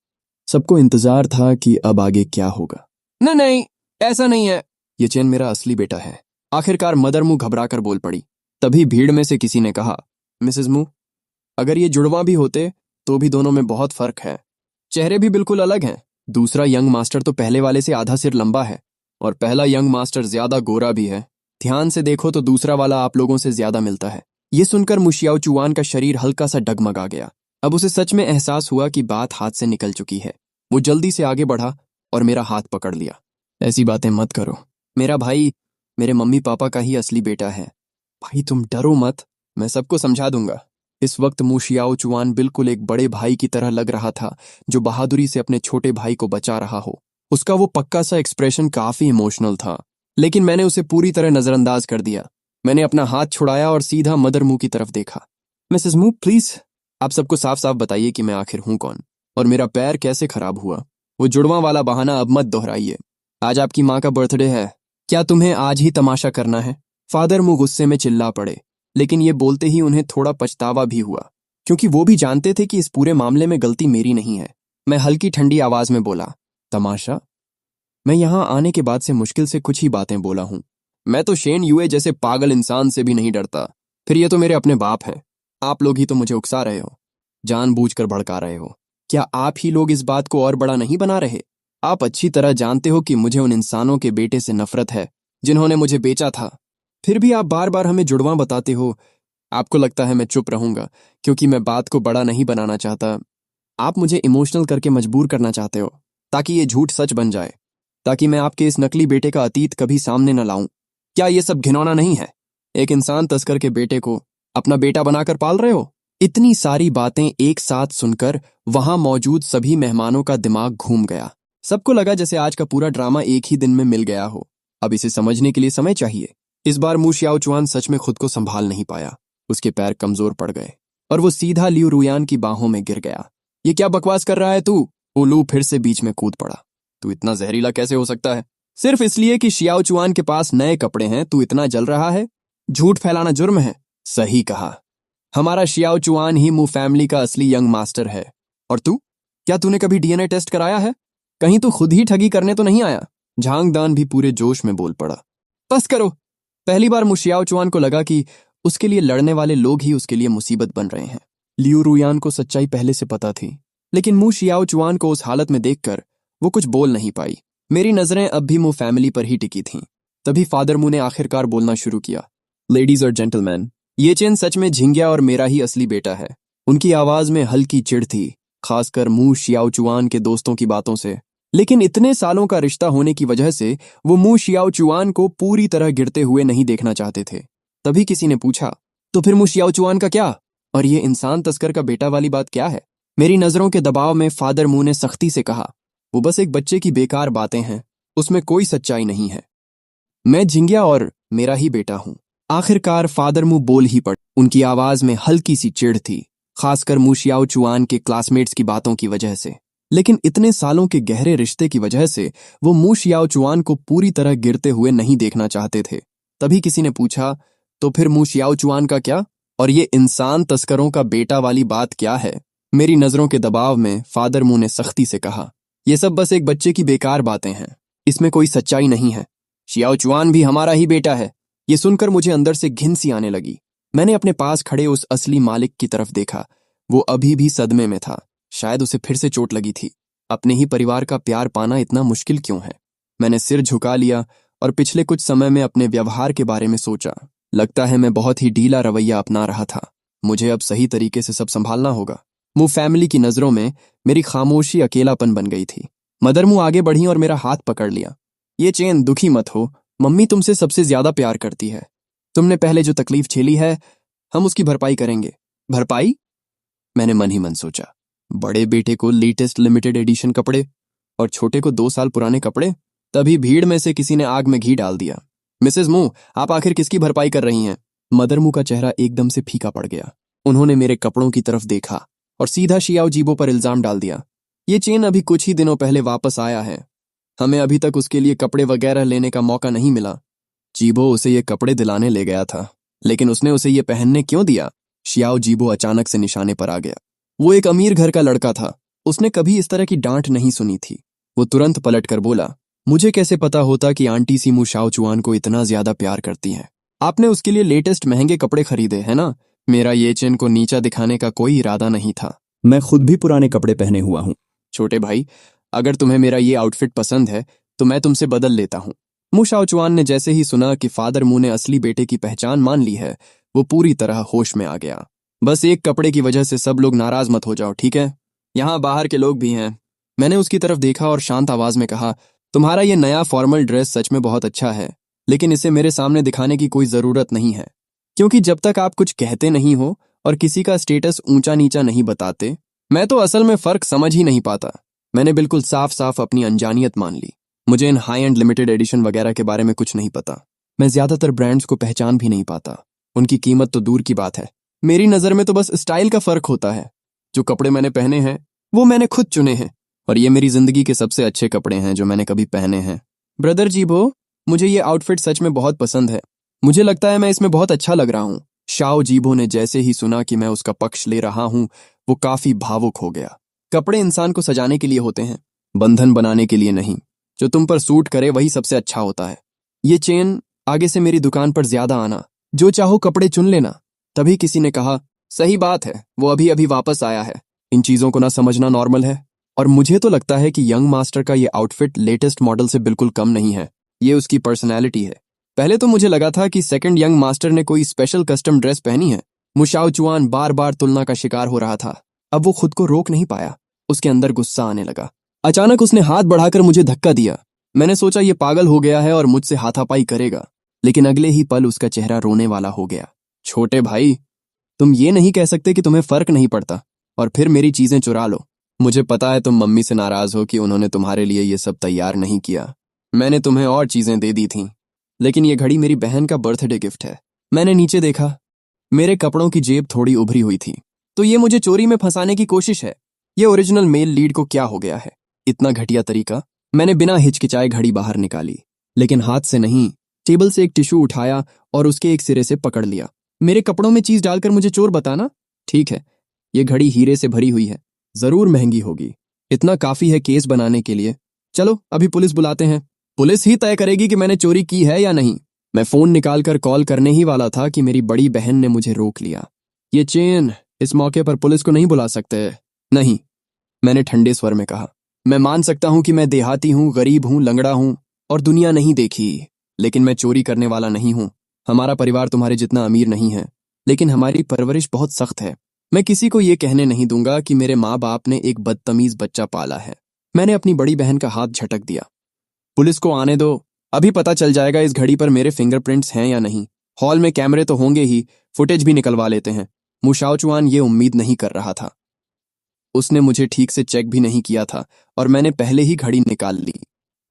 सबको इंतजार था कि अब आगे क्या होगा। नहीं नहीं, ऐसा नहीं है। ये चैन मेरा असली बेटा है। आखिरकार मदर मुंह घबराकर बोल पड़ी। तभी भीड़ में से किसी ने कहा, मिसेस मू, अगर ये जुड़वा भी होते तो भी दोनों में बहुत फर्क है। चेहरे भी बिल्कुल अलग हैं। दूसरा यंग मास्टर तो पहले वाले से आधा सिर लंबा है, और पहला यंग मास्टर ज्यादा गोरा भी है। ध्यान से देखो तो दूसरा वाला आप लोगों से ज्यादा मिलता है। ये सुनकर मुशियाओ चुआन का शरीर हल्का सा डगमगा गया। अब उसे सच में एहसास हुआ कि बात हाथ से निकल चुकी है। वो जल्दी से आगे बढ़ा और मेरा हाथ पकड़ लिया। ऐसी बातें मत करो। मेरा भाई मेरे मम्मी पापा का ही असली बेटा है। भाई तुम डरो मत, मैं सबको समझा दूंगा। इस वक्त मुशियाओ चुआन बिल्कुल एक बड़े भाई की तरह लग रहा था, जो बहादुरी से अपने छोटे भाई को बचा रहा हो। उसका वो पक्का सा एक्सप्रेशन काफी इमोशनल था, लेकिन मैंने उसे पूरी तरह नजरअंदाज कर दिया। मैंने अपना हाथ छुड़ाया और सीधा मदर मुंह की तरफ देखा। मिसेस मू, प्लीज आप सबको साफ साफ बताइए कि मैं आखिर हूं कौन, और मेरा पैर कैसे खराब हुआ। वो जुड़वा वाला बहाना अब मत दोहराइए। आज आपकी माँ का बर्थडे है, क्या तुम्हें आज ही तमाशा करना है? फादर मुंह गुस्से में चिल्ला पड़े, लेकिन ये बोलते ही उन्हें थोड़ा पछतावा भी हुआ, क्योंकि वो भी जानते थे कि इस पूरे मामले में गलती मेरी नहीं है। मैं हल्की ठंडी आवाज में बोला, तमाशा? मैं यहां आने के बाद से मुश्किल से कुछ ही बातें बोला हूं। मैं तो शेन यूए जैसे पागल इंसान से भी नहीं डरता। फिर ये तो मेरे अपने बाप हैं। आप लोग ही तो मुझे उकसा रहे हो, जानबूझकर भड़का रहे हो। क्या आप ही लोग इस बात को और बड़ा नहीं बना रहे? आप अच्छी तरह जानते हो कि मुझे उन इंसानों के बेटे से नफरत है जिन्होंने मुझे बेचा था। फिर भी आप बार बार हमें जुड़वा बताते हो। आपको लगता है मैं चुप रहूंगा क्योंकि मैं बात को बड़ा नहीं बनाना चाहता। आप मुझे इमोशनल करके मजबूर करना चाहते हो ताकि ये झूठ सच बन जाए, ताकि मैं आपके इस नकली बेटे का अतीत कभी सामने न लाऊं। क्या ये सब घिनौना नहीं है? एक इंसान तस्कर के बेटे को अपना बेटा बनाकर पाल रहे हो? इतनी सारी बातें एक साथ सुनकर वहां मौजूद सभी मेहमानों का दिमाग घूम गया। सबको लगा जैसे आज का पूरा ड्रामा एक ही दिन में मिल गया हो। अब इसे समझने के लिए समय चाहिए। इस बार मू शियाओचुआन सच में खुद को संभाल नहीं पाया। उसके पैर कमजोर पड़ गए और वो सीधा लियू रुयान की बाहों में गिर गया। ये क्या बकवास कर रहा है तू? वो लू फिर से बीच में कूद पड़ा। तू इतना जहरीला कैसे हो सकता है? सिर्फ इसलिए कि शियाओचुआन के पास नए कपड़े हैं तू इतना जल रहा है? झूठ फैलाना जुर्म है। सही कहा। हमारा शियाओचुआन ही मू फैमिली का असली यंग मास्टर है। और तू? क्या तूने कभी डीएनए टेस्ट कराया है? कहीं तू खुद ही ठगी करने तो नहीं आया? झांगदान भी पूरे जोश में बोल पड़ा। बस करो। पहली बार मू शियाओचुआन को लगा कि उसके लिए लड़ने वाले लोग ही उसके लिए मुसीबत बन रहे हैं। लियू रुयान को सच्चाई पहले से पता थी, लेकिन मू शियाओचुआन को उस हालत में देखकर वो कुछ बोल नहीं पाई। मेरी नजरें अब भी मू फैमिली पर ही टिकी थीं। तभी फादर मू ने आखिरकार बोलना शुरू किया। लेडीज और जेंटलमैन, ये चेन सच में झिंगिया और मेरा ही असली बेटा है। उनकी आवाज में हल्की चिढ़ थी, खासकर मू शियाओचुआन के दोस्तों की बातों से। लेकिन इतने सालों का रिश्ता होने की वजह से वो मू शियाओचुआन को पूरी तरह गिरते हुए नहीं देखना चाहते थे। तभी किसी ने पूछा, तो फिर मू शियाओचुआन का क्या? और ये इंसान तस्कर का बेटा वाली बात क्या है? मेरी नजरों के दबाव में फादर मू ने सख्ती से कहा, वो बस एक बच्चे की बेकार बातें हैं, उसमें कोई सच्चाई नहीं है। मैं झिंगिया और मेरा ही बेटा हूं। आखिरकार फादर मू बोल ही पड़े। उनकी आवाज में हल्की सी चिढ़ थी, खासकर मू शियाओचुआन के क्लासमेट्स की बातों की वजह से। लेकिन इतने सालों के गहरे रिश्ते की वजह से वो मू शियाओचुआन को पूरी तरह गिरते हुए नहीं देखना चाहते थे। तभी किसी ने पूछा, तो फिर मू शियाओचुआन का क्या? और ये इंसान तस्करों का बेटा वाली बात क्या है? मेरी नजरों के दबाव में फादर मू ने सख्ती से कहा, ये सब बस एक बच्चे की बेकार बातें हैं, इसमें कोई सच्चाई नहीं है। शियाओचुआन भी हमारा ही बेटा है। ये सुनकर मुझे अंदर से घिन सी आने लगी। मैंने अपने पास खड़े उस असली मालिक की तरफ देखा। वो अभी भी सदमे में था। शायद उसे फिर से चोट लगी थी। अपने ही परिवार का प्यार पाना इतना मुश्किल क्यों है? मैंने सिर झुका लिया और पिछले कुछ समय में अपने व्यवहार के बारे में सोचा। लगता है मैं बहुत ही ढीला रवैया अपना रहा था। मुझे अब सही तरीके से सब संभालना होगा। मू फैमिली की नजरों में मेरी खामोशी अकेलापन बन गई थी। मदर मू आगे बढ़ी और मेरा हाथ पकड़ लिया। ये चेन, दुखी मत हो, मम्मी तुमसे सबसे ज्यादा प्यार करती है। तुमने पहले जो तकलीफ झेली है, हम उसकी भरपाई करेंगे। भरपाई? मैंने मन ही मन सोचा। बड़े बेटे को लेटेस्ट लिमिटेड एडिशन कपड़े और छोटे को 2 साल पुराने कपड़े। तभी भीड़ में से किसी ने आग में घी डाल दिया। मिसेस मू, आप आखिर किसकी भरपाई कर रही हैं? मदर मू का चेहरा एकदम से फीका पड़ गया। उन्होंने मेरे कपड़ों की तरफ देखा और सीधा शियाओ जीबो पर इल्जाम डाल दिया। ये चेन अभी कुछ ही दिनों पहले वापस आया है। हमें अभी तक उसके लिए कपड़े वगैरह लेने का मौका नहीं मिला। जीबो उसे ये कपड़े दिलाने ले गया था, लेकिन उसने उसे ये पहनने क्यों दिया? शियाओ जीबो अचानक से निशाने पर आ गया। वो एक अमीर घर का लड़का था। उसने कभी इस तरह की डांट नहीं सुनी थी। वो तुरंत पलट कर बोला, मुझे कैसे पता होता कि आंटी सी मू शियाओचुआन को इतना ज्यादा प्यार करती हैं? आपने उसके लिए लेटेस्ट महंगे कपड़े खरीदे है ना? मेरा ये चेन को नीचा दिखाने का कोई इरादा नहीं था। मैं खुद भी पुराने कपड़े पहने हुआ हूँ। छोटे भाई, अगर तुम्हें मेरा ये आउटफिट पसंद है तो मैं तुमसे बदल लेता हूँ। मू शियाओचुआन ने जैसे ही सुना कि फादर मू ने असली बेटे की पहचान मान ली है, वो पूरी तरह होश में आ गया। बस एक कपड़े की वजह से सब लोग नाराज मत हो जाओ, ठीक है? यहाँ बाहर के लोग भी हैं। मैंने उसकी तरफ देखा और शांत आवाज में कहा, तुम्हारा ये नया फॉर्मल ड्रेस सच में बहुत अच्छा है, लेकिन इसे मेरे सामने दिखाने की कोई जरूरत नहीं है, क्योंकि जब तक आप कुछ कहते नहीं हो और किसी का स्टेटस ऊंचा नीचा नहीं बताते, मैं तो असल में फर्क समझ ही नहीं पाता। मैंने बिल्कुल साफ साफ अपनी अनजानियत मान ली। मुझे इन हाई एंड लिमिटेड एडिशन वगैरह के बारे में कुछ नहीं पता। मैं ज्यादातर ब्रांड्स को पहचान भी नहीं पाता। उनकी कीमत तो दूर की बात है। मेरी नजर में तो बस स्टाइल का फर्क होता है। जो कपड़े मैंने पहने हैं वो मैंने खुद चुने हैं, और ये मेरी जिंदगी के सबसे अच्छे कपड़े हैं जो मैंने कभी पहने हैं। ब्रदर जीबो, मुझे ये आउटफिट सच में बहुत पसंद है। मुझे लगता है मैं इसमें बहुत अच्छा लग रहा हूँ। शाओ जीबो ने जैसे ही सुना कि मैं उसका पक्ष ले रहा हूँ, वो काफी भावुक हो गया। कपड़े इंसान को सजाने के लिए होते हैं, बंधन बनाने के लिए नहीं। जो तुम पर सूट करे वही सबसे अच्छा होता है। ये चेन, आगे से मेरी दुकान पर ज्यादा आना, जो चाहो कपड़े चुन लेना। तभी किसी ने कहा, सही बात है, वो अभी अभी वापस आया है। इन चीजों को ना समझना नॉर्मल है। और मुझे तो लगता है कि यंग मास्टर का ये आउटफिट लेटेस्ट मॉडल से बिल्कुल कम नहीं है। ये उसकी पर्सनैलिटी है। पहले तो मुझे लगा था कि सेकंड यंग मास्टर ने कोई स्पेशल कस्टम ड्रेस पहनी है। मू शियाओचुआन बार बार तुलना का शिकार हो रहा था। अब वो खुद को रोक नहीं पाया। उसके अंदर गुस्सा आने लगा। अचानक उसने हाथ बढ़ाकर मुझे धक्का दिया। मैंने सोचा ये पागल हो गया है और मुझसे हाथापाई करेगा, लेकिन अगले ही पल उसका चेहरा रोने वाला हो गया। छोटे भाई, तुम ये नहीं कह सकते कि तुम्हें फर्क नहीं पड़ता और फिर मेरी चीजें चुरा लो। मुझे पता है तुम मम्मी से नाराज हो कि उन्होंने तुम्हारे लिए ये सब तैयार नहीं किया। मैंने तुम्हें और चीजें दे दी थीं, लेकिन ये घड़ी मेरी बहन का बर्थडे गिफ्ट है। मैंने नीचे देखा, मेरे कपड़ों की जेब थोड़ी उभरी हुई थी। तो ये मुझे चोरी में फंसाने की कोशिश है। ये ओरिजिनल मेल लीड को क्या हो गया है? इतना घटिया तरीका। मैंने बिना हिचकिचाए घड़ी बाहर निकाली, लेकिन हाथ से नहीं, टेबल से एक टिश्यू उठाया और उसके एक सिरे से पकड़ लिया। मेरे कपड़ों में चीज डालकर मुझे चोर बताना? ठीक है, ये घड़ी हीरे से भरी हुई है, जरूर महंगी होगी। इतना काफी है केस बनाने के लिए। चलो अभी पुलिस बुलाते हैं। पुलिस ही तय करेगी कि मैंने चोरी की है या नहीं। मैं फोन निकालकर कॉल करने ही वाला था कि मेरी बड़ी बहन ने मुझे रोक लिया। ये चेन, इस मौके पर पुलिस को नहीं बुला सकते। नहीं, मैंने ठंडे स्वर में कहा। मैं मान सकता हूं कि मैं देहाती हूं, गरीब हूं, लंगड़ा हूं और दुनिया नहीं देखी, लेकिन मैं चोरी करने वाला नहीं हूं। हमारा परिवार तुम्हारे जितना अमीर नहीं है, लेकिन हमारी परवरिश बहुत सख्त है। मैं किसी को ये कहने नहीं दूंगा कि मेरे माँ बाप ने एक बदतमीज बच्चा पाला है। मैंने अपनी बड़ी बहन का हाथ झटक दिया। पुलिस को आने दो, अभी पता चल जाएगा इस घड़ी पर मेरे फिंगरप्रिंट्स हैं या नहीं। हॉल में कैमरे तो होंगे ही, फुटेज भी निकलवा लेते हैं। मुशाओचुआन ये उम्मीद नहीं कर रहा था। उसने मुझे ठीक से चेक भी नहीं किया था और मैंने पहले ही घड़ी निकाल ली।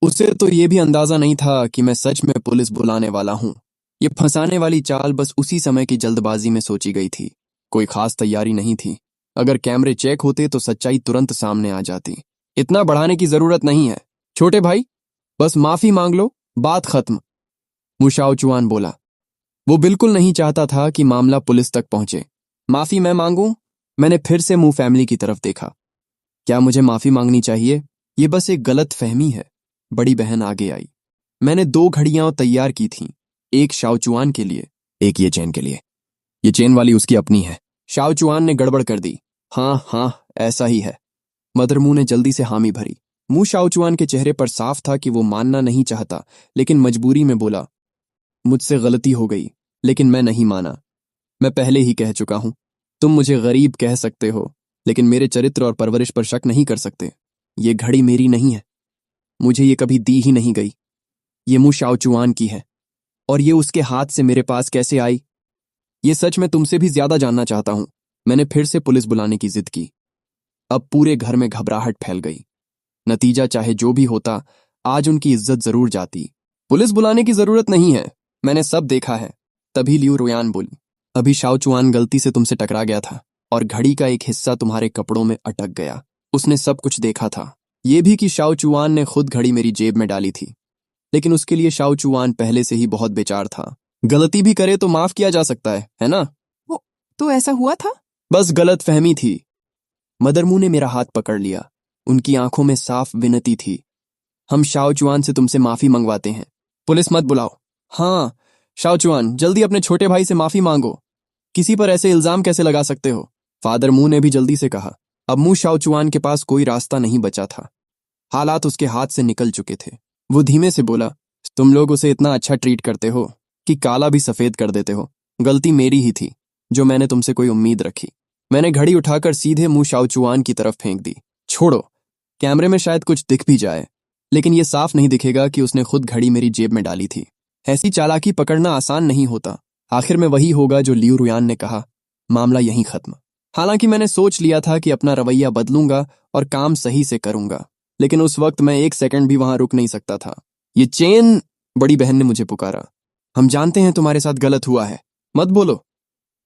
उसे तो ये भी अंदाजा नहीं था कि मैं सच में पुलिस बुलाने वाला हूं। ये फंसाने वाली चाल बस उसी समय की जल्दबाजी में सोची गई थी। कोई खास तैयारी नहीं थी। अगर कैमरे चेक होते तो सच्चाई तुरंत सामने आ जाती। इतना बढ़ाने की जरूरत नहीं है छोटे भाई, बस माफी मांग लो, बात खत्म। मुशाओचुआन बोला। वो बिल्कुल नहीं चाहता था कि मामला पुलिस तक पहुंचे। माफी मैं मांगूं? मैंने फिर से मुंह फैमिली की तरफ देखा। क्या मुझे माफी मांगनी चाहिए? ये बस एक गलत फहमी है। बड़ी बहन आगे आई। मैंने 2 घड़ियां तैयार की थीं, एक शाओचुआन के लिए, एक ये चेन के लिए। ये चेन वाली उसकी अपनी है। शाओचुआन ने गड़बड़ कर दी। हाँ हाँ, ऐसा ही है। मदरमू ने जल्दी से हामी भरी। मुंह शाओचुआन के चेहरे पर साफ था कि वो मानना नहीं चाहता, लेकिन मजबूरी में बोला, मुझसे गलती हो गई, लेकिन मैं नहीं माना। मैं पहले ही कह चुका हूं। तुम मुझे गरीब कह सकते हो, लेकिन मेरे चरित्र और परवरिश पर शक नहीं कर सकते। ये घड़ी मेरी नहीं है, मुझे ये कभी दी ही नहीं गई। ये मुंह शाओचुआन की है, और ये उसके हाथ से मेरे पास कैसे आई? ये सच मैं तुमसे भी ज्यादा जानना चाहता हूं। मैंने फिर से पुलिस बुलाने की जिद की। अब पूरे घर में घबराहट फैल गई। नतीजा चाहे जो भी होता, आज उनकी इज्जत जरूर जाती। पुलिस बुलाने की जरूरत नहीं है, मैंने सब देखा है। तभी लियू रुयान बोली, अभी शाओचुआन गलती से तुमसे टकरा गया था और घड़ी का एक हिस्सा तुम्हारे कपड़ों में अटक गया। उसने सब कुछ देखा था, ये भी कि शाओचुआन ने खुद घड़ी मेरी जेब में डाली थी, लेकिन उसके लिए शाओचुआन पहले से ही बहुत बेचार था। गलती भी करे तो माफ किया जा सकता है ना? वो तो ऐसा हुआ था? बस गलत फहमी थी। मदरमू ने मेरा हाथ पकड़ लिया। उनकी आंखों में साफ विनती थी। हम शाओचुआन से तुमसे माफी मंगवाते हैं, पुलिस मत बुलाओ। हाँ शाओचुआन, जल्दी अपने छोटे भाई से माफी मांगो। किसी पर ऐसे इल्जाम कैसे लगा सकते हो? फादर मू ने भी जल्दी से कहा। अब मुंह शाओचुआन के पास कोई रास्ता नहीं बचा था। हालात उसके हाथ से निकल चुके थे। वो धीमे से बोला, तुम लोग उसे इतना अच्छा ट्रीट करते हो कि काला भी सफेद कर देते हो। गलती मेरी ही थी जो मैंने तुमसे कोई उम्मीद रखी। मैंने घड़ी उठाकर सीधे मुंह शाओचुआन की तरफ फेंक दी। छोड़ो, कैमरे में शायद कुछ दिख भी जाए, लेकिन यह साफ नहीं दिखेगा कि उसने खुद घड़ी मेरी जेब में डाली थी। ऐसी चालाकी पकड़ना आसान नहीं होता। आखिर में वही होगा जो लियू रुयान ने कहा, मामला यहीं खत्म। हालांकि मैंने सोच लिया था कि अपना रवैया बदलूंगा और काम सही से करूंगा, लेकिन उस वक्त मैं 1 सेकंड भी वहां रुक नहीं सकता था। ये चेन, बड़ी बहन ने मुझे पुकारा। हम जानते हैं तुम्हारे साथ गलत हुआ है, मत बोलो।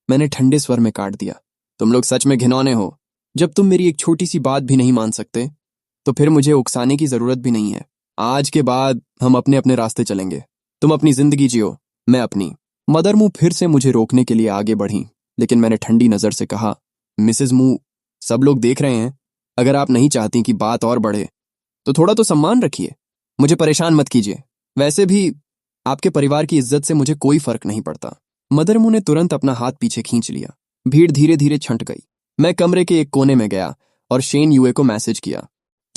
मैंने ठंडे स्वर में काट दिया, तुम लोग सच में घिनौने हो। जब तुम मेरी एक छोटी सी बात भी नहीं मान सकते, तो फिर मुझे उकसाने की जरूरत भी नहीं है। आज के बाद हम अपने अपने रास्ते चलेंगे। तुम अपनी जिंदगी जियो, मैं अपनी। मदर मू फिर से मुझे रोकने के लिए आगे बढ़ी, लेकिन मैंने ठंडी नजर से कहा, मिसेज मू, सब लोग देख रहे हैं। अगर आप नहीं चाहती कि बात और बढ़े, तो थोड़ा तो सम्मान रखिए। मुझे परेशान मत कीजिए। वैसे भी आपके परिवार की इज्जत से मुझे कोई फर्क नहीं पड़ता। मदर मू ने तुरंत अपना हाथ पीछे खींच लिया। भीड़ धीरे धीरे छंट गई। मैं कमरे के एक कोने में गया और शेन यूए को मैसेज किया,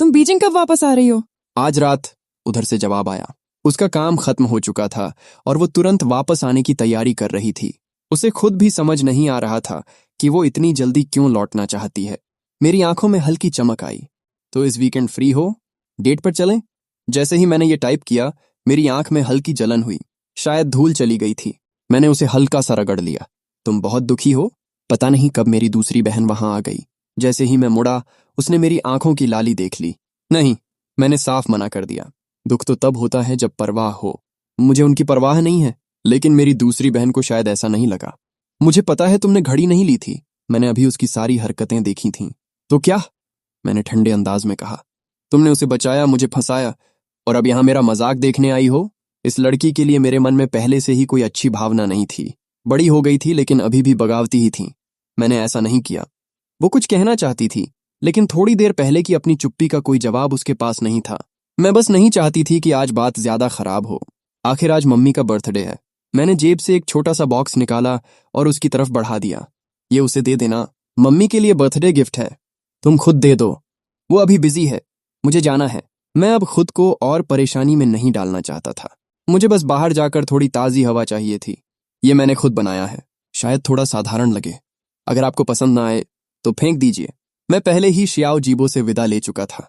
तुम बीजिंग कब वापस आ रही हो? आज रात, उधर से जवाब आया। उसका काम खत्म हो चुका था और वो तुरंत वापस आने की तैयारी कर रही थी। उसे खुद भी समझ नहीं आ रहा था कि वो इतनी जल्दी क्यों लौटना चाहती है। मेरी आंखों में हल्की चमक आई। तो इस वीकेंड फ्री हो? डेट पर चलें? जैसे ही मैंने ये टाइप किया, मेरी आंख में हल्की जलन हुई। शायद धूल चली गई थी। मैंने उसे हल्का सा रगड़ लिया। तुम बहुत दुखी हो? पता नहीं कब मेरी दूसरी बहन वहां आ गई। जैसे ही मैं मुड़ा, उसने मेरी आंखों की लाली देख ली। नहीं, मैंने साफ मना कर दिया। दुख तो तब होता है जब परवाह हो। मुझे उनकी परवाह नहीं है, लेकिन मेरी दूसरी बहन को शायद ऐसा नहीं लगा। मुझे पता है तुमने घड़ी नहीं ली थी। मैंने अभी उसकी सारी हरकतें देखी थीं। तो क्या? मैंने ठंडे अंदाज में कहा। तुमने उसे बचाया, मुझे फंसाया, और अब यहां मेरा मजाक देखने आई हो? इस लड़की के लिए मेरे मन में पहले से ही कोई अच्छी भावना नहीं थी। बड़ी हो गई थी, लेकिन अभी भी बगावती ही थी। मैंने ऐसा नहीं किया। वो कुछ कहना चाहती थी, लेकिन थोड़ी देर पहले की अपनी चुप्पी का कोई जवाब उसके पास नहीं था। मैं बस नहीं चाहती थी कि आज बात ज्यादा खराब हो। आखिर आज मम्मी का बर्थडे है। मैंने जेब से एक छोटा सा बॉक्स निकाला और उसकी तरफ बढ़ा दिया। ये उसे दे देना, मम्मी के लिए बर्थडे गिफ्ट है। तुम खुद दे दो। वो अभी बिजी है, मुझे जाना है। मैं अब खुद को और परेशानी में नहीं डालना चाहता था। मुझे बस बाहर जाकर थोड़ी ताज़ी हवा चाहिए थी। ये मैंने खुद बनाया है। शायद थोड़ा साधारण लगे। अगर आपको पसंद ना आए तो फेंक दीजिए। मैं पहले ही शियाओ जीबो से विदा ले चुका था।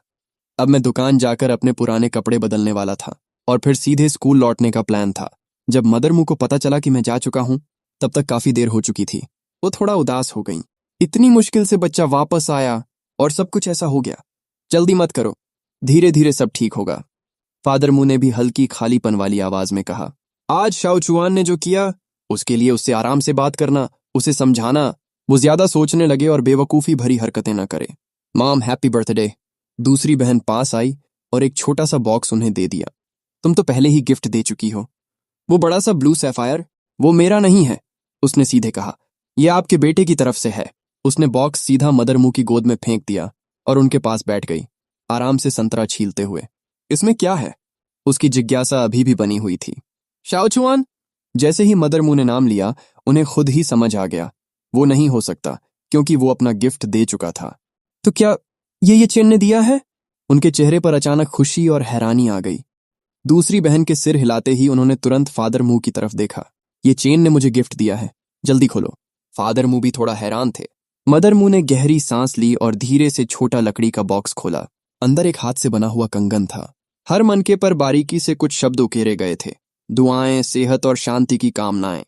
अब मैं दुकान जाकर अपने पुराने कपड़े बदलने वाला था और फिर सीधे स्कूल लौटने का प्लान था। जब मदर मुंह को पता चला कि मैं जा चुका हूं, तब तक काफी देर हो चुकी थी। वो थोड़ा उदास हो गई। इतनी मुश्किल से बच्चा वापस आया और सब कुछ ऐसा हो गया। जल्दी मत करो, धीरे धीरे सब ठीक होगा। फादर मुंह ने भी हल्की खालीपन वाली आवाज में कहा। आज शाओ चुआन ने जो किया, उसके लिए उससे आराम से बात करना, उसे समझाना। वो ज्यादा सोचने लगे और बेवकूफी भरी हरकतें न करे। Mom, happy birthday. दूसरी बहन पास आई और एक छोटा सा बॉक्स उन्हें दे दिया। तुम तो पहले ही गिफ्ट दे चुकी हो। वो बड़ा सा ब्लू सैफायर, वो मेरा नहीं है, उसने सीधे कहा। यह आपके बेटे की तरफ से है। उसने बॉक्स सीधा मदर मुंह की गोद में फेंक दिया और उनके पास बैठ गई, आराम से संतरा छीलते हुए। इसमें क्या है? उसकी जिज्ञासा अभी भी बनी हुई थी। शाओ चुआन। जैसे ही मदर मुंह ने नाम लिया, उन्हें खुद ही समझ आ गया वो नहीं हो सकता, क्योंकि वो अपना गिफ्ट दे चुका था। तो क्या ये चेन ने दिया है? उनके चेहरे पर अचानक खुशी और हैरानी आ गई। दूसरी बहन के सिर हिलाते ही उन्होंने तुरंत फादर मुंह की तरफ देखा। ये चेन ने मुझे गिफ्ट दिया है, जल्दी खोलो। फादर मुंह भी थोड़ा हैरान थे। मदर मुंह ने गहरी सांस ली और धीरे से छोटा लकड़ी का बॉक्स खोला। अंदर एक हाथ से बना हुआ कंगन था। हर मनके पर बारीकी से कुछ शब्द उकेरे गए थे। दुआएं, सेहत और शांति की कामनाएं।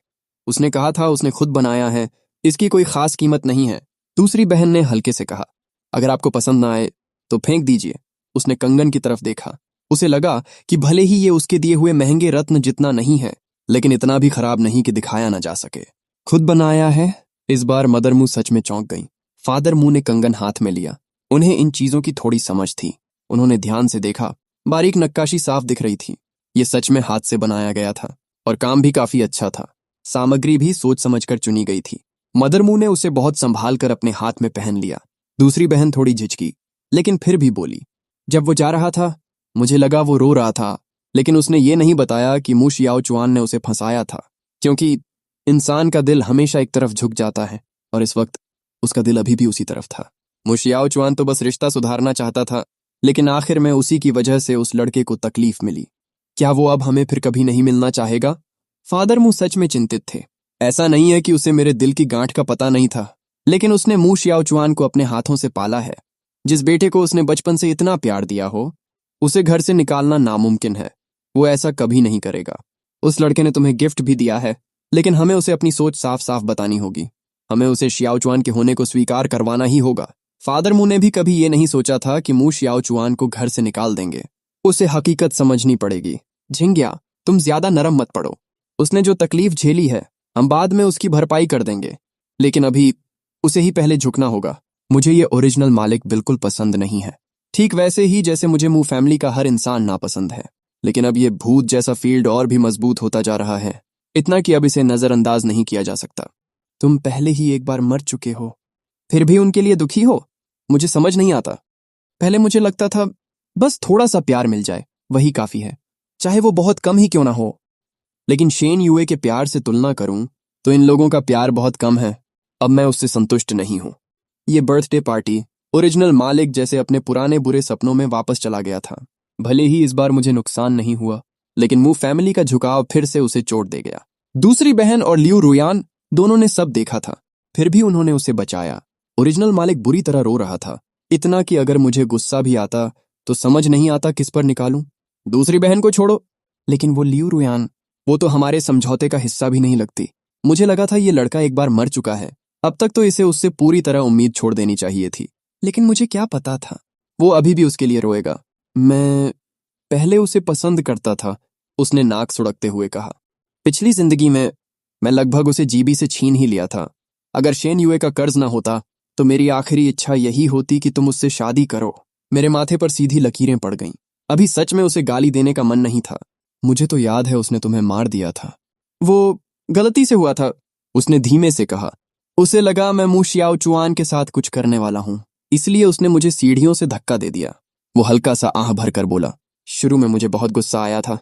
उसने कहा था उसने खुद बनाया है, इसकी कोई खास कीमत नहीं है। दूसरी बहन ने हल्के से कहा, अगर आपको पसंद ना आए तो फेंक दीजिए। उसने कंगन की तरफ देखा। उसे लगा कि भले ही ये उसके दिए हुए महंगे रत्न जितना नहीं है, लेकिन इतना भी खराब नहीं कि दिखाया ना जा सके। खुद बनाया है? इस बार मदर मुंह सच में चौंक गई। फादर मुंह ने कंगन हाथ में लिया। उन्हें इन चीजों की थोड़ी समझ थी। उन्होंने ध्यान से देखा। बारीक नक्काशी साफ दिख रही थी। ये सच में हाथ से बनाया गया था और काम भी काफी अच्छा था। सामग्री भी सोच समझकर चुनी गई थी। मदर मुंह ने उसे बहुत संभाल कर अपने हाथ में पहन लिया। दूसरी बहन थोड़ी झिझकी, लेकिन फिर भी बोली। जब वो जा रहा था, मुझे लगा वो रो रहा था, लेकिन उसने ये नहीं बताया कि मु शियाओ चुआन ने उसे फंसाया था, क्योंकि इंसान का दिल हमेशा एक तरफ झुक जाता है और इस वक्त उसका दिल अभी भी उसी तरफ था। मु शियाओ चुआन तो बस रिश्ता सुधारना चाहता था, लेकिन आखिर में उसी की वजह से उस लड़के को तकलीफ मिली। क्या वो अब हमें फिर कभी नहीं मिलना चाहेगा? फादर मुंह सच में चिंतित थे। ऐसा नहीं है कि उसे मेरे दिल की गांठ का पता नहीं था, लेकिन उसने मु शियाओ चुआन को अपने हाथों से पाला है। जिस बेटे को उसने बचपन से इतना प्यार दिया हो, उसे घर से निकालना नामुमकिन है। वो ऐसा कभी नहीं करेगा। उस लड़के ने तुम्हें गिफ्ट भी दिया है, लेकिन हमें उसे अपनी सोच साफ साफ बतानी होगी। हमें उसे शियाओ चुआन के होने को स्वीकार करवाना ही होगा। फादर मुंह ने भी कभी ये नहीं सोचा था कि मु शियाओ चुआन को घर से निकाल देंगे। उसे हकीकत समझनी पड़ेगी। झिंगिया, तुम ज्यादा नरम मत पड़ो। उसने जो तकलीफ झेली है, हम बाद में उसकी भरपाई कर देंगे, लेकिन अभी उसे ही पहले झुकना होगा। मुझे ये ओरिजिनल मालिक बिल्कुल पसंद नहीं है, ठीक वैसे ही जैसे मुझे मु फैमिली का हर इंसान नापसंद है। लेकिन अब ये भूत जैसा फील्ड और भी मजबूत होता जा रहा है, इतना कि अब इसे नजरअंदाज नहीं किया जा सकता। तुम पहले ही एक बार मर चुके हो, फिर भी उनके लिए दुखी हो? मुझे समझ नहीं आता। पहले मुझे लगता था बस थोड़ा सा प्यार मिल जाए, वही काफी है, चाहे वो बहुत कम ही क्यों ना हो। लेकिन शेन युए के प्यार से तुलना करूं तो इन लोगों का प्यार बहुत कम है। अब मैं उससे संतुष्ट नहीं हूं। ये बर्थडे पार्टी ओरिजिनल मालिक जैसे अपने पुराने बुरे सपनों में वापस चला गया था। भले ही इस बार मुझे नुकसान नहीं हुआ, लेकिन मु फैमिली का झुकाव फिर से उसे चोट दे गया। दूसरी बहन और लियू रुयान दोनों ने सब देखा था, फिर भी उन्होंने उसे बचाया। ओरिजिनल मालिक बुरी तरह रो रहा था, इतना कि अगर मुझे गुस्सा भी आता तो समझ नहीं आता किस पर निकालूं। दूसरी बहन को छोड़ो, लेकिन वो लियू रुयान, वो तो हमारे समझौते का हिस्सा भी नहीं लगती। मुझे लगा था ये लड़का एक बार मर चुका है, अब तक तो इसे उससे पूरी तरह उम्मीद छोड़ देनी चाहिए थी। लेकिन मुझे क्या पता था वो अभी भी उसके लिए रोएगा। मैं पहले उसे पसंद करता था, उसने नाक सुड़कते हुए कहा। पिछली जिंदगी में मैं लगभग उसे जीबी से छीन ही लिया था। अगर शेन यूए का कर्ज ना होता तो मेरी आखिरी इच्छा यही होती कि तुम उससे शादी करो। मेरे माथे पर सीधी लकीरें पड़ गईं। अभी सच में उसे गाली देने का मन नहीं था। मुझे तो याद है उसने तुम्हें मार दिया था। वो गलती से हुआ था, उसने धीमे से कहा। उसे लगा मैं मू शियाओ चुआन के साथ कुछ करने वाला हूं, इसलिए उसने मुझे सीढ़ियों से धक्का दे दिया। वो हल्का सा आह भरकर बोला। शुरू में मुझे बहुत गुस्सा आया था,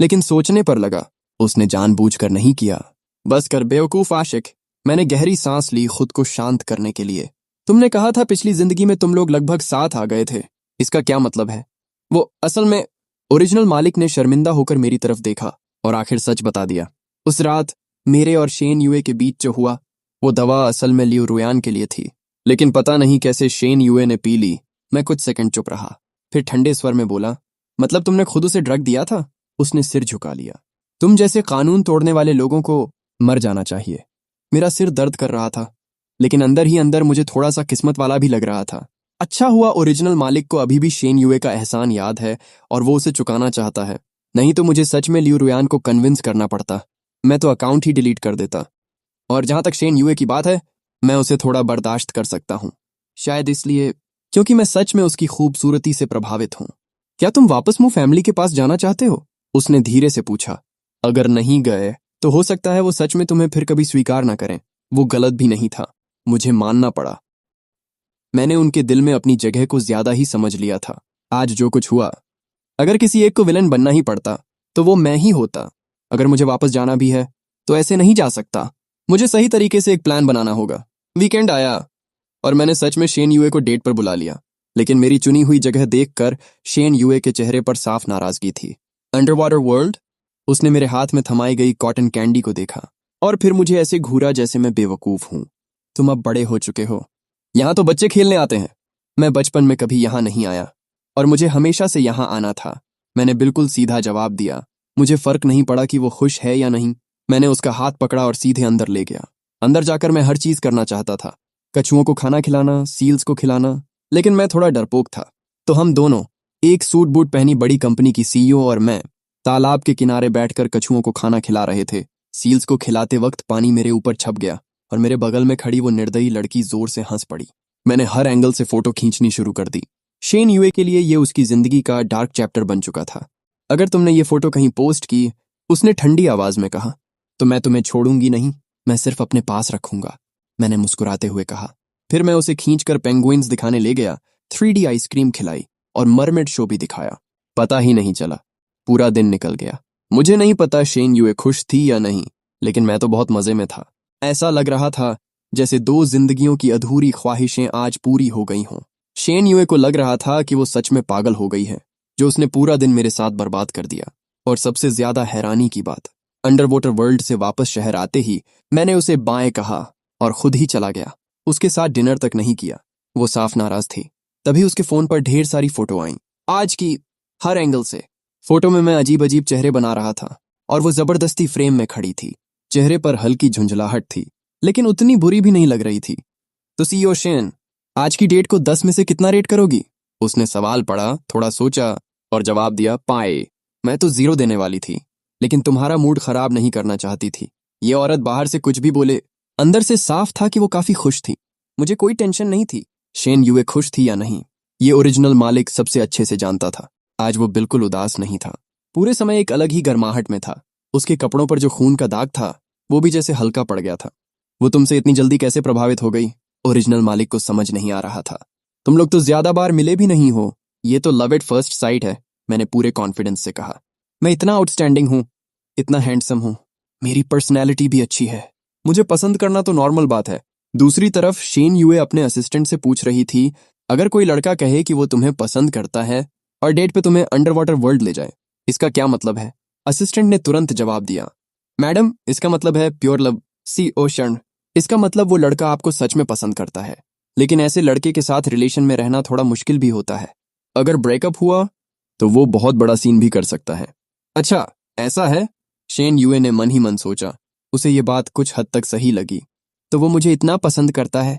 लेकिन सोचने पर लगा उसने जानबूझकर नहीं किया। बस कर बेवकूफ आशिक। मैंने गहरी सांस ली खुद को शांत करने के लिए। तुमने कहा था पिछली जिंदगी में तुम लोग लगभग साथ आ गए थे, इसका क्या मतलब है? वो असल में ओरिजिनल मालिक ने शर्मिंदा होकर मेरी तरफ देखा और आखिर सच बता दिया। उस रात मेरे और शेन यूए के बीच जो हुआ वो दवा असल में लियू रुयान के लिए थी, लेकिन पता नहीं कैसे शेन यूए ने पी ली। मैं कुछ सेकंड चुप रहा, फिर ठंडे स्वर में बोला, मतलब तुमने खुद उसे ड्रग दिया था? उसने सिर झुका लिया। तुम जैसे कानून तोड़ने वाले लोगों को मर जाना चाहिए। मेरा सिर दर्द कर रहा था, लेकिन अंदर ही अंदर मुझे थोड़ा सा किस्मत वाला भी लग रहा था। अच्छा हुआ ओरिजिनल मालिक को अभी भी शेन यूए का एहसान याद है और वो उसे चुकाना चाहता है, नहीं तो मुझे सच में लियू रुयान को कन्विंस करना पड़ता। मैं तो अकाउंट ही डिलीट कर देता। और जहां तक शेन यूए की बात है, मैं उसे थोड़ा बर्दाश्त कर सकता हूं, शायद इसलिए क्योंकि मैं सच में उसकी खूबसूरती से प्रभावित हूं। क्या तुम वापस मू फैमिली के पास जाना चाहते हो? उसने धीरे से पूछा। अगर नहीं गए तो हो सकता है वो सच में तुम्हें फिर कभी स्वीकार ना करें। वो गलत भी नहीं था, मुझे मानना पड़ा। मैंने उनके दिल में अपनी जगह को ज्यादा ही समझ लिया था। आज जो कुछ हुआ, अगर किसी एक को विलन बनना ही पड़ता तो वो मैं ही होता। अगर मुझे वापस जाना भी है तो ऐसे नहीं जा सकता। मुझे सही तरीके से एक प्लान बनाना होगा। वीकेंड आया और मैंने सच में शेन यूए को डेट पर बुला लिया, लेकिन मेरी चुनी हुई जगह देखकर शेन यूए के चेहरे पर साफ नाराजगी थी। Under water world? उसने मेरे हाथ में थमाई गई कॉटन कैंडी को देखा और फिर मुझे ऐसे घूरा जैसे मैं बेवकूफ हूं। तुम अब बड़े हो चुके हो, यहां तो बच्चे खेलने आते हैं। मैं बचपन में कभी यहां नहीं आया और मुझे हमेशा से यहां आना था। मैंने बिल्कुल सीधा जवाब दिया। मुझे फर्क नहीं पड़ा कि वो खुश है या नहीं। मैंने उसका हाथ पकड़ा और सीधे अंदर ले गया। अंदर जाकर मैं हर चीज करना चाहता था, कछुओं को खाना खिलाना, सील्स को खिलाना, लेकिन मैं थोड़ा डरपोक था। तो हम दोनों, एक सूट बूट पहनी बड़ी कंपनी की सीईओ और मैं, तालाब के किनारे बैठकर कछुओं को खाना खिला रहे थे। सील्स को खिलाते वक्त पानी मेरे ऊपर छप गया और मेरे बगल में खड़ी वो निर्दयी लड़की जोर से हंस पड़ी। मैंने हर एंगल से फोटो खींचनी शुरू कर दी। शेन यूए के लिए ये उसकी जिंदगी का डार्क चैप्टर बन चुका था। अगर तुमने ये फोटो कहीं पोस्ट की, उसने ठंडी आवाज में कहा, तो मैं तुम्हें छोड़ूंगी नहीं, मैं सिर्फ अपने पास रखूंगा। मैंने मुस्कुराते हुए कहा। फिर मैं उसे खींचकर पेंगुइन्स दिखाने ले गया, 3D आइसक्रीम खिलाई और मरमेड शो भी दिखाया। पता ही नहीं चला, पूरा दिन निकल गया। मुझे नहीं पता शेन यूए खुश थी या नहीं, लेकिन मैं तो बहुत मजे में था। ऐसा लग रहा था जैसे 2 जिंदगियों की अधूरी ख्वाहिशें आज पूरी हो गई हों। शेन यूए को लग रहा था कि वो सच में पागल हो गई है, जो उसने पूरा दिन मेरे साथ बर्बाद कर दिया। और सबसे ज्यादा हैरानी की बात, अंडर वाटर वर्ल्ड से वापस शहर आते ही मैंने उसे बाएं कहा और खुद ही चला गया। उसके साथ डिनर तक नहीं किया। वो साफ नाराज थी। तभी उसके फोन पर ढेर सारी फोटो आईं, आज की, हर एंगल से। फोटो में मैं अजीब अजीब चेहरे बना रहा था और वो जबरदस्ती फ्रेम में खड़ी थी। चेहरे पर हल्की झुंझलाहट थी, लेकिन उतनी बुरी भी नहीं लग रही थी। तो सीईओ शेन, आज की डेट को 10 में से कितना रेट करोगी? उसने सवाल पढ़ा, थोड़ा सोचा और जवाब दिया, पाए। मैं तो 0 देने वाली थी, लेकिन तुम्हारा मूड खराब नहीं करना चाहती थी। ये औरत बाहर से कुछ भी बोले, अंदर से साफ था कि वो काफी खुश थी। मुझे कोई टेंशन नहीं थी शेन यूए खुश थी या नहीं। ये ओरिजिनल मालिक सबसे अच्छे से जानता था। आज वो बिल्कुल उदास नहीं था, पूरे समय एक अलग ही गर्माहट में था। उसके कपड़ों पर जो खून का दाग था वो भी जैसे हल्का पड़ गया था। वो तुमसे इतनी जल्दी कैसे प्रभावित हो गई? ओरिजिनल मालिक को समझ नहीं आ रहा था। तुम लोग तो ज्यादा बार मिले भी नहीं हो, ये तो लव एट फर्स्ट साइट है, मैंने पूरे कॉन्फिडेंस से कहा। मैं इतना आउटस्टैंडिंग हूं, इतना हैंडसम हूं, मेरी पर्सनैलिटी भी अच्छी है, मुझे पसंद करना तो नॉर्मल बात है। दूसरी तरफ शेन यूए अपने असिस्टेंट से पूछ रही थी, अगर कोई लड़का कहे कि वो तुम्हें पसंद करता है और डेट पे तुम्हें अंडर वाटर वर्ल्ड ले जाए, इसका क्या मतलब है? असिस्टेंट ने तुरंत जवाब दिया, मैडम, इसका मतलब है प्योर लव, सी ओशन। इसका मतलब वो लड़का आपको सच में पसंद करता है, लेकिन ऐसे लड़के के साथ रिलेशन में रहना थोड़ा मुश्किल भी होता है। अगर ब्रेकअप हुआ तो वो बहुत बड़ा सीन भी कर सकता है। अच्छा, ऐसा है? शेन यूए ने मन ही मन सोचा। उसे ये बात कुछ हद तक सही लगी। तो वो मुझे इतना पसंद करता है।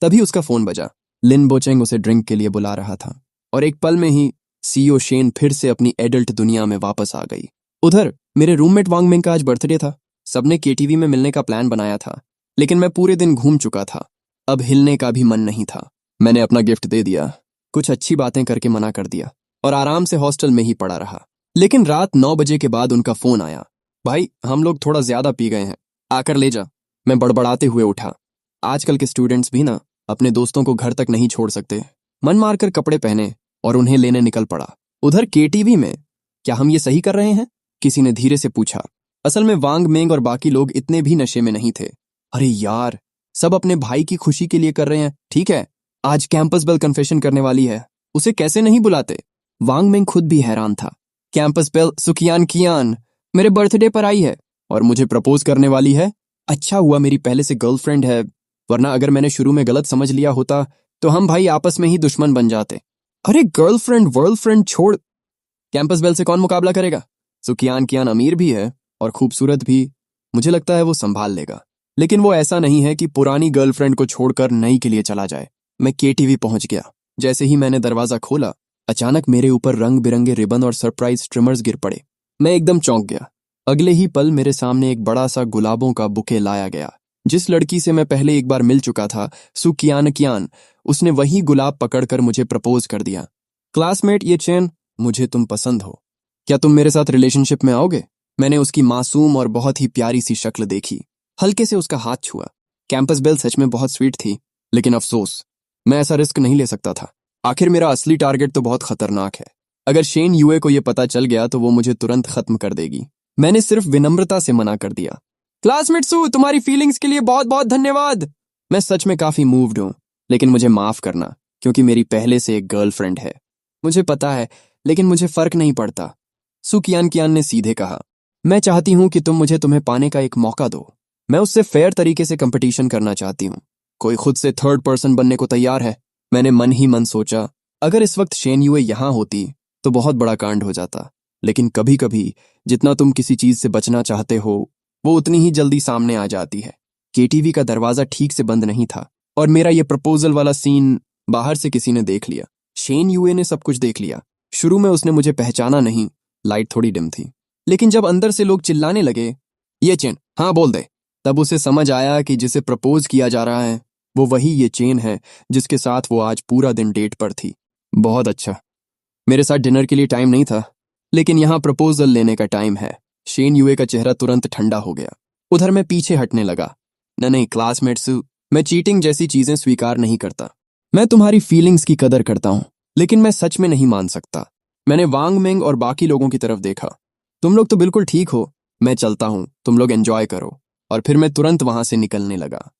तभी उसका फोन बजा। लिन बोचेंग उसे ड्रिंक के लिए बुला रहा था और एक पल में ही सीईओ शेन फिर से अपनी एडल्ट दुनिया में वापस आ गई। उधर मेरे रूममेट वांग मिंग का आज बर्थडे था। सबने केटीवी में मिलने का प्लान बनाया था, लेकिन मैं पूरे दिन घूम चुका था। अब हिलने का भी मन नहीं था। मैंने अपना गिफ्ट दे दिया, कुछ अच्छी बातें करके मना कर दिया और आराम से हॉस्टल में ही पड़ा रहा। लेकिन रात 9 बजे के बाद उनका फोन आया। भाई, हम लोग थोड़ा ज्यादा पी गए हैं, आकर ले जा। मैं बड़बड़ाते हुए उठा। आजकल के स्टूडेंट्स भी ना अपने दोस्तों को घर तक नहीं छोड़ सकते। मन मारकर कपड़े पहने और उन्हें लेने निकल पड़ा। उधर केटीवी में क्या हम ये सही कर रहे हैं? किसी ने धीरे से पूछा। असल में वांग मेंग और बाकी लोग इतने भी नशे में नहीं थे। अरे यार, सब अपने भाई की खुशी के लिए कर रहे हैं। ठीक है, आज कैंपस बेल कन्फेशन करने वाली है, उसे कैसे नहीं बुलाते? वांग मेंग खुद भी हैरान था। कैंपस बेल सुकियान कियान मेरे बर्थडे पर आई है और मुझे प्रपोज करने वाली है। अच्छा हुआ मेरी पहले से गर्लफ्रेंड है, वरना अगर मैंने शुरू में गलत समझ लिया होता तो हम भाई आपस में ही दुश्मन बन जाते। अरे गर्लफ्रेंड वर्लफ्रेंड छोड़, कैंपस बेल से कौन मुकाबला करेगा? सुकियान कियान अमीर भी है और खूबसूरत भी। मुझे लगता है वो संभाल लेगा। लेकिन वो ऐसा नहीं है कि पुरानी गर्लफ्रेंड को छोड़कर नई के लिए चला जाए। मैं केटीवी पहुंच गया। जैसे ही मैंने दरवाजा खोला, अचानक मेरे ऊपर रंग बिरंगे रिबन और सरप्राइज स्ट्रिमर्स गिर पड़े। मैं एकदम चौंक गया। अगले ही पल मेरे सामने एक बड़ा सा गुलाबों का बुके लाया गया। जिस लड़की से मैं पहले एक बार मिल चुका था, सुकियान कियान, उसने वही गुलाब पकड़कर मुझे प्रपोज कर दिया। क्लासमेट ये चैन, मुझे तुम पसंद हो। क्या तुम मेरे साथ रिलेशनशिप में आओगे? मैंने उसकी मासूम और बहुत ही प्यारी सी शक्ल देखी। हल्के से उसका हाथ छुआ। कैंपस बेल सच में बहुत स्वीट थी, लेकिन अफसोस, मैं ऐसा रिस्क नहीं ले सकता था। आखिर मेरा असली टारगेट तो बहुत खतरनाक है। अगर शेन यूए को यह पता चल गया तो वो मुझे तुरंत खत्म कर देगी। मैंने सिर्फ विनम्रता से मना कर दिया। क्लासमेट सू, तुम्हारी फीलिंग्स के लिए बहुत बहुत धन्यवाद। मैं सच में काफी मूव्ड हूं, लेकिन मुझे माफ करना, क्योंकि मेरी पहले से एक गर्लफ्रेंड है। मुझे पता है, लेकिन मुझे फर्क नहीं पड़ता। सुकियान कियान ने सीधे कहा। मैं चाहती हूं कि तुम मुझे तुम्हें पाने का एक मौका दो। मैं उससे फेयर तरीके से कंपटीशन करना चाहती हूं। कोई खुद से थर्ड पर्सन बनने को तैयार है? मैंने मन ही मन सोचा, अगर इस वक्त शेन यूए यहां होती तो बहुत बड़ा कांड हो जाता। लेकिन कभी कभी जितना तुम किसी चीज से बचना चाहते हो, वो उतनी ही जल्दी सामने आ जाती है। केटीवी का दरवाजा ठीक से बंद नहीं था और मेरा ये प्रपोजल वाला सीन बाहर से किसी ने देख लिया। शेन यूए ने सब कुछ देख लिया। शुरू में उसने मुझे पहचाना नहीं, लाइट थोड़ी डिम थी। लेकिन जब अंदर से लोग चिल्लाने लगे, ये चेन, हाँ बोल दे, तब उसे समझ आया कि जिसे प्रपोज किया जा रहा है वो वही ये चेन है जिसके साथ वो आज पूरा दिन डेट पर थी। बहुत अच्छा, मेरे साथ डिनर के लिए टाइम नहीं था, लेकिन यहाँ प्रपोजल लेने का टाइम है। शेन यूए का चेहरा तुरंत ठंडा हो गया। उधर मैं पीछे हटने लगा। नहीं क्लासमेट्स, मैं चीटिंग जैसी चीजें स्वीकार नहीं करता। मैं तुम्हारी फीलिंग्स की कदर करता हूं, लेकिन मैं सच में नहीं मान सकता। मैंने वांग मेंग और बाकी लोगों की तरफ देखा। तुम लोग तो बिल्कुल ठीक हो, मैं चलता हूं, तुम लोग एंजॉय करो। और फिर मैं तुरंत वहां से निकलने लगा।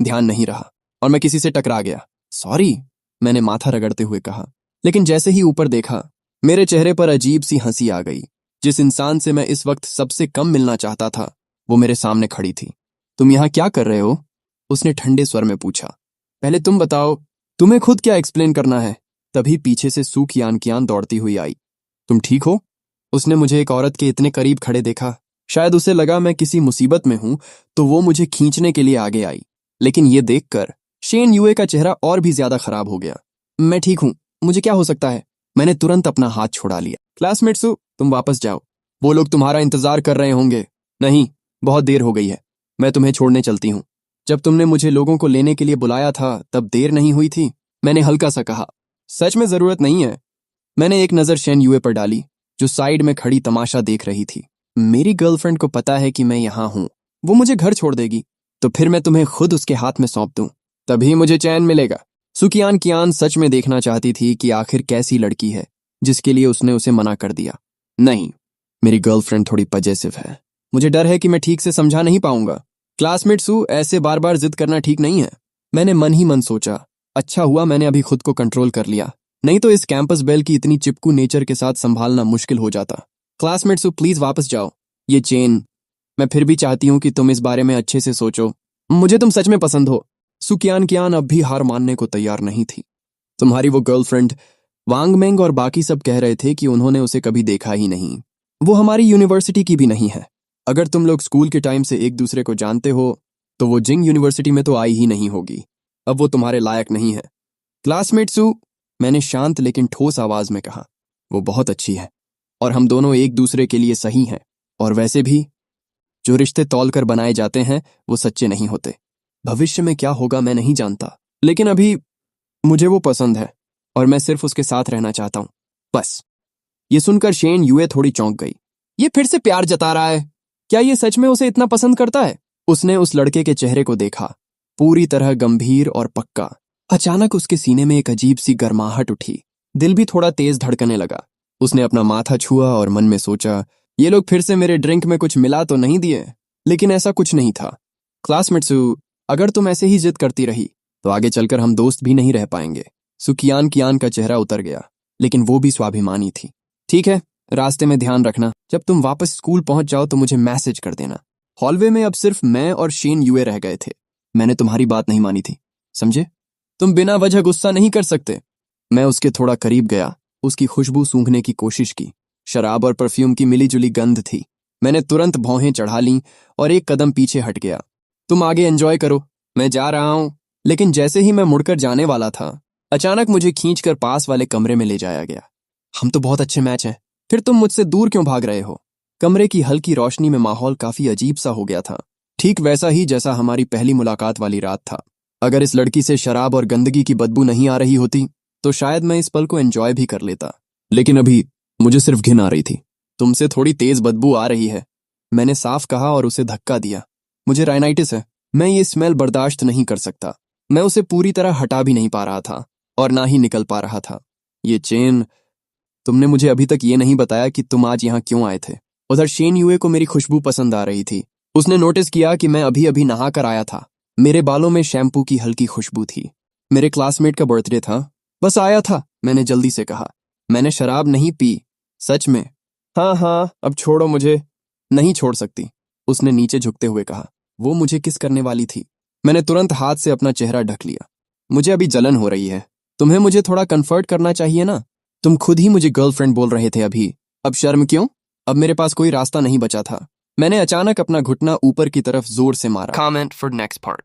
ध्यान नहीं रहा और मैं किसी से टकरा गया। सॉरी, मैंने माथा रगड़ते हुए कहा। लेकिन जैसे ही ऊपर देखा, मेरे चेहरे पर अजीब सी हंसी आ गई। जिस इंसान से मैं इस वक्त सबसे कम मिलना चाहता था, वो मेरे सामने खड़ी थी। तुम यहाँ क्या कर रहे हो? उसने ठंडे स्वर में पूछा। पहले तुम बताओ, तुम्हें खुद क्या एक्सप्लेन करना है? तभी पीछे से सू कियान कियान दौड़ती हुई आई। तुम ठीक हो? उसने मुझे एक औरत के इतने करीब खड़े देखा। शायद उसे लगा मैं किसी मुसीबत में हूं, तो वो मुझे खींचने के लिए आगे आई। लेकिन ये देखकर शेन यूए का चेहरा और भी ज्यादा खराब हो गया। मैं ठीक हूं, मुझे क्या हो सकता है? मैंने तुरंत अपना हाथ छुड़ा लिया। क्लासमेट सू, तुम वापस जाओ, वो लोग तुम्हारा इंतजार कर रहे होंगे। नहीं, बहुत देर हो गई है, मैं तुम्हें छोड़ने चलती हूँ। जब तुमने मुझे लोगों को लेने के लिए बुलाया था तब देर नहीं हुई थी? मैंने हल्का सा कहा। सच में जरूरत नहीं है। मैंने एक नजर शेन यूए पर डाली, जो साइड में खड़ी तमाशा देख रही थी। मेरी गर्लफ्रेंड को पता है कि मैं यहाँ हूँ, वो मुझे घर छोड़ देगी, तो फिर मैं तुम्हें खुद उसके हाथ में सौंप दूं, तभी मुझे चैन मिलेगा। सुकियान कियान सच में देखना चाहती थी कि आखिर कैसी लड़की है जिसके लिए उसने उसे मना कर दिया। नहीं, मेरी गर्लफ्रेंड थोड़ी पजेसिव है। मुझे डर है कि मैं ठीक से समझा नहीं पाऊंगा। क्लासमेट सू, ऐसे बार बार जिद करना ठीक नहीं है। मैंने मन ही मन सोचा, अच्छा हुआ मैंने अभी खुद को कंट्रोल कर लिया, नहीं तो इस कैंपस बेल की इतनी चिपकू नेचर के साथ संभालना मुश्किल हो जाता। क्लासमेट सू, प्लीज वापस जाओ। ये चेन, मैं फिर भी चाहती हूँ कि तुम इस बारे में अच्छे से सोचो। मुझे तुम सच में पसंद हो। सुकियान कियान अब भी हार मानने को तैयार नहीं थी। तुम्हारी वो गर्लफ्रेंड वांग मेंग और बाकी सब कह रहे थे कि उन्होंने उसे कभी देखा ही नहीं। वो हमारी यूनिवर्सिटी की भी नहीं है। अगर तुम लोग स्कूल के टाइम से एक दूसरे को जानते हो तो वो जिंग यूनिवर्सिटी में तो आई ही नहीं होगी। अब वो तुम्हारे लायक नहीं है। क्लासमेट सू, मैंने शांत लेकिन ठोस आवाज में कहा, वो बहुत अच्छी है और हम दोनों एक दूसरे के लिए सही हैं। और वैसे भी जो रिश्ते तौलकर बनाए जाते हैं वो सच्चे नहीं होते। भविष्य में क्या होगा मैं नहीं जानता, लेकिन अभी मुझे वो पसंद है और मैं सिर्फ उसके साथ रहना चाहता हूं, बस। ये सुनकर शेन युए थोड़ी चौंक गई। ये फिर से प्यार जता रहा है? क्या ये सच में उसे इतना पसंद करता है? उसने उस लड़के के चेहरे को देखा, पूरी तरह गंभीर और पक्का। अचानक उसके सीने में एक अजीब सी गर्माहट उठी, दिल भी थोड़ा तेज धड़कने लगा। उसने अपना माथा छुआ और मन में सोचा, ये लोग फिर से मेरे ड्रिंक में कुछ मिला तो नहीं दिए। लेकिन ऐसा कुछ नहीं था। क्लासमेट सू, अगर तुम ऐसे ही जिद करती रही तो आगे चलकर हम दोस्त भी नहीं रह पाएंगे। सुकियान कियान का चेहरा उतर गया, लेकिन वो भी स्वाभिमानी थी। ठीक है, रास्ते में ध्यान रखना। जब तुम वापस स्कूल पहुंच जाओ तो मुझे मैसेज कर देना। हॉलवे में अब सिर्फ मैं और शेन युए रह गए थे। मैंने तुम्हारी बात नहीं मानी थी, समझे? तुम बिना वजह गुस्सा नहीं कर सकते। मैं उसके थोड़ा करीब गया, उसकी खुशबू सूंघने की कोशिश की। शराब और परफ्यूम की मिलीजुली गंध थी। मैंने तुरंत भौहें चढ़ा लीं और एक कदम पीछे हट गया। तुम आगे एंजॉय करो, मैं जा रहा हूं। लेकिन जैसे ही मैं मुड़कर जाने वाला था, अचानक मुझे खींचकर पास वाले कमरे में ले जाया गया। हम तो बहुत अच्छे मैच हैं, फिर तुम मुझसे दूर क्यों भाग रहे हो? कमरे की हल्की रोशनी में माहौल काफी अजीब सा हो गया था, ठीक वैसा ही जैसा हमारी पहली मुलाकात वाली रात था। अगर इस लड़की से शराब और गंदगी की बदबू नहीं आ रही होती तो शायद मैं इस पल को एंजॉय भी कर लेता, लेकिन अभी मुझे सिर्फ घिन आ रही थी। तुमसे थोड़ी तेज बदबू आ रही है, मैंने साफ कहा और उसे धक्का दिया। मुझे राइनाइटिस है, मैं ये स्मेल बर्दाश्त नहीं कर सकता। मैं उसे पूरी तरह हटा भी नहीं पा रहा था और ना ही निकल पा रहा था। ये चेन, तुमने मुझे अभी तक ये नहीं बताया कि तुम आज यहाँ क्यों आए थे। उधर शेन युए को मेरी खुशबू पसंद आ रही थी। उसने नोटिस किया कि मैं अभी अभी नहा कर आया था। मेरे बालों में शैम्पू की हल्की खुशबू थी। मेरे क्लासमेट का बर्थडे था, बस आया था, मैंने जल्दी से कहा। मैंने शराब नहीं पी, सच में। हाँ हाँ, अब छोड़ो मुझे। नहीं छोड़ सकती, उसने नीचे झुकते हुए कहा। वो मुझे किस करने वाली थी? मैंने तुरंत हाथ से अपना चेहरा ढक लिया। मुझे अभी जलन हो रही है। तुम्हें मुझे थोड़ा कंफर्ट करना चाहिए ना। तुम खुद ही मुझे गर्लफ्रेंड बोल रहे थे अभी, अब शर्म क्यों? अब मेरे पास कोई रास्ता नहीं बचा था। मैंने अचानक अपना घुटना ऊपर की तरफ जोर से मारा। Comment for next part.